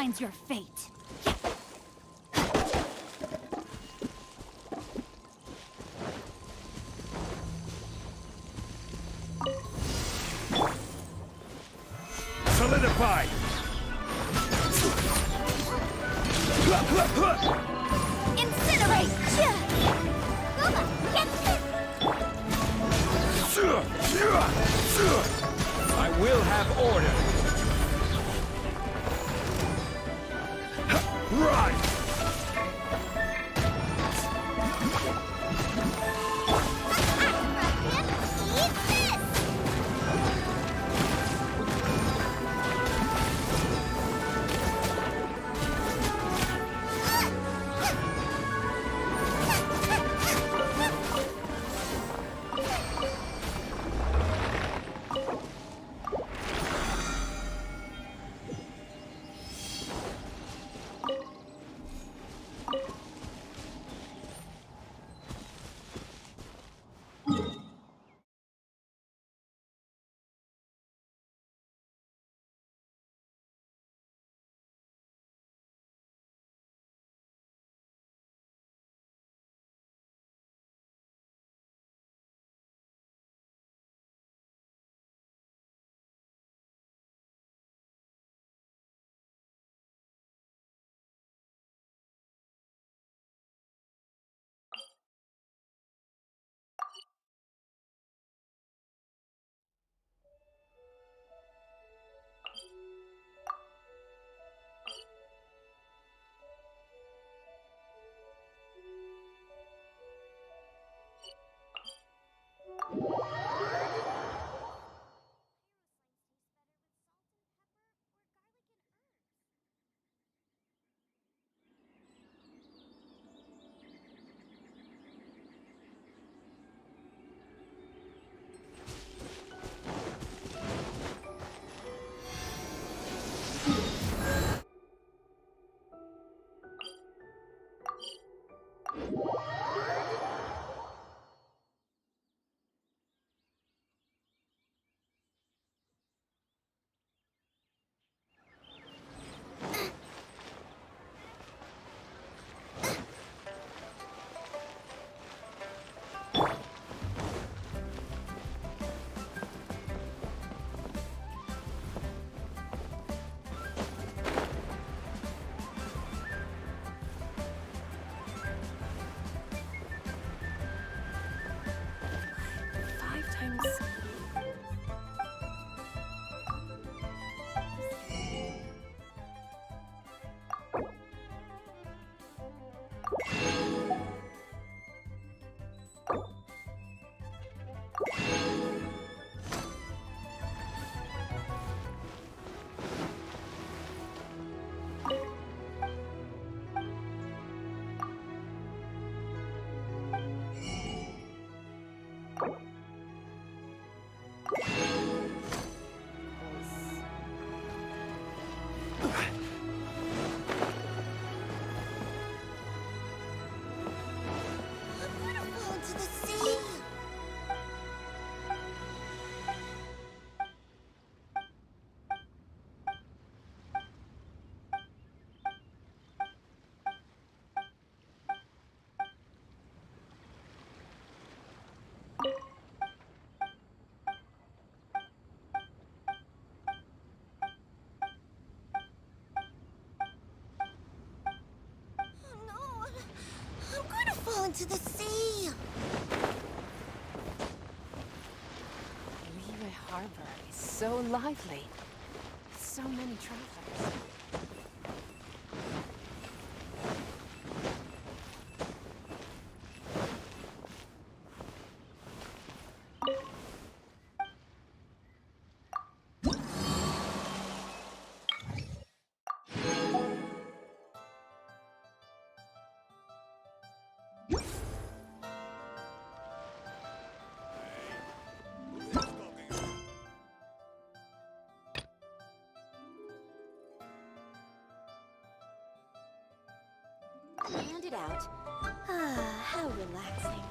Speaker 19: defines your fate.
Speaker 20: Solidify!
Speaker 5: Incinerate!
Speaker 20: I will have order! Rise!
Speaker 5: Into the sea!
Speaker 19: Liyue Harbor is so lively. So many travelers.
Speaker 2: And it out. Ah, how relaxing.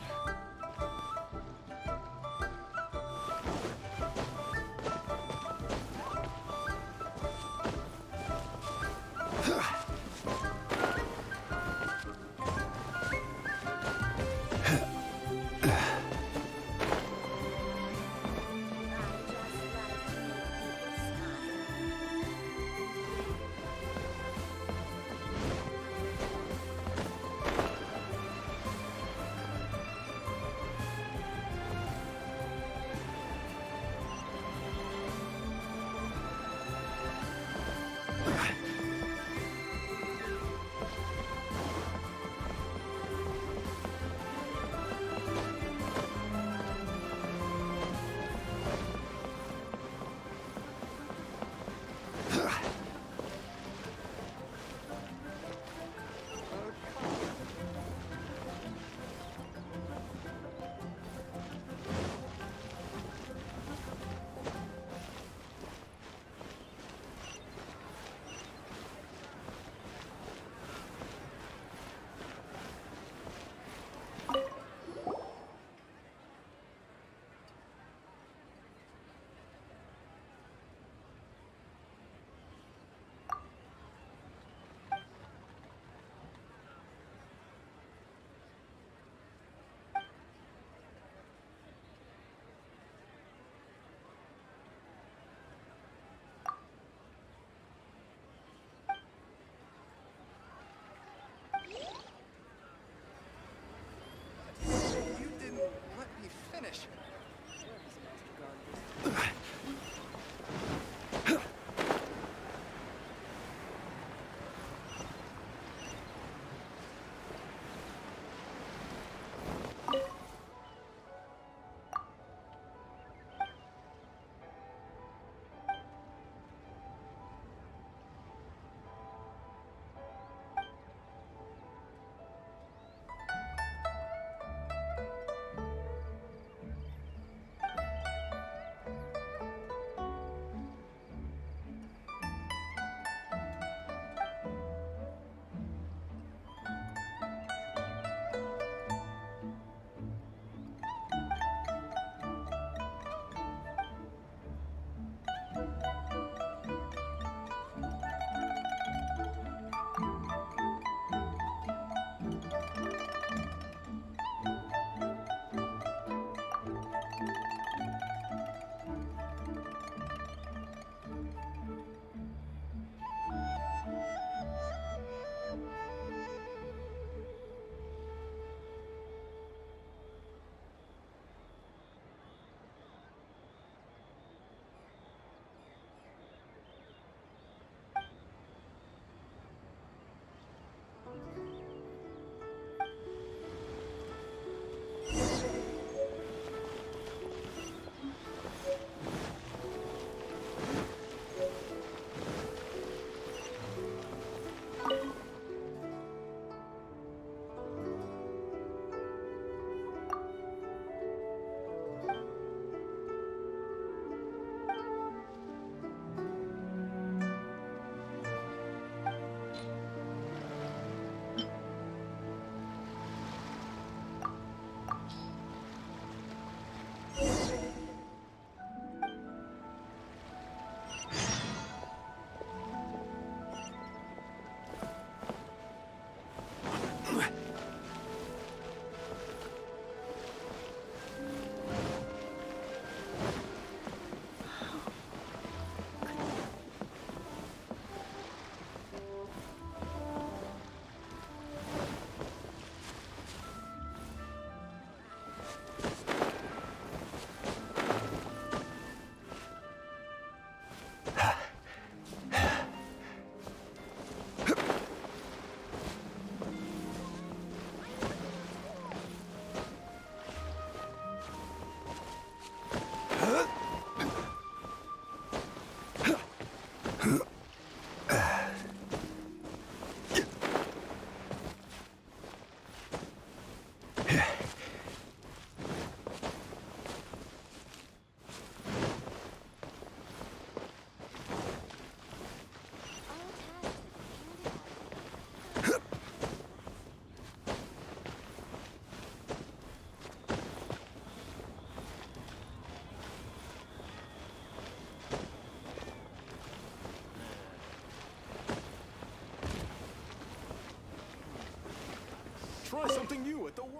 Speaker 12: losing you at the one.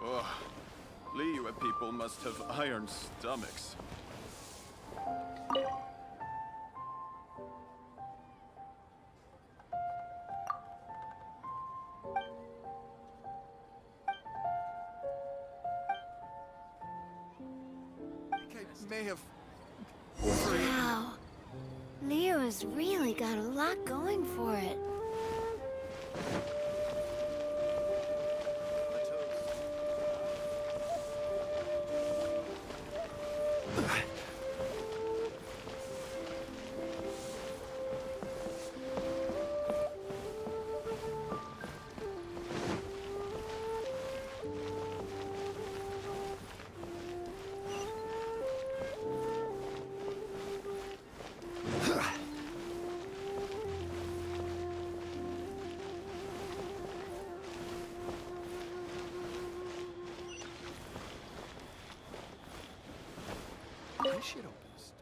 Speaker 12: Ugh. Liyue people must have iron stomachs. I think I may have overeaten.
Speaker 15: Wow. Leo has really got a lot going for it.
Speaker 12: I should open the store.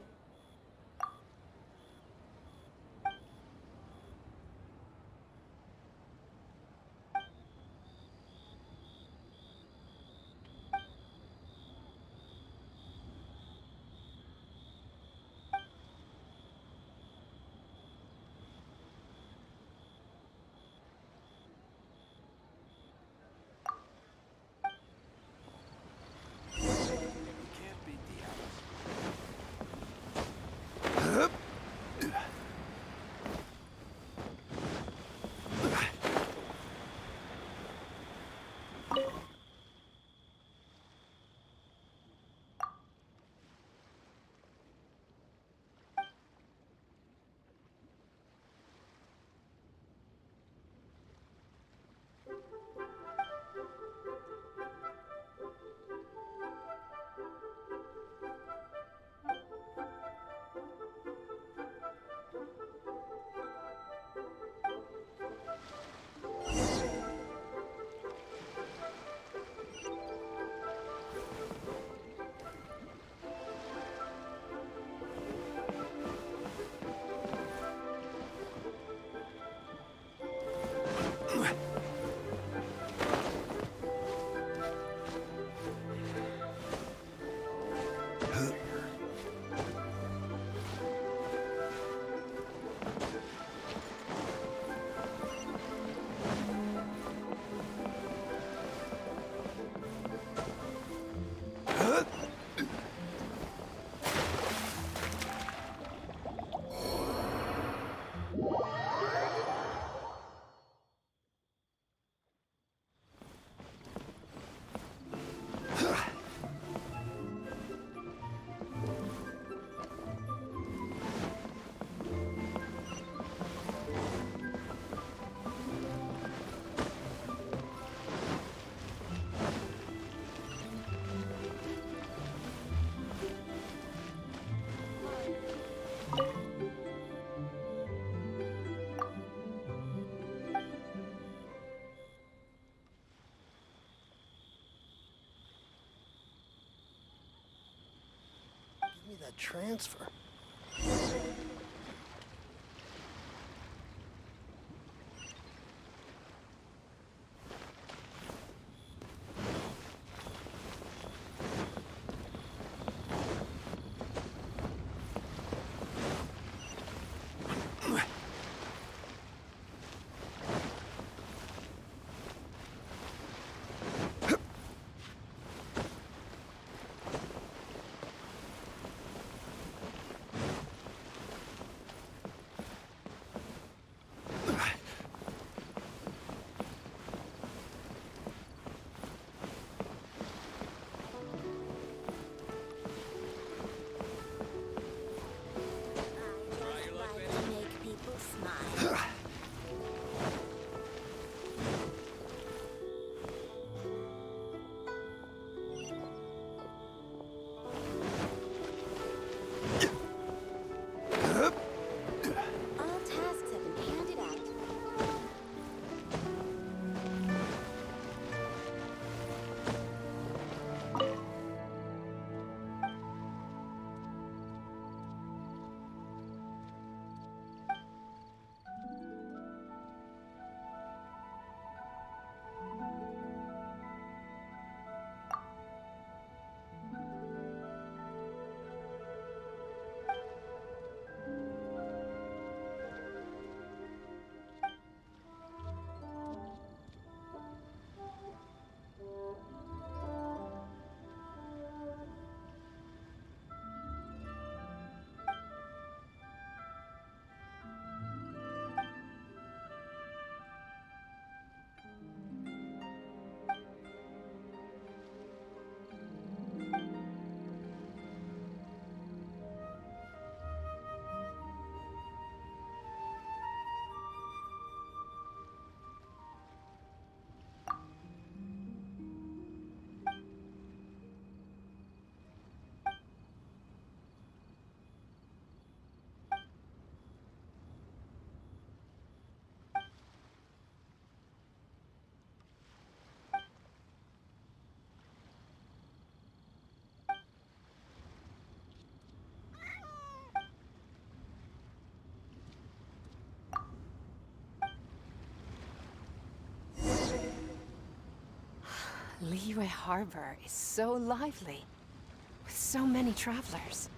Speaker 12: Give me that transfer.
Speaker 19: Liyue Harbor is so lively, with so many travelers.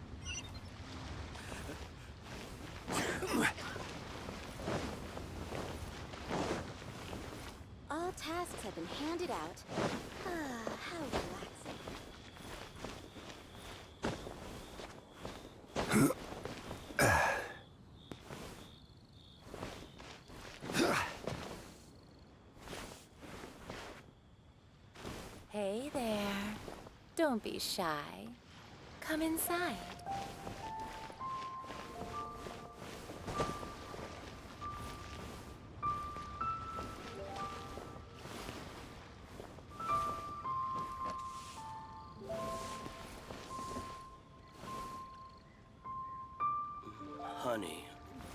Speaker 2: All tasks have been handed out. Ah, how relaxing.
Speaker 19: Hey there. Don't be shy. Come inside.
Speaker 17: Honey,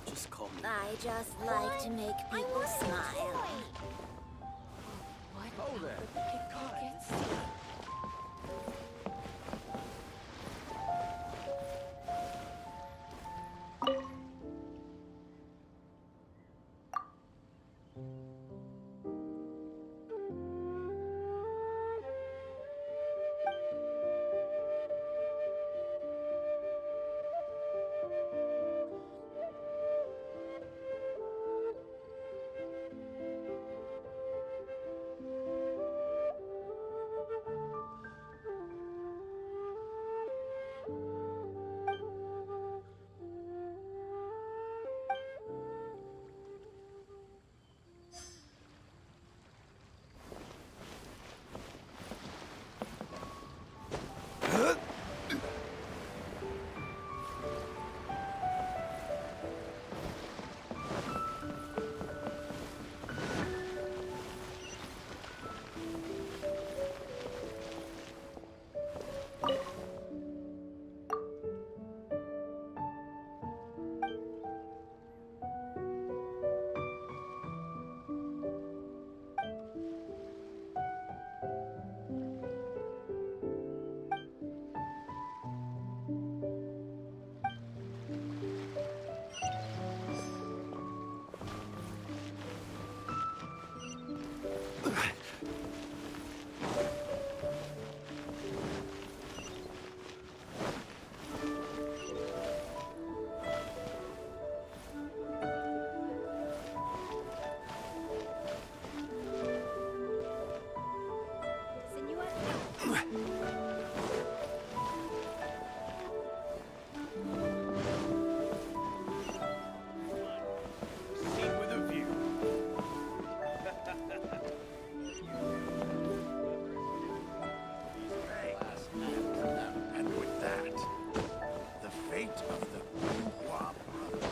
Speaker 17: just call me.
Speaker 2: I just like to make people smile.
Speaker 19: What
Speaker 20: Oh,
Speaker 19: about
Speaker 20: there.
Speaker 19: the pickpockets?
Speaker 20: Seat with a view.
Speaker 12: And with that, the fate of the Bourgeois brother.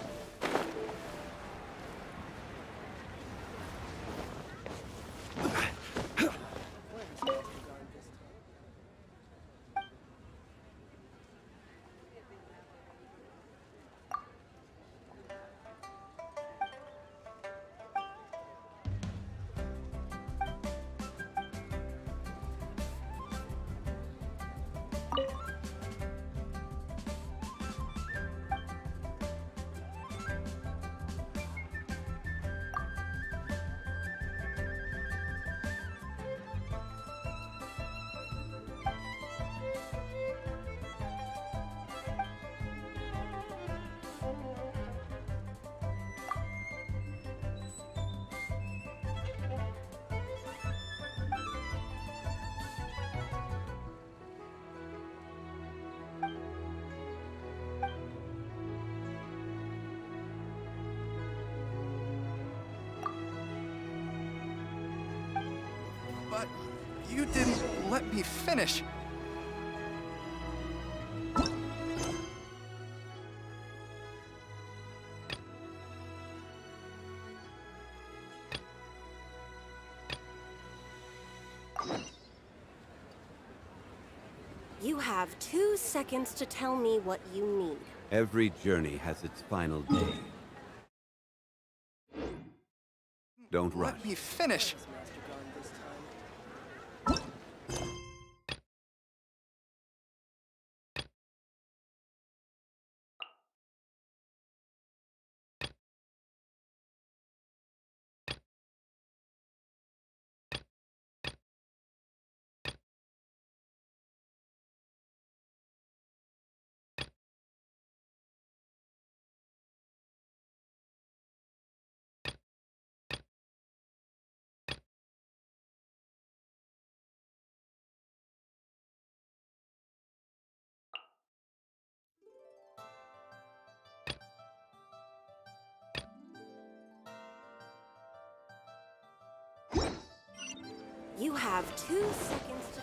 Speaker 19: But you didn't let me finish.
Speaker 21: You have 2 seconds to tell me what you need.
Speaker 1: Every journey has its final day. Don't rush.
Speaker 19: Let me finish.
Speaker 21: You have 2 seconds to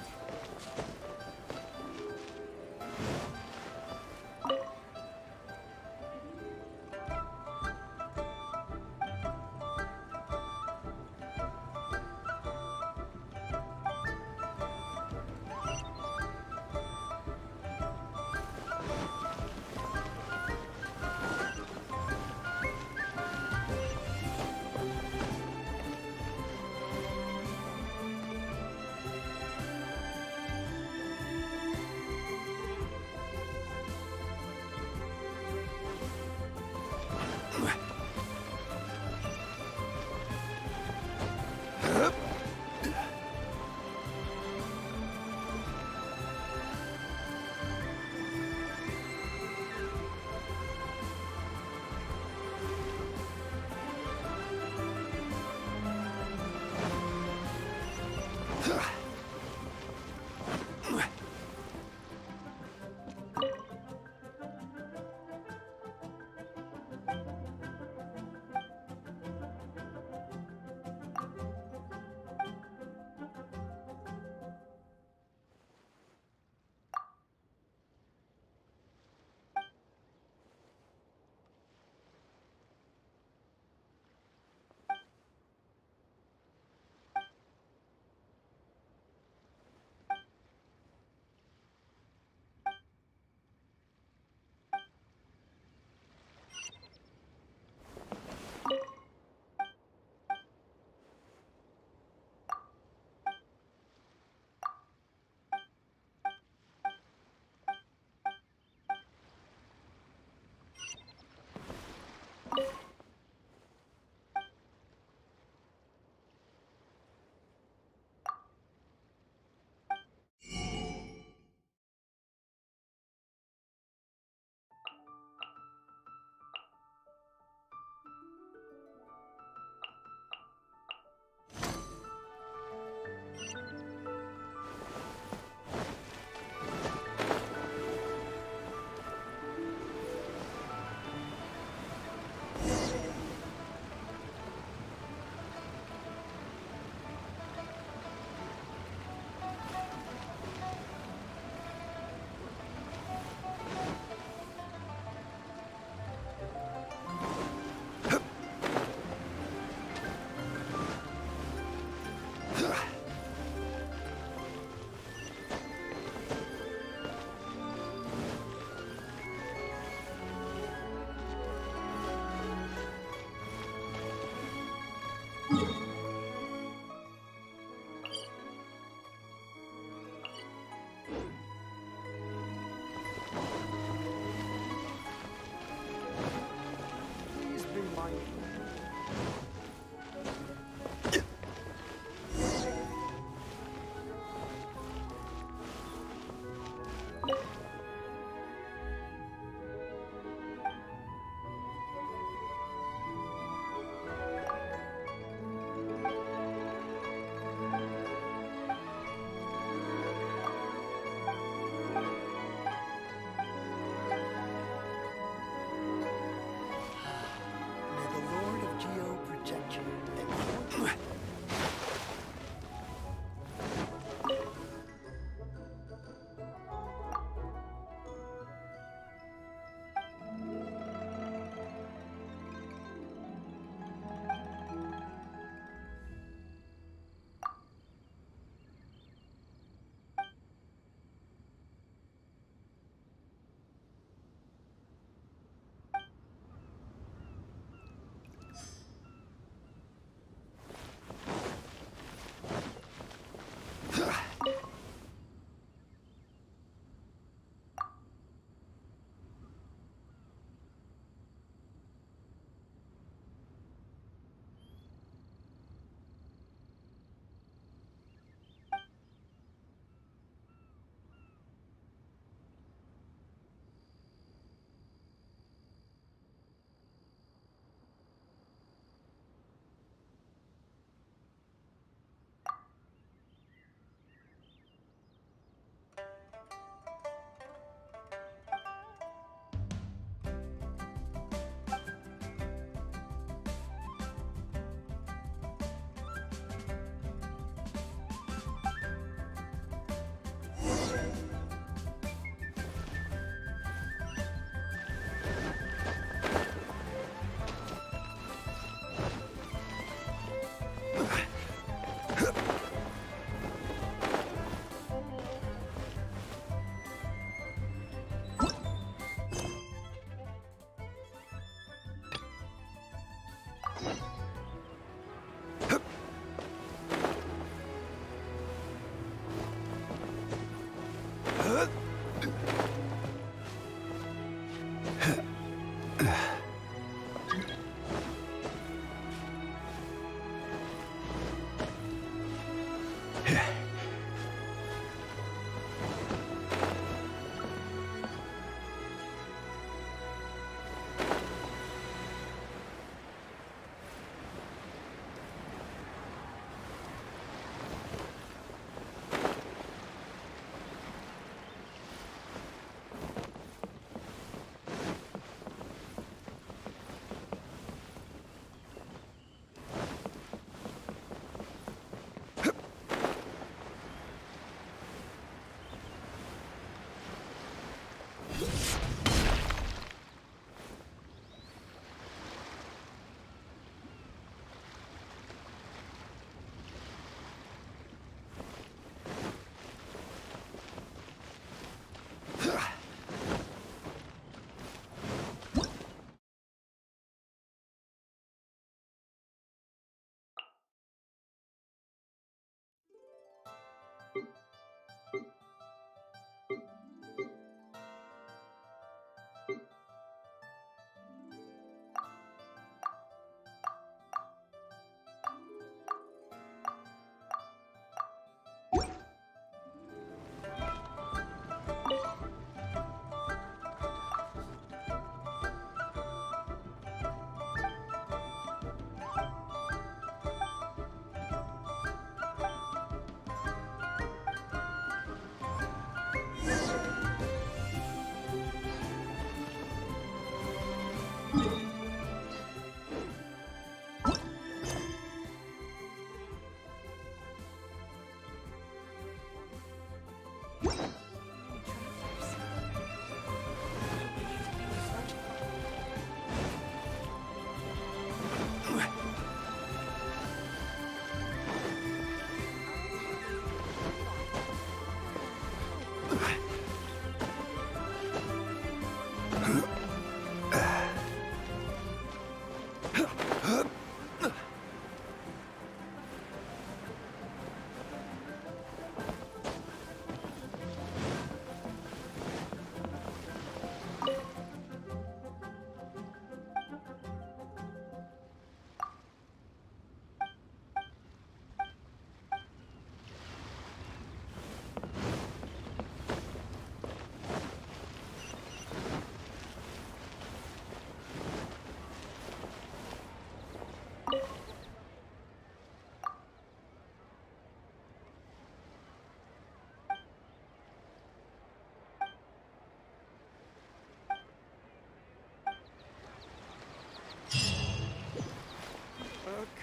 Speaker 10: A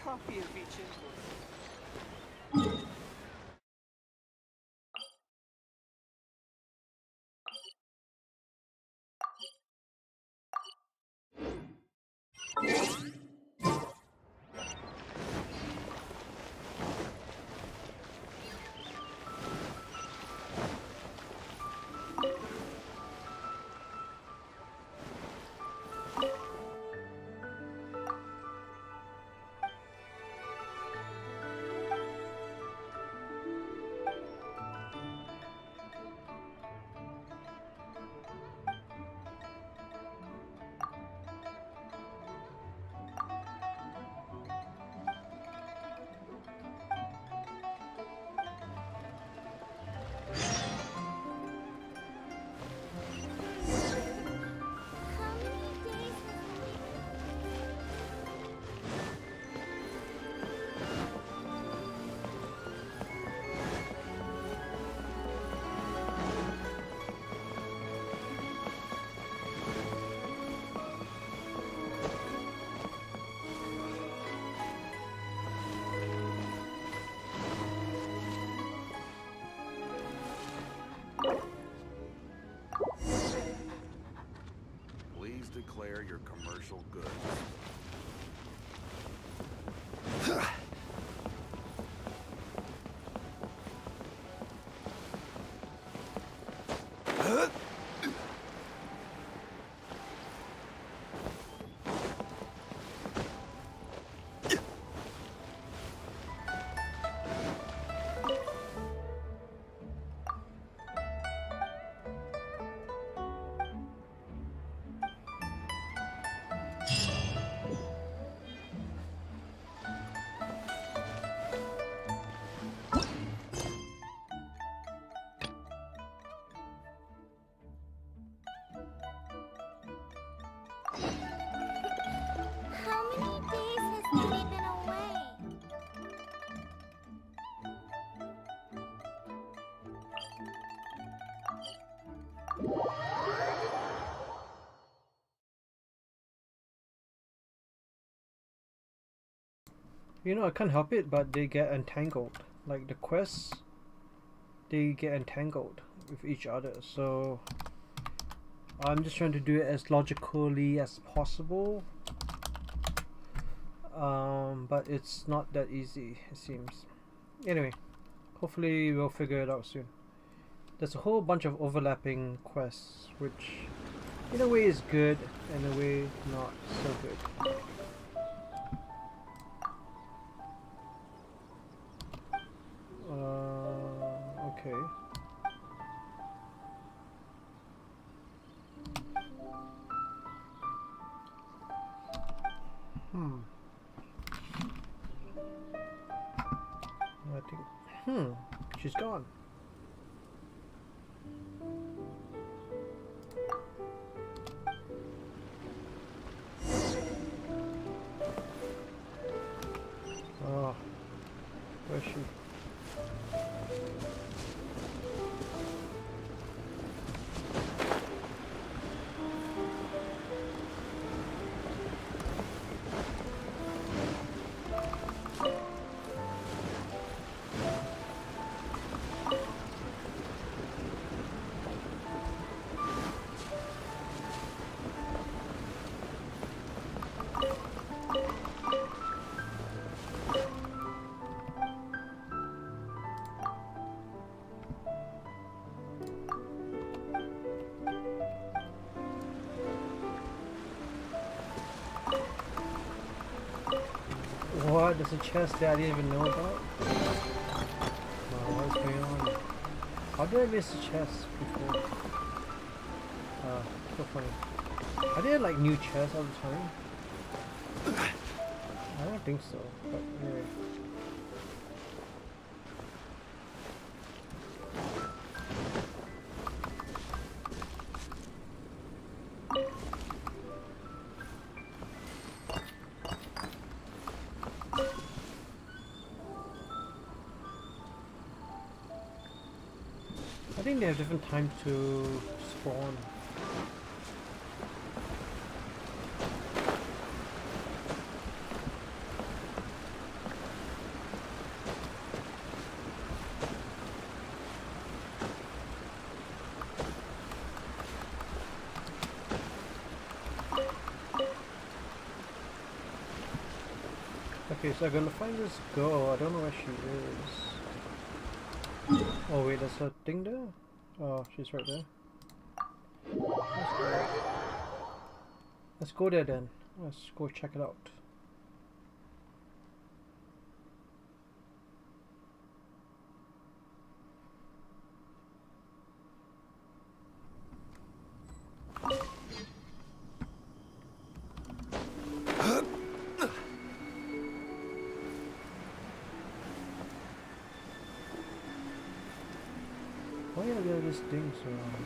Speaker 10: copy of each invoice.
Speaker 22: Please declare your commercial goods.
Speaker 6: You know, I can't help it, but they get entangled. Like the quests, they get entangled with each other. So I'm just trying to do it as logically as possible. But it's not that easy, it seems. Anyway, hopefully we'll figure it out soon. There's a whole bunch of overlapping quests, which in a way is good, in a way not so good. Okay. I think, she's gone. Oh, where's she? What? There's a chest that I didn't even know about? What's going on? How did I miss a chest before? So funny. Are there like new chests all the time? I don't think so, but anyway. I think they have different times to spawn. Okay, so I'm gonna find this girl. I don't know where she is. Oh wait, there's a thing there? Oh, she's right there. Let's go there then. Let's go check it out. Oh yeah, there are these things around.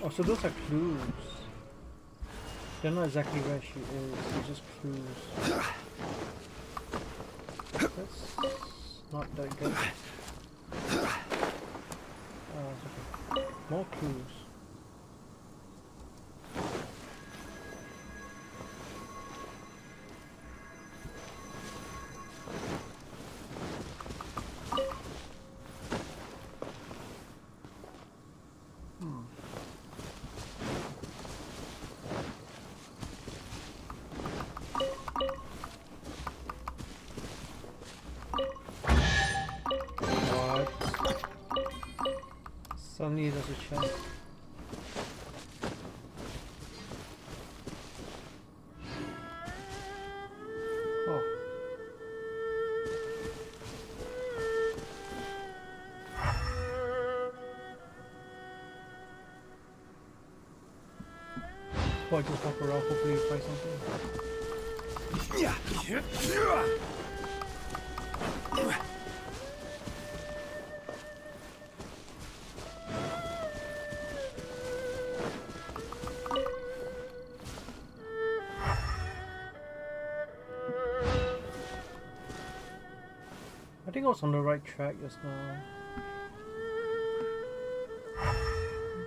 Speaker 6: Oh, so those are clues. They're not exactly where she is, they're just clues. That's not that good. It's okay. More clues. Suddenly there's a chest. Oh. Oh, I just walk around, hopefully you find something. Yeah. think I was on the right track just now.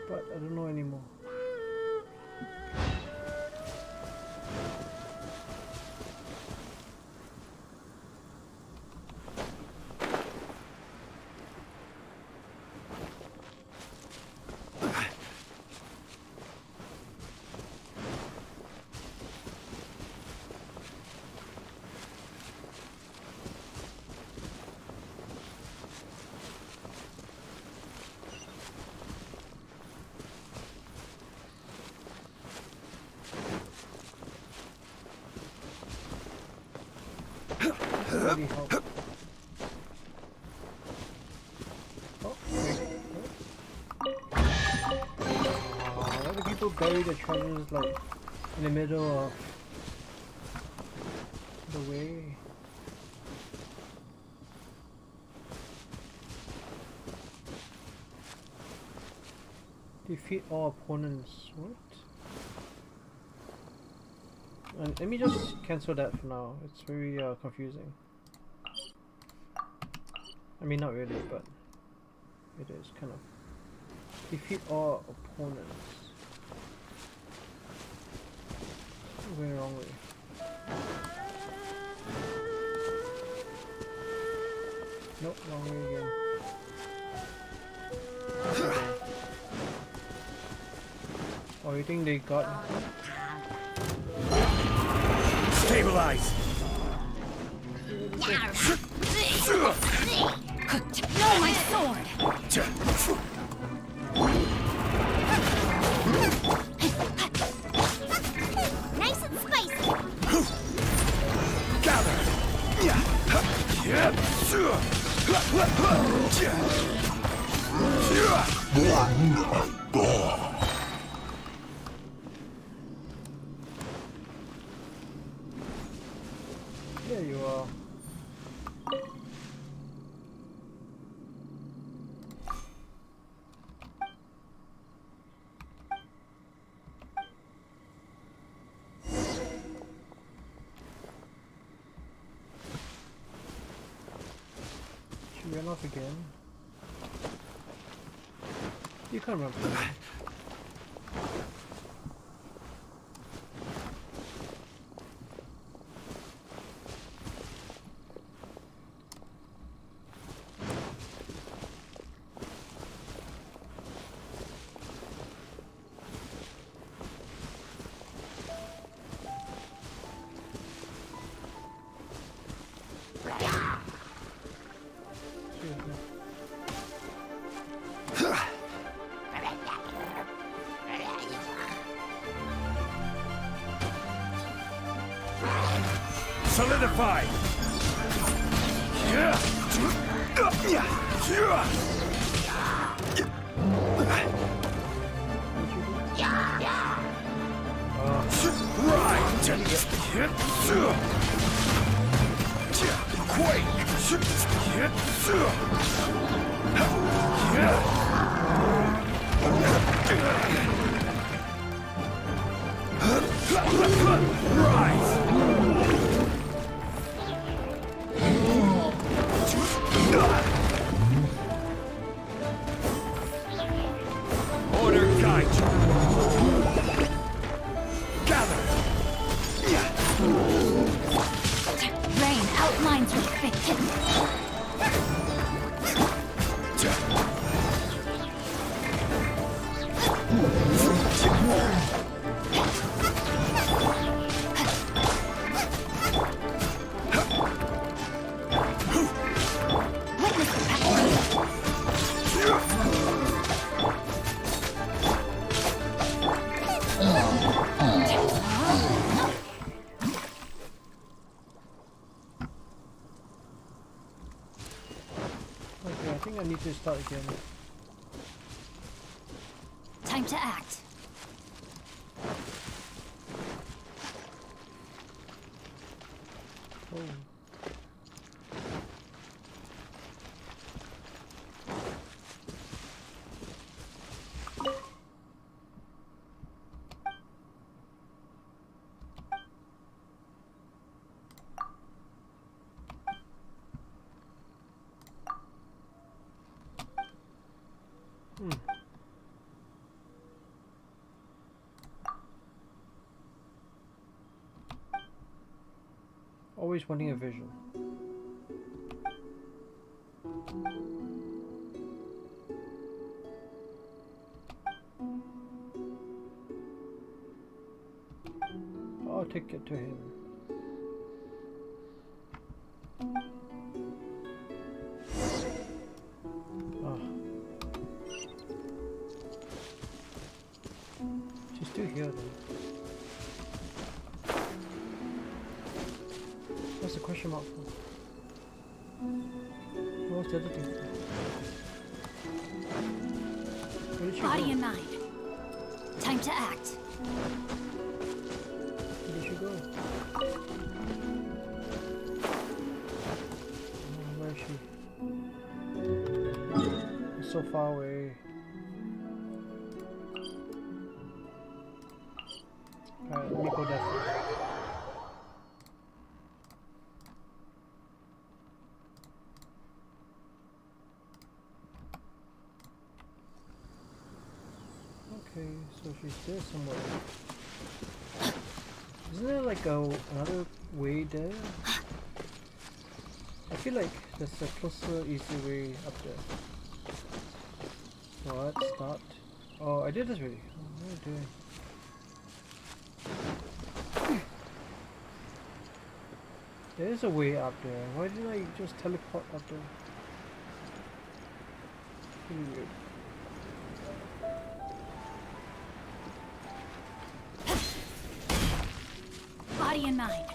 Speaker 6: But I don't know anymore. Really help. Oh, why do people bury the treasures like in the middle of the way? Defeat all opponents. What? And let me just cancel that for now. It's very confusing. I mean, not really, but it is kind of. Defeat all opponents. I'm going the wrong way. Nope, wrong way again. Oh, you think they got me?
Speaker 20: Stabilize!
Speaker 18: No, my sword!
Speaker 5: Nice and spicy!
Speaker 20: Gather!
Speaker 6: There you are. She ran off again. You can't run from me.
Speaker 20: Solidify! Order guide you. Gather.
Speaker 18: Rain outlines your victim.
Speaker 6: Okay, I think I need to start again.
Speaker 18: Time to act.
Speaker 6: Oh. always wanting a visual. I'll take it to him. Oh. She's still here though. What's the question mark for? What's the other thing? Where did she
Speaker 18: Body
Speaker 6: go?
Speaker 18: and mind. Time to act.
Speaker 6: Where did she go? Where is she? It's so far away. Alright, let me go there first. Okay, so she's there somewhere. Isn't there like another way there? I feel like there's a closer, easy way up there. What? Start? Oh, I did this already. Oh, what am I doing? There is a way up there. Why didn't I just teleport up there? Pretty weird.
Speaker 18: Body and mind.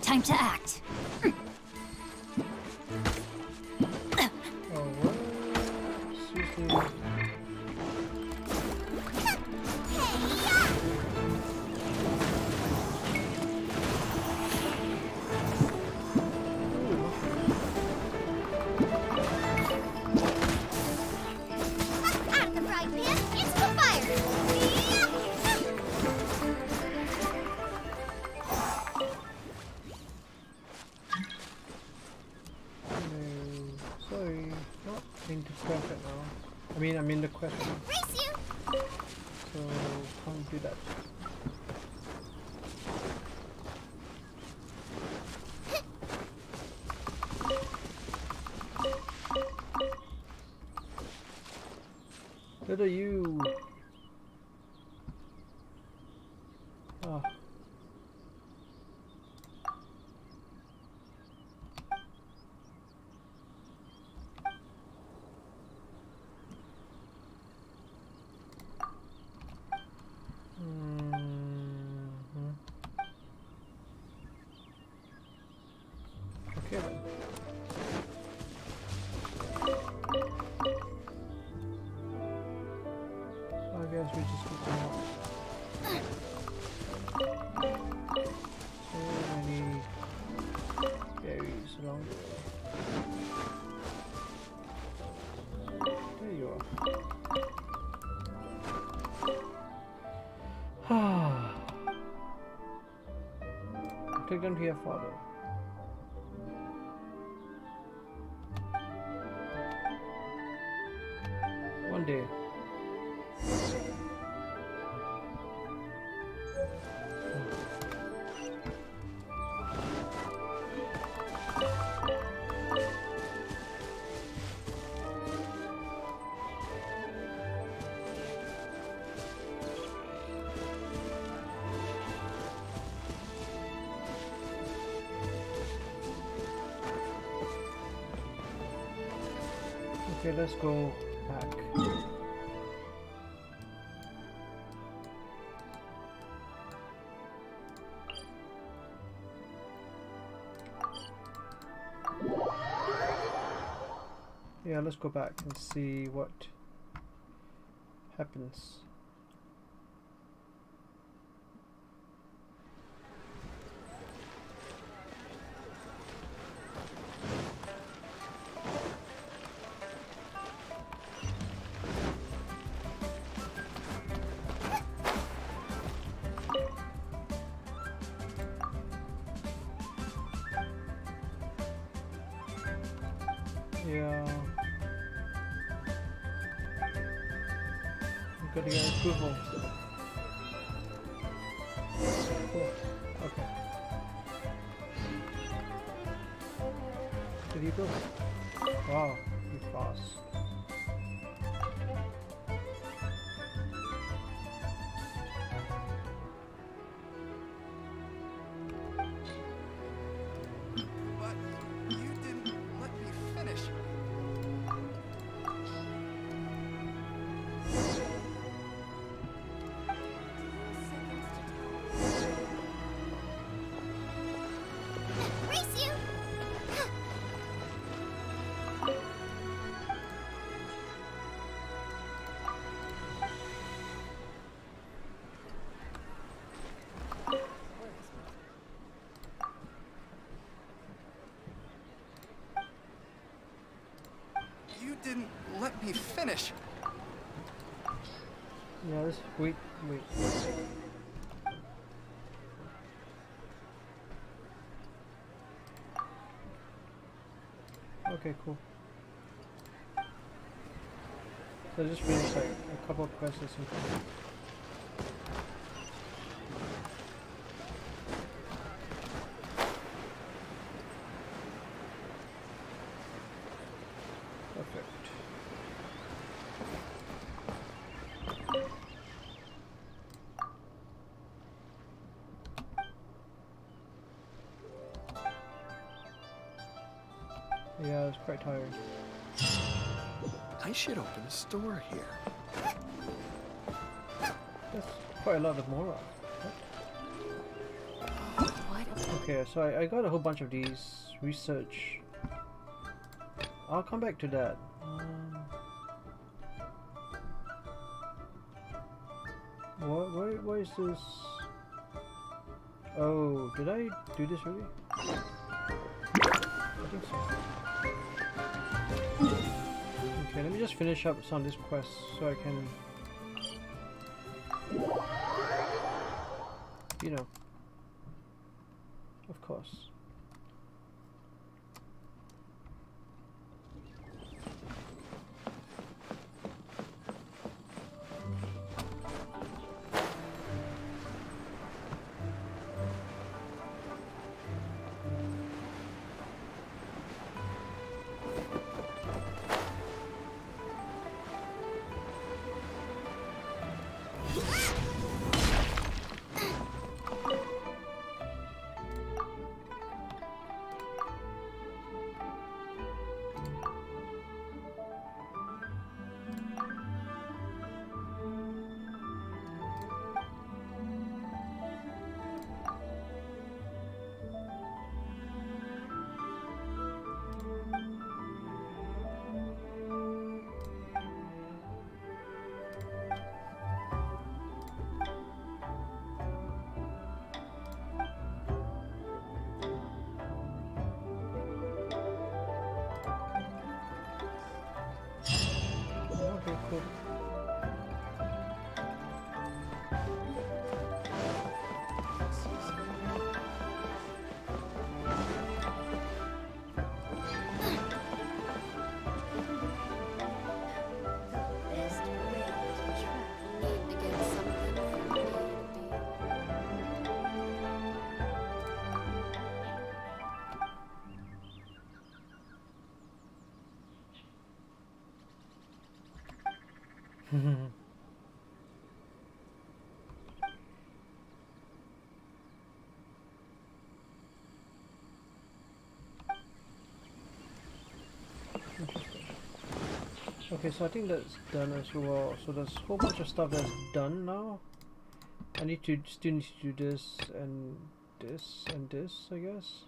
Speaker 18: Time to act.
Speaker 6: Oh, what? Seriously?
Speaker 5: Out of the frying pan, into the fire!
Speaker 6: Sorry, not into quest right now. I mean, I'm in the quest right now.
Speaker 5: Race you!
Speaker 6: So, can't do that. Where are you? Ah. Okay then. I guess we just keep going up. So many berries along the way. There you are. Take them to your father. One day. Okay, let's go back. Yeah, let's go back and see what happens. Yeah. We've got to get approval. Cool. Okay. Did you go? Wow, you fast.
Speaker 12: But you didn't let me finish.
Speaker 5: Race you!
Speaker 12: You didn't let me finish.
Speaker 6: Yeah, this wait. Okay, cool. So I just finished like a couple of quests or something. Perfect. Yeah, it's quite tiring.
Speaker 17: I should open a store here.
Speaker 6: That's quite a lot of Mora. Okay, so I got a whole bunch of these. Research. I'll come back to that. What is this? Oh, did I do this already? I think so. Okay, let me just finish up some of these quests so I can, you know, of course. Okay, cool.
Speaker 2: Best way to try to get something from A to B.
Speaker 6: Interesting. Okay, so I think that's done as well. So there's a whole bunch of stuff that's done now. I still need to do this and this and this, I guess.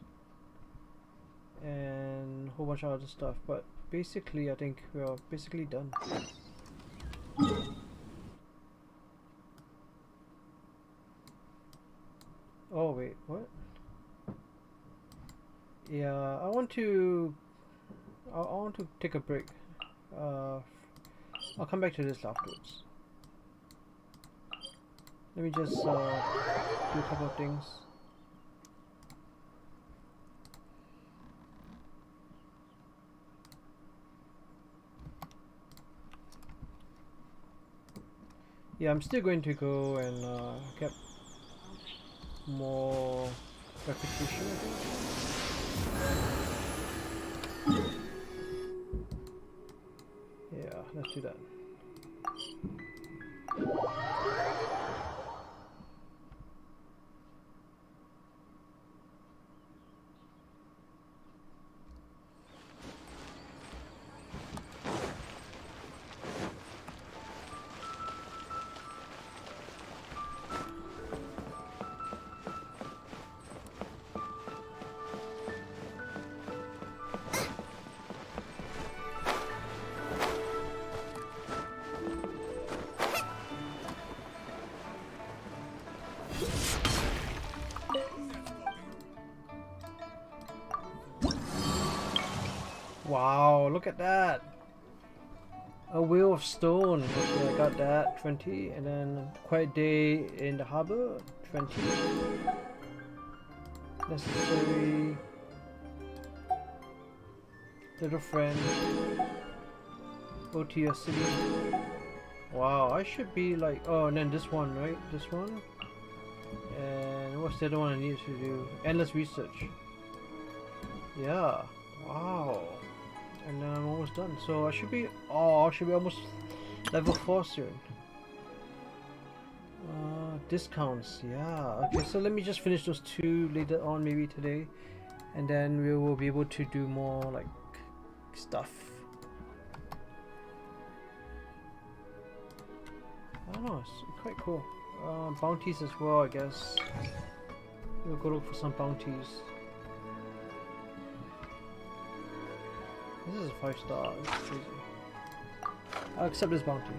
Speaker 6: And a whole bunch of other stuff, but basically I think we are basically done. Oh wait, what? Yeah, I want to take a break. I'll come back to this afterwards. Let me just do a couple of things. Yeah, I'm still going to go and get more reputation, I think. Yeah, let's do that. Wow, look at that! A wheel of stone. Okay, I got that. 20. And then quiet day in the harbor. 20. Necessary. Little friend. Go to your city. Wow, I should be like... Oh, and then this one, right? This one. And what's the other one I need to do? Endless research. Yeah. Wow. And then I'm almost done. So I should be... Oh, I should be almost level 4 soon. Discounts. Yeah. Okay, so let me just finish those 2 later on, maybe today. And then we will be able to do more, like, stuff. I don't know, it's quite cool. Bounties as well, I guess. We'll go look for some bounties. This is a 5-star, it's crazy. I'll accept this bounty.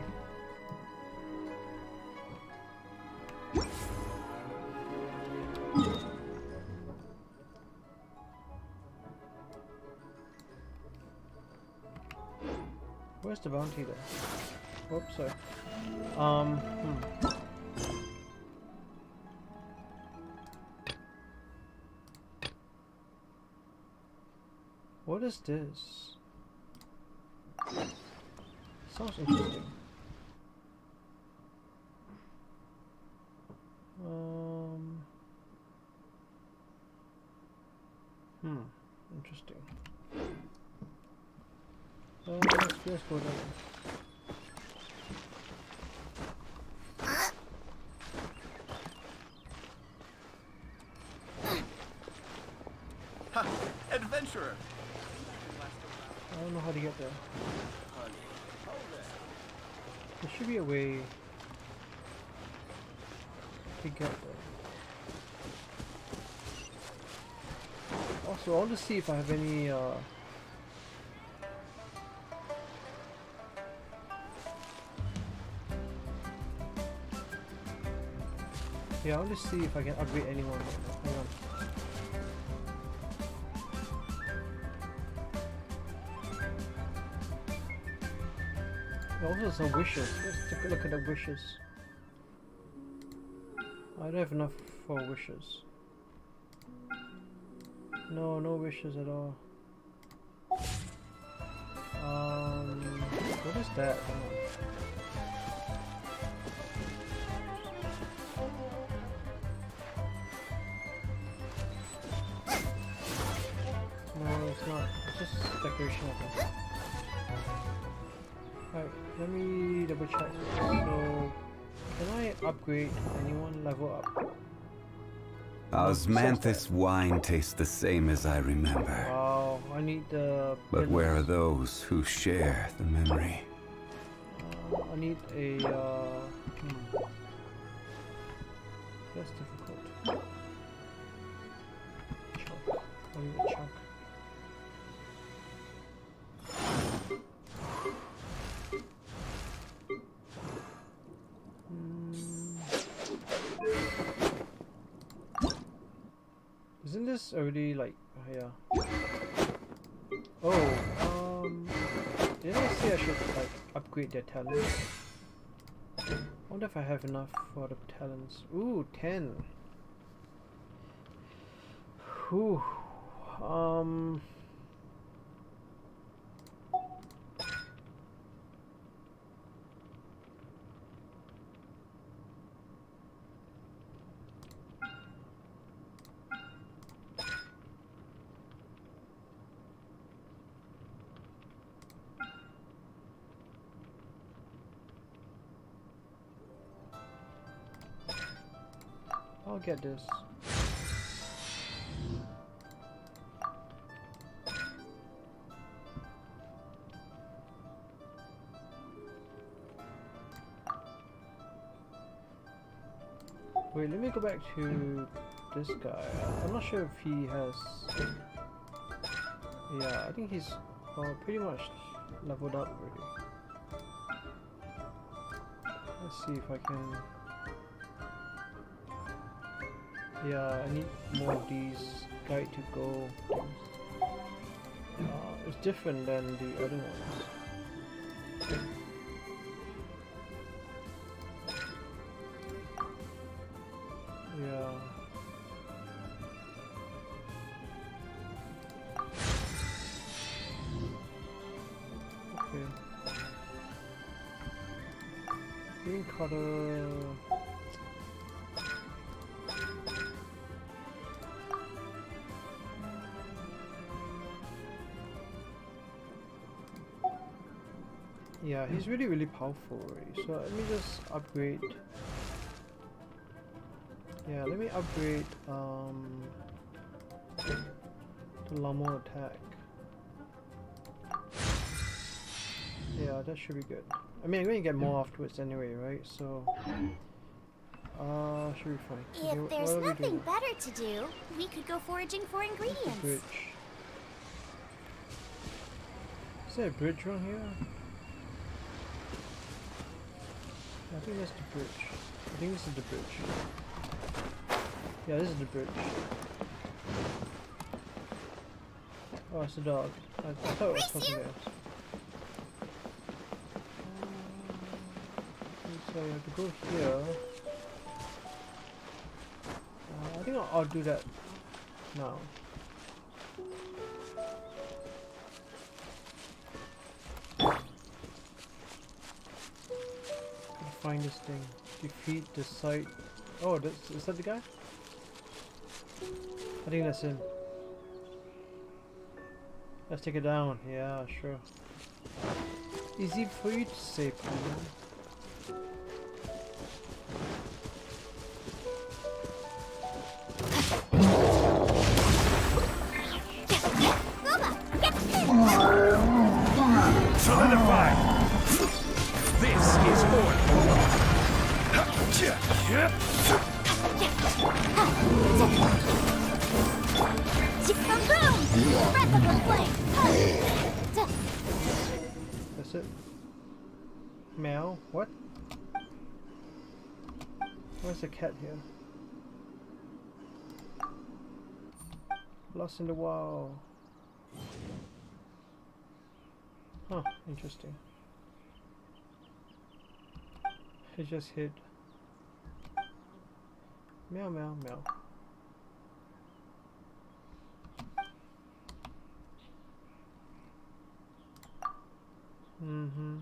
Speaker 6: Where's the bounty then? Oops, sorry. What is this? Sounds interesting. Interesting. Let's go down.
Speaker 12: Ha! Adventurer!
Speaker 6: I don't know how to get there. There should be a way to get there. Also, I want to see if I have any yeah, I want to see if I can upgrade anyone. Hang on. Also some wishes. Let's take a look at the wishes. I don't have enough for wishes. No, no wishes at all. What is that? No, it's not. It's just decoration, I think. Alright, let me double check. So, can I upgrade anyone? Level up?
Speaker 1: Osmanthus wine tastes the same as I remember.
Speaker 6: Wow, I need the...
Speaker 1: But where are those who share the memory?
Speaker 6: I need a... That's difficult. Chunk. I need a chunk. Isn't this already like... yeah. Oh, did I say I should like upgrade their talents? I wonder if I have enough for the talents. Ooh, 10. Whew. I'll get this. Wait, let me go back to this guy. I'm not sure if he has... Yeah, I think he's pretty much leveled up already. Let's see if I can... Yeah, I need more of these guide to go things. It's different than the other ones. Yeah. Okay. Green color. Yeah, he's really powerful already. So let me just upgrade. Yeah, let me upgrade the Lamo attack. Yeah, that should be good. I mean, I'm going to get more afterwards anyway, right? So, should be fine.
Speaker 5: If
Speaker 6: Okay,
Speaker 5: there's
Speaker 6: what
Speaker 5: nothing better to do, we could go foraging for ingredients.
Speaker 6: Bridge. Is there a bridge around here? I think that's the bridge. I think this is the bridge. Yeah, this is the bridge. Oh, it's a dog. I thought it was something else. So I have to go here. I think I'll do that now. Gotta find this thing. Defeat the site. Oh, is that the guy? I think that's him. Let's take it down. Yeah, sure. Easy for you to say, Puma.
Speaker 20: Solidify! This is order!
Speaker 6: That's it. Meow? What? Where's the cat here? Lost in the wall. Huh, interesting. He just hid. Meow, meow, meow. Mm-hmm.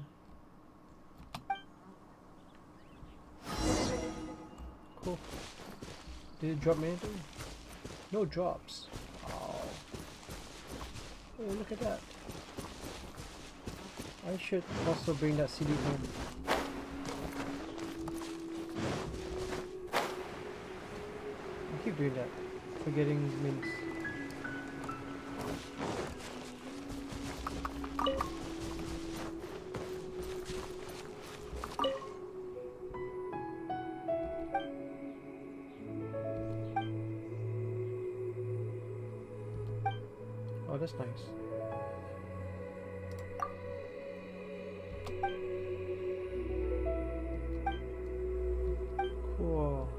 Speaker 6: Cool. Did it drop me anything? No drops. Oh. Oh, look at that. I should also bring that CD home. I keep doing that. Forgetting minis. Oh, that's nice. Cool.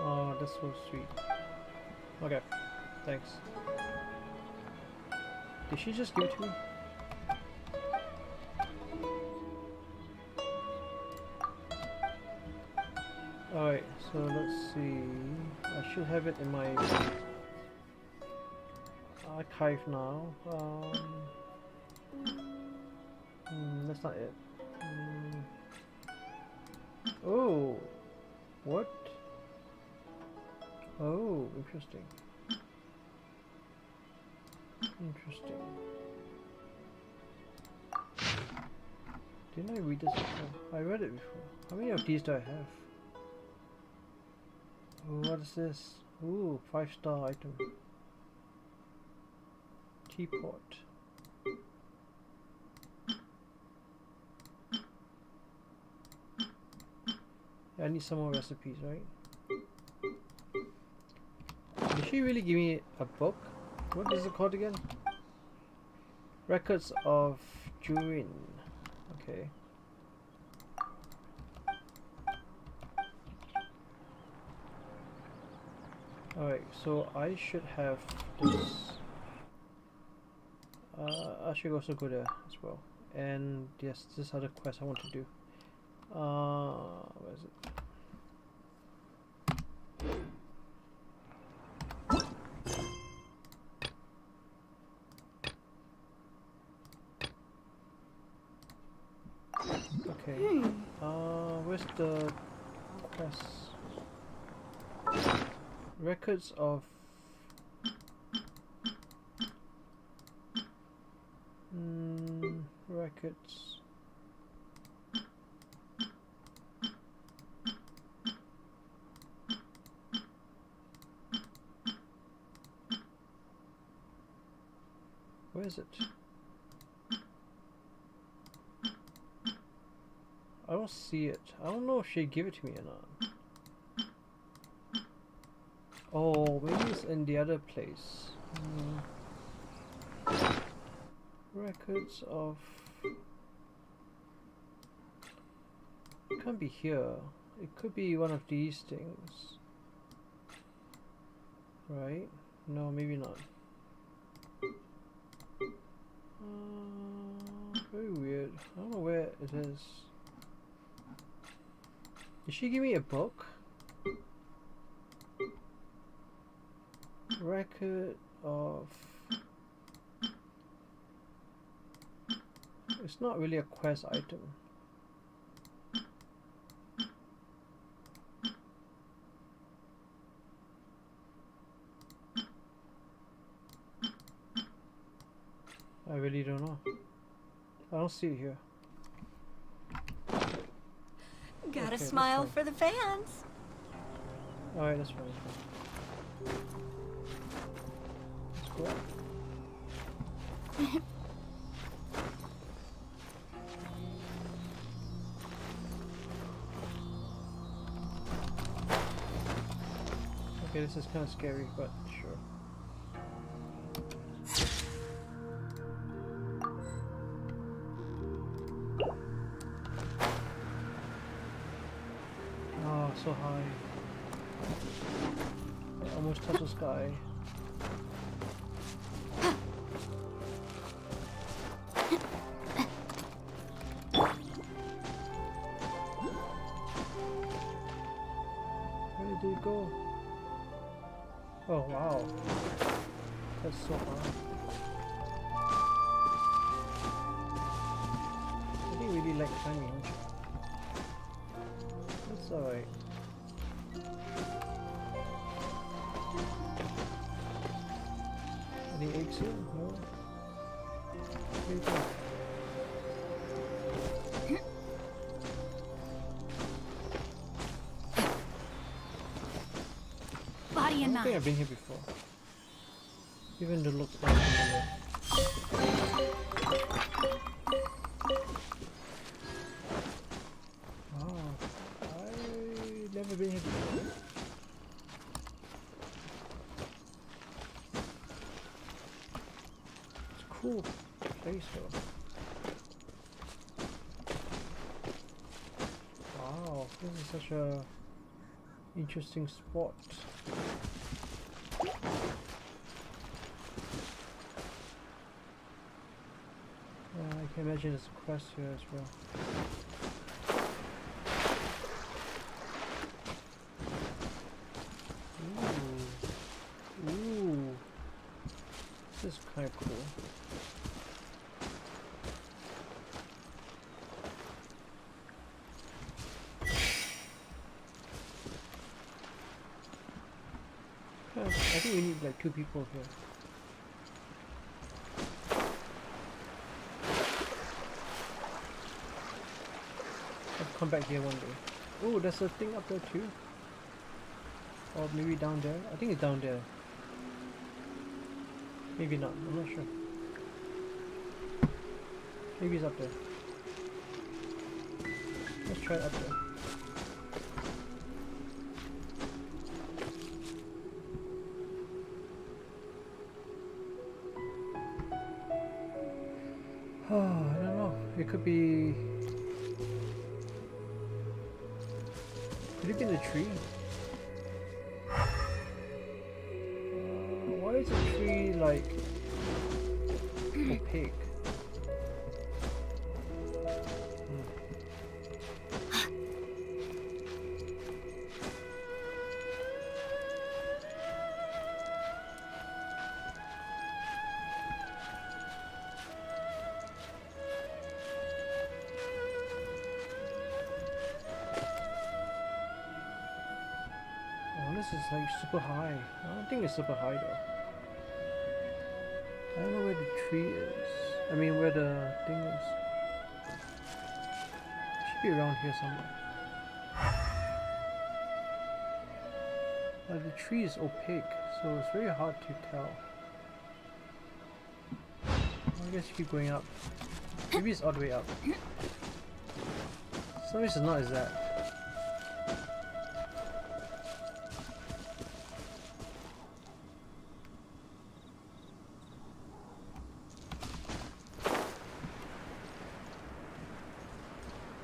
Speaker 6: Oh, that's so sweet. Okay, thanks. Did she just give it to me? Alright, so let's see. I should have it in my archive now. That's not it. Oh, what? Oh, interesting. Interesting. Didn't I read this before? I read it before. How many of these do I have? Oh, what is this? Ooh, 5-star item. Teapot. I need some more recipes, right? Did she really give me a book? What is it called again? Records of Jurin. Okay. Alright, so I should have this. I should also go there as well. And yes, this other quest I want to do. Where is it? Okay. Where's the quest? Records of records. Where is it? I don't see it. I don't know if she gave it to me or not. Oh, maybe it's in the other place. Records of... It can't be here. It could be one of these things. Right? No, maybe not. Very weird. I don't know where it is. Did she give me a book? Record of... It's not really a quest item. I really don't know. I don't see it here.
Speaker 21: Gotta
Speaker 6: Okay,
Speaker 21: smile for the fans.
Speaker 6: Alright, that's fine. Let's go. Okay, this is kind of scary, but sure. Oh, so high. I almost touched the sky. Where did it go? Oh wow, that's so high. I didn't really like climbing. That's alright. Any eggs here? No? Here you go.
Speaker 18: Body and
Speaker 6: I don't think
Speaker 18: mind.
Speaker 6: I've been here before. Even the looks like familiar. Oh, I've never been here before. It's a cool place though. Wow, this is such a interesting spot. I can imagine there's a quest here as well. Ooh. This is kind of cool. I think we need like 2 people here. I'll come back here one day. Oh, there's a thing up there too. Or maybe down there. I think it's down there. Maybe not. I'm not sure. Maybe it's up there. Let's try it up there. Oh, I don't know. It could be... Could it be in the tree? Why is the tree like opaque? This is like super high. I don't think it's super high though. I don't know where the tree is. I mean where the thing is. It should be around here somewhere. The tree is opaque, so it's very hard to tell. I guess you keep going up. Maybe it's all the way up. Sometimes it's not as that.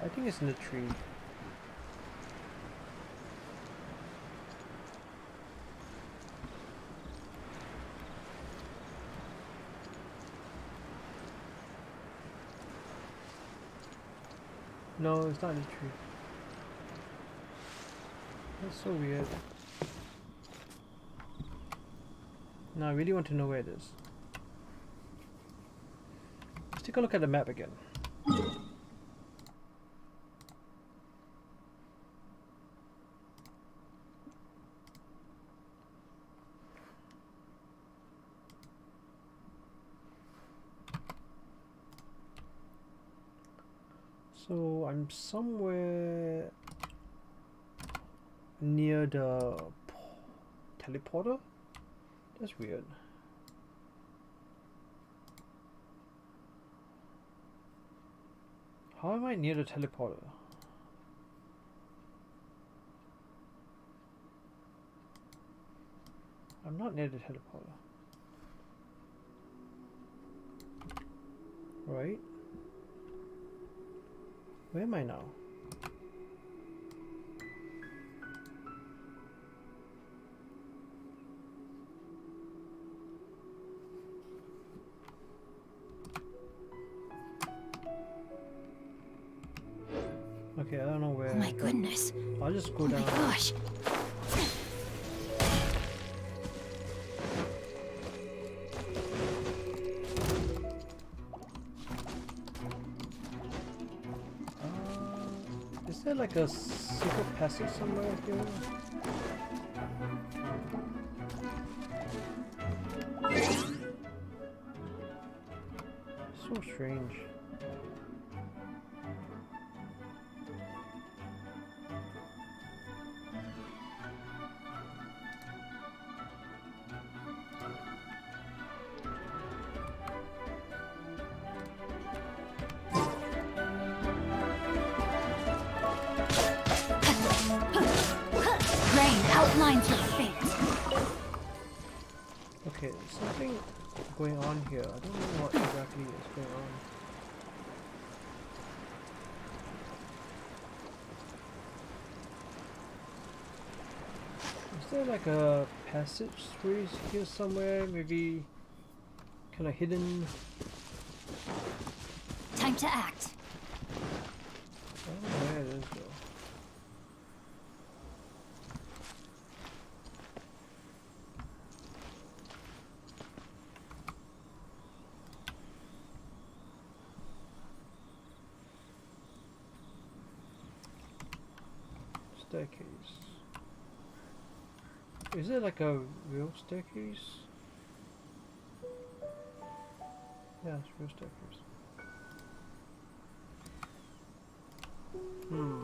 Speaker 6: I think it's in the tree. No, it's not in the tree. That's so weird. Now I really want to know where it is. Let's take a look at the map again. So I'm somewhere near the teleporter? That's weird. How am I near the teleporter? I'm not near the teleporter. Right? Where am I now? Okay, I don't know where.
Speaker 18: Oh my goodness.
Speaker 6: I'll just go down.
Speaker 18: Oh my gosh.
Speaker 6: Is there like a secret passage somewhere here? So strange.
Speaker 18: Outlines your fate.
Speaker 6: Okay, there's something going on here. I don't know what exactly is going on. Is there like a passageway here somewhere? Maybe kind of hidden?
Speaker 18: Time to act.
Speaker 6: I don't know where it is though. Staircase. Is it like a real staircase? Yeah, it's a real staircase. Hmm.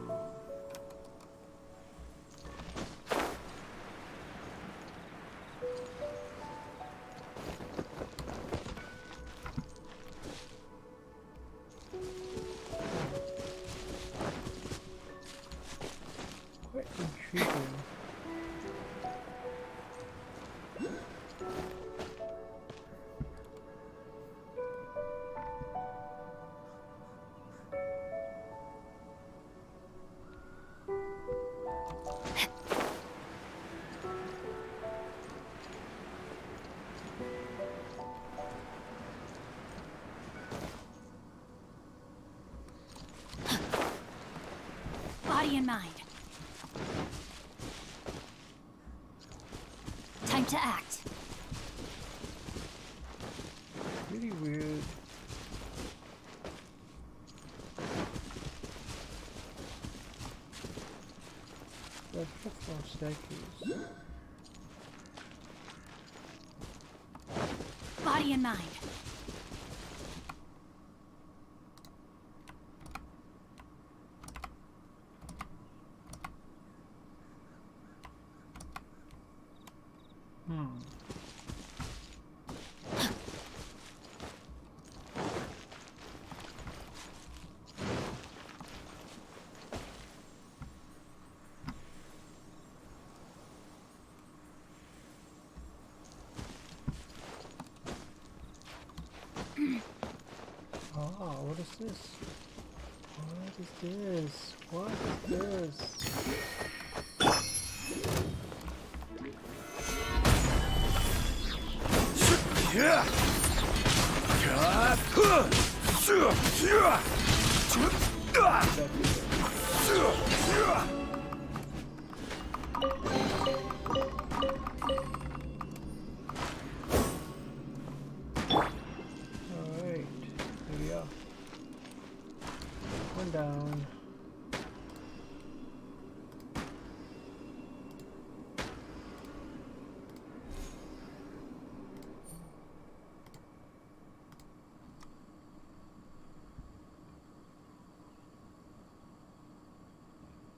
Speaker 6: intriguing.
Speaker 18: Body and mind. Time to act.
Speaker 6: Really weird. That football staircase.
Speaker 18: Body and mind.
Speaker 6: What is this? What is this? What is this?
Speaker 20: Yeah.
Speaker 6: Alright, here we are. One down.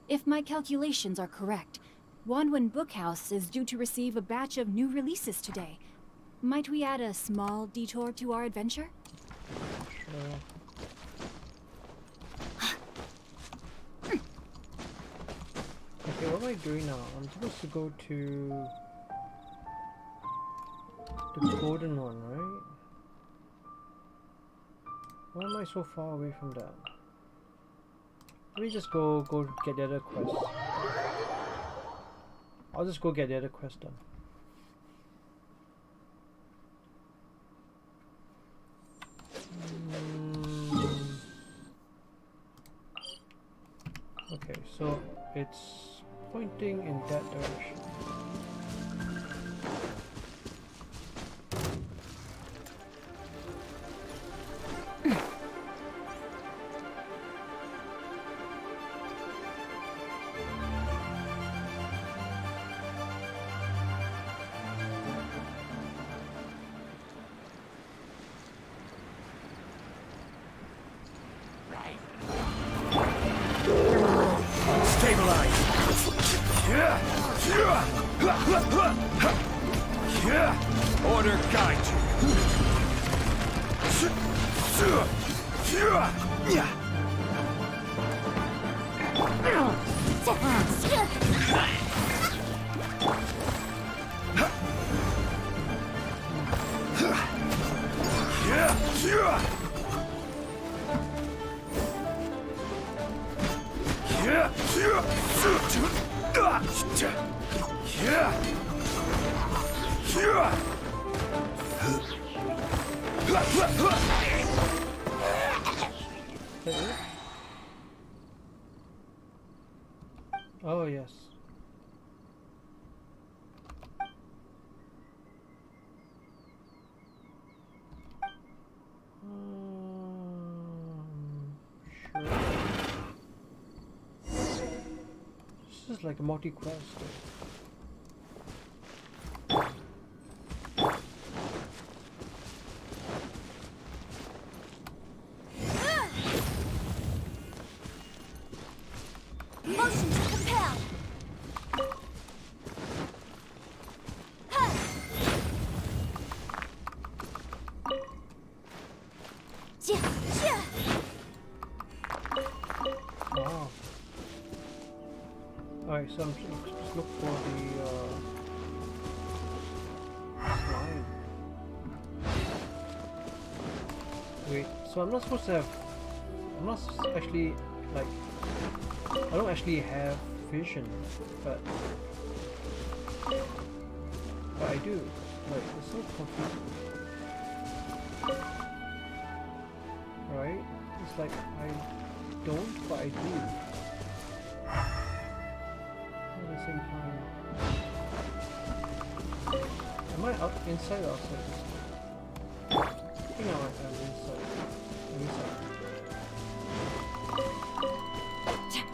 Speaker 8: If my calculations are correct, Wanwen Bookhouse is due to receive a batch of new releases today. Might we add a small detour to our adventure?
Speaker 6: Sure. Okay, what am I doing now? I'm supposed to go to the golden one, right? Why am I so far away from that? Let me just go get the other quest. I'll just go get the other quest done. Okay, so it's pointing in that direction.
Speaker 20: Order guide Oh yes. Sure. This is like a multi-quest.
Speaker 5: Motion to compel.
Speaker 6: Wow. Alright, so I'm just look for the slime. Wait, so I'm not supposed to have. I'm not actually like. I don't actually have vision, but I do. Like, it's so confusing. Right? It's like I don't, but I do. At the same time. Am I up inside or outside this time? I think I'm inside. I'm inside. Yeah, I did.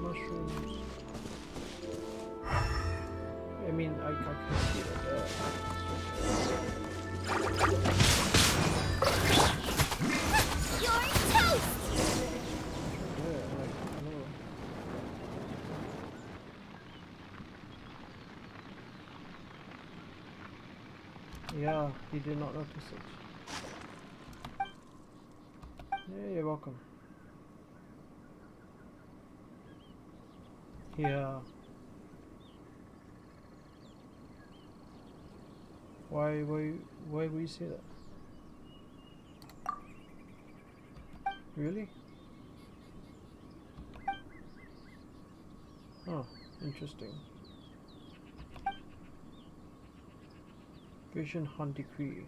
Speaker 6: Mushrooms. I mean, I can see it there.
Speaker 5: You're toast!
Speaker 6: Yeah, like, no. Yeah, he did not notice it. Yeah, you're welcome. Yeah. Why would you say that? Really? Oh, interesting. Vision Hunt Decree.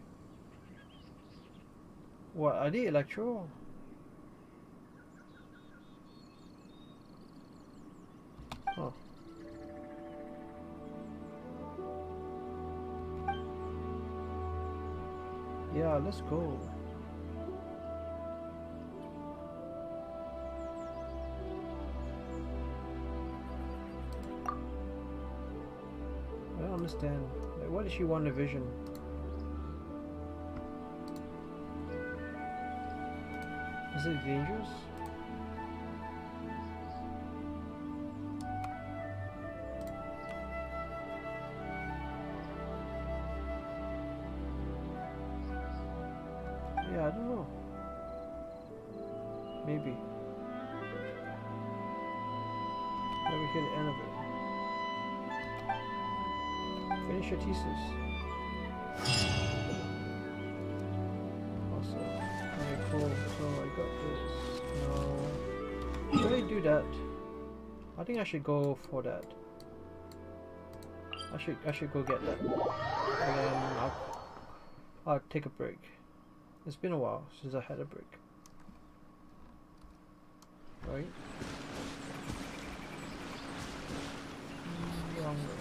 Speaker 6: What, are they electro? Oh. Yeah, let's go. I don't understand. Like, what does she want a vision? Is it dangerous? Yeah, I don't know. Maybe. Never hear the end of it. Finish your thesis. Awesome. Okay, cool. So I got this. Now, should I do that? I think I should go for that. I should go get that, and then I'll take a break. It's been a while since I had a break. Right? Wrong way.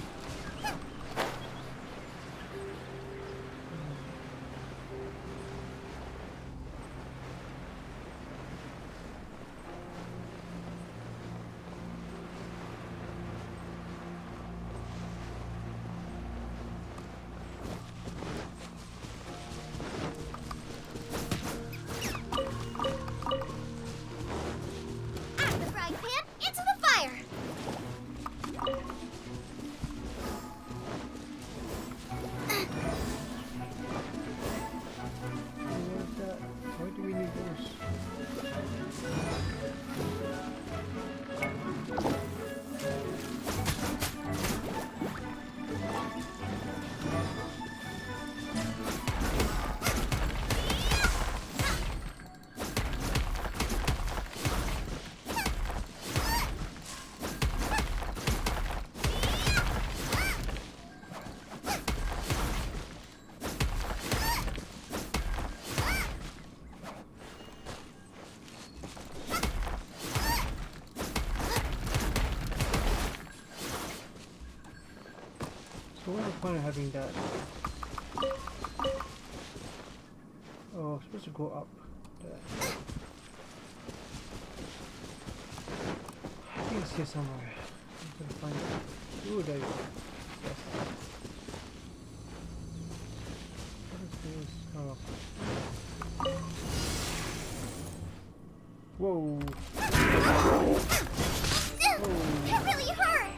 Speaker 5: Out of the frying pan, into the fire!
Speaker 6: Why do we need those? So what's the point of having that? Oh, I'm supposed to go up there. I think it's here somewhere. I'm gonna find it. Ooh, there you go. Yes. What is this? Oh. Whoa.
Speaker 5: That really hurt!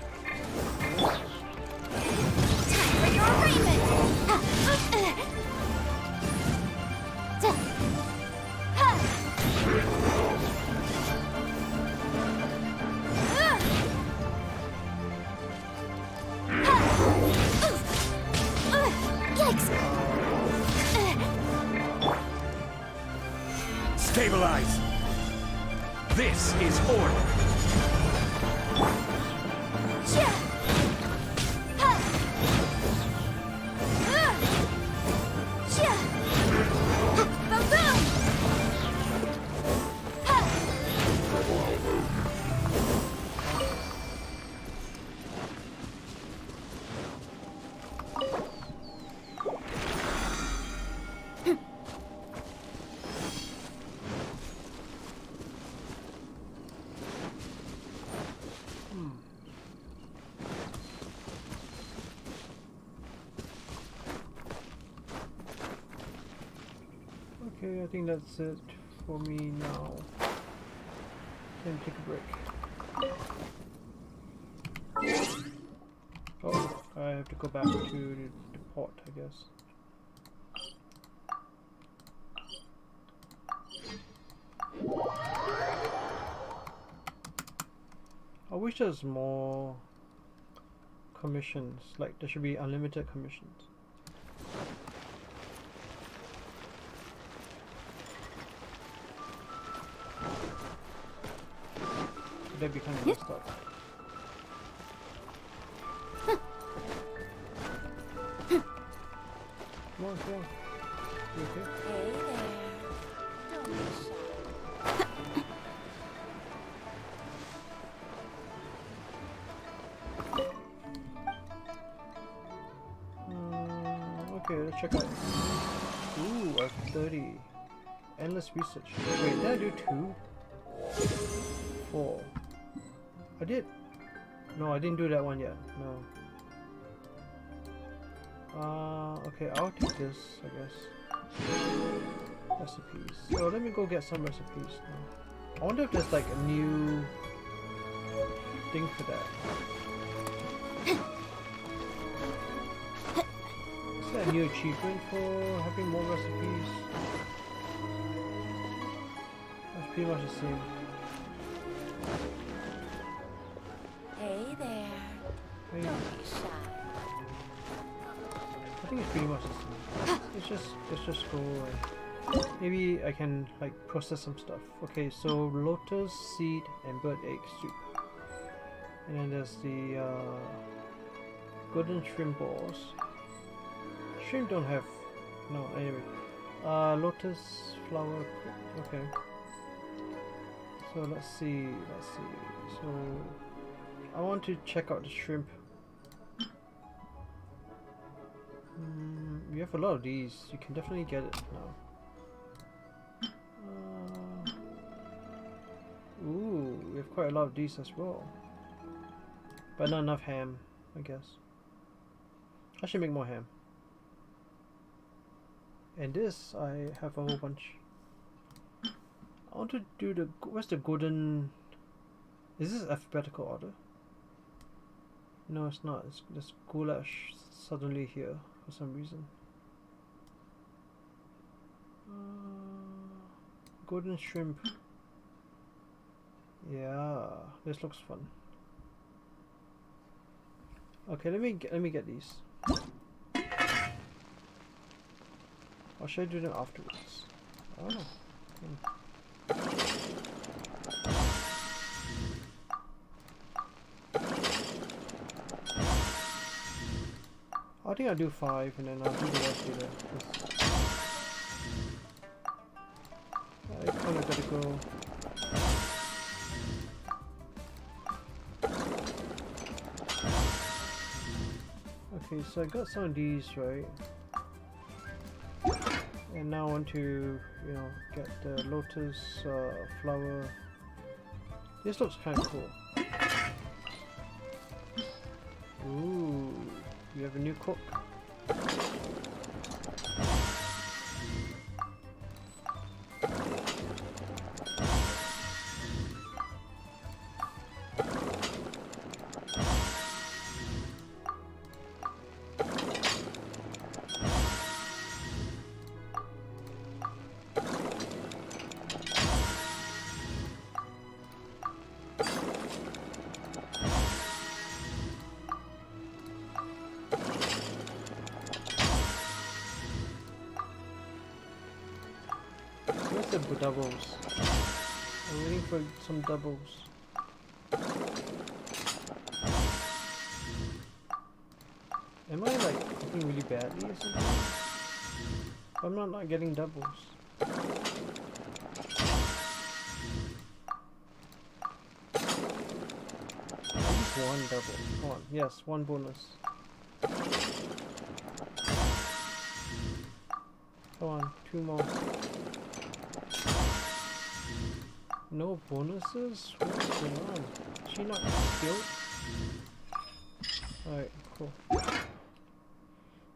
Speaker 9: Improvise! This is order!
Speaker 6: Okay, I think that's it for me now. Time to take a break. Oh, I have to go back to the port, I guess. I wish there was more commissions, like there should be unlimited commissions. That'd be kind of messed up. Come on, come on. You okay?
Speaker 2: Hey there. Don't be shy.
Speaker 6: Okay, let's check out. Ooh, I have 30. Endless research. Wait, did I do 2? 4. I did. No, I didn't do that one yet. No. Okay, I'll take this, I guess. Recipes. So let me go get some recipes now. I wonder if there's like a new thing for that. Is there a new achievement for having more recipes? That's pretty much the same.
Speaker 2: Hey there.
Speaker 6: Hey.
Speaker 2: Don't be shy.
Speaker 6: I think it's pretty much the same. Let's just go and maybe I can like process some stuff. Okay, so lotus seed and bird egg soup. And then there's the golden shrimp balls. Shrimp don't have no anyway. Lotus flower. Okay. So let's see. So I want to check out the shrimp. We have a lot of these. You can definitely get it now. Ooh, we have quite a lot of these as well. But not enough ham, I guess. I should make more ham. And this, I have a whole bunch. I want to do the... Where's the golden... Is this alphabetical order? No, it's not. It's this goulash suddenly here for some reason. Golden shrimp. Yeah, this looks fun. Okay, let me get these. Or should I do them afterwards? I don't know. I think I'll do 5 and then I'll do the rest later. I kind of gotta go. Okay, so I got some of these, right? And now I want to, you know, get the lotus flower. This looks kind of cool. Ooh, you have a new cook. for doubles. I'm waiting for some doubles. Am I like cooking really badly or something? I'm not getting doubles. At least one double. Come on, yes, one bonus. Come on, two more. No bonuses? What's going on? Is she not skilled? Alright, cool.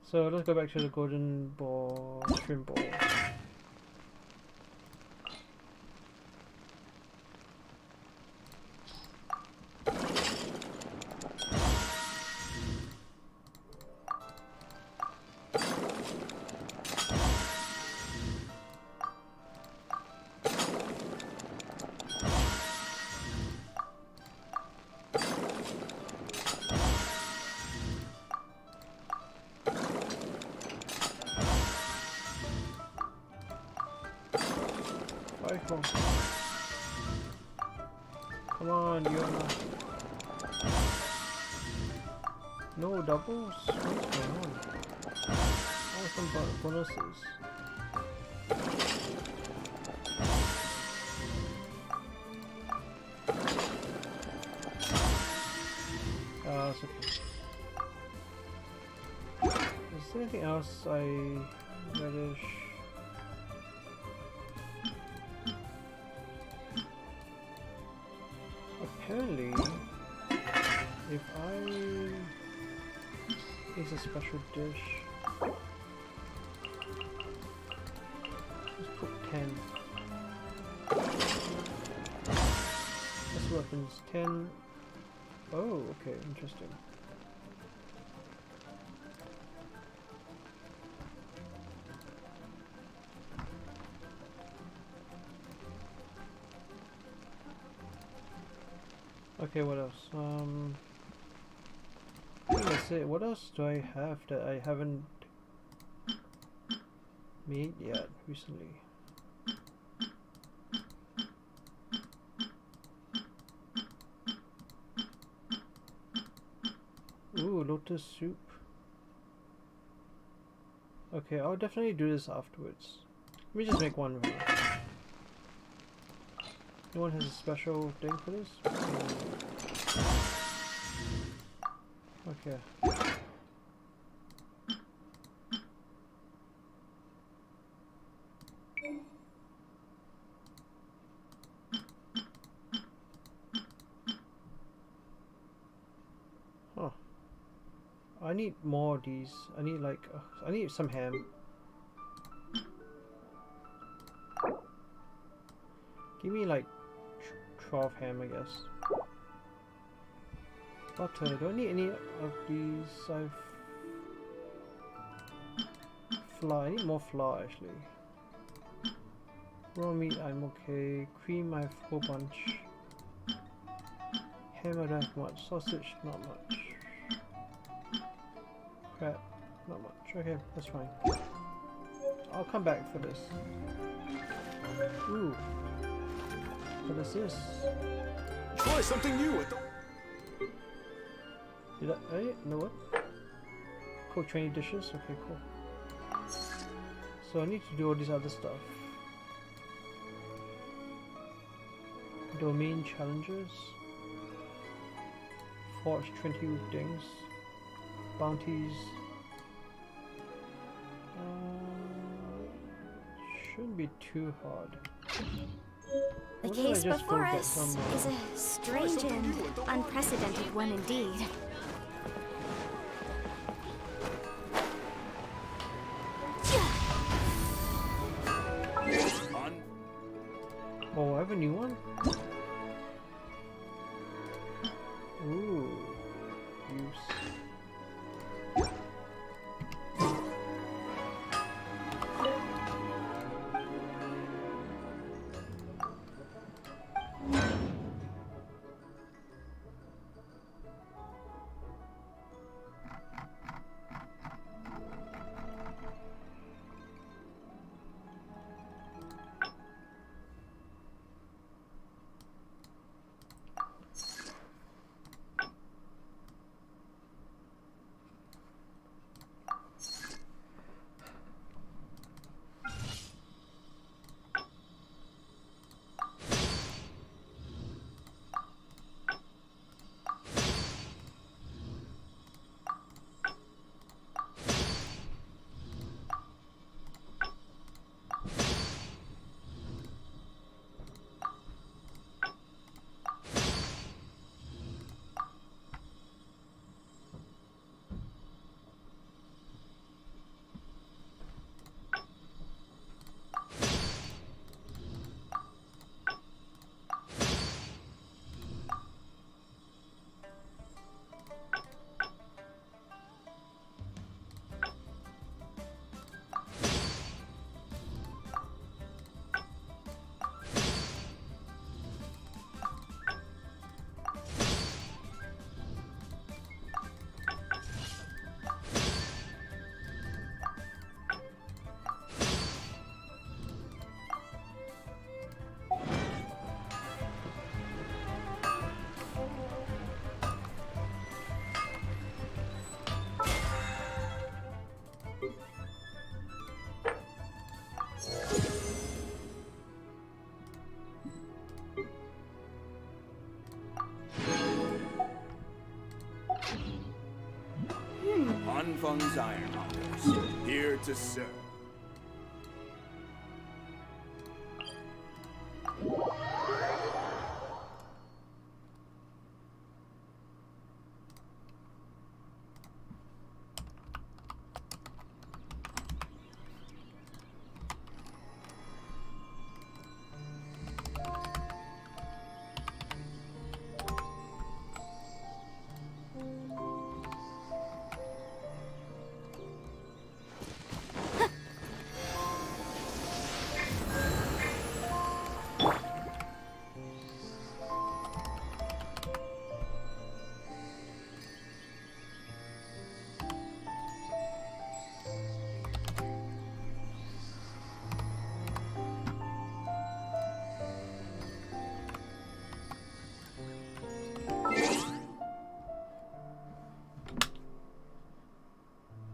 Speaker 6: So let's go back to the golden ball, shrimp balls. Rifle. Come on, Yona. No doubles? What's going on? Oh, some bonuses. It's okay. Is there anything else I relish? Apparently, if I use a special dish, let's put 10. This weapons 10. Oh, okay, interesting. Okay, what else? I think that's it. What else do I have that I haven't made yet recently? Ooh, lotus soup. Okay, I'll definitely do this afterwards. Let me just make one video. No one has a special thing for this? Okay. Huh. I need more of these. I need like, I need some ham. Give me like 12 ham, I guess. Butter. Do I need any of these? Flour. I need more flour actually. Raw meat, I'm okay. Cream, I have a whole bunch. Ham, I don't have much. Sausage, not much. Crab, not much. Okay, that's fine. I'll come back for this. Ooh. What is this?
Speaker 17: Try something new.
Speaker 6: Did I know what? Cook 20 dishes? Okay, cool. So I need to do all this other stuff. Domain challenges. Forge 20 things. Bounties. Shouldn't be too hard.
Speaker 3: The case before us is a strange and unprecedented one indeed.
Speaker 6: Oh, I have a new one? Ooh. Use.
Speaker 7: Anfang's Ironmongers, here to serve.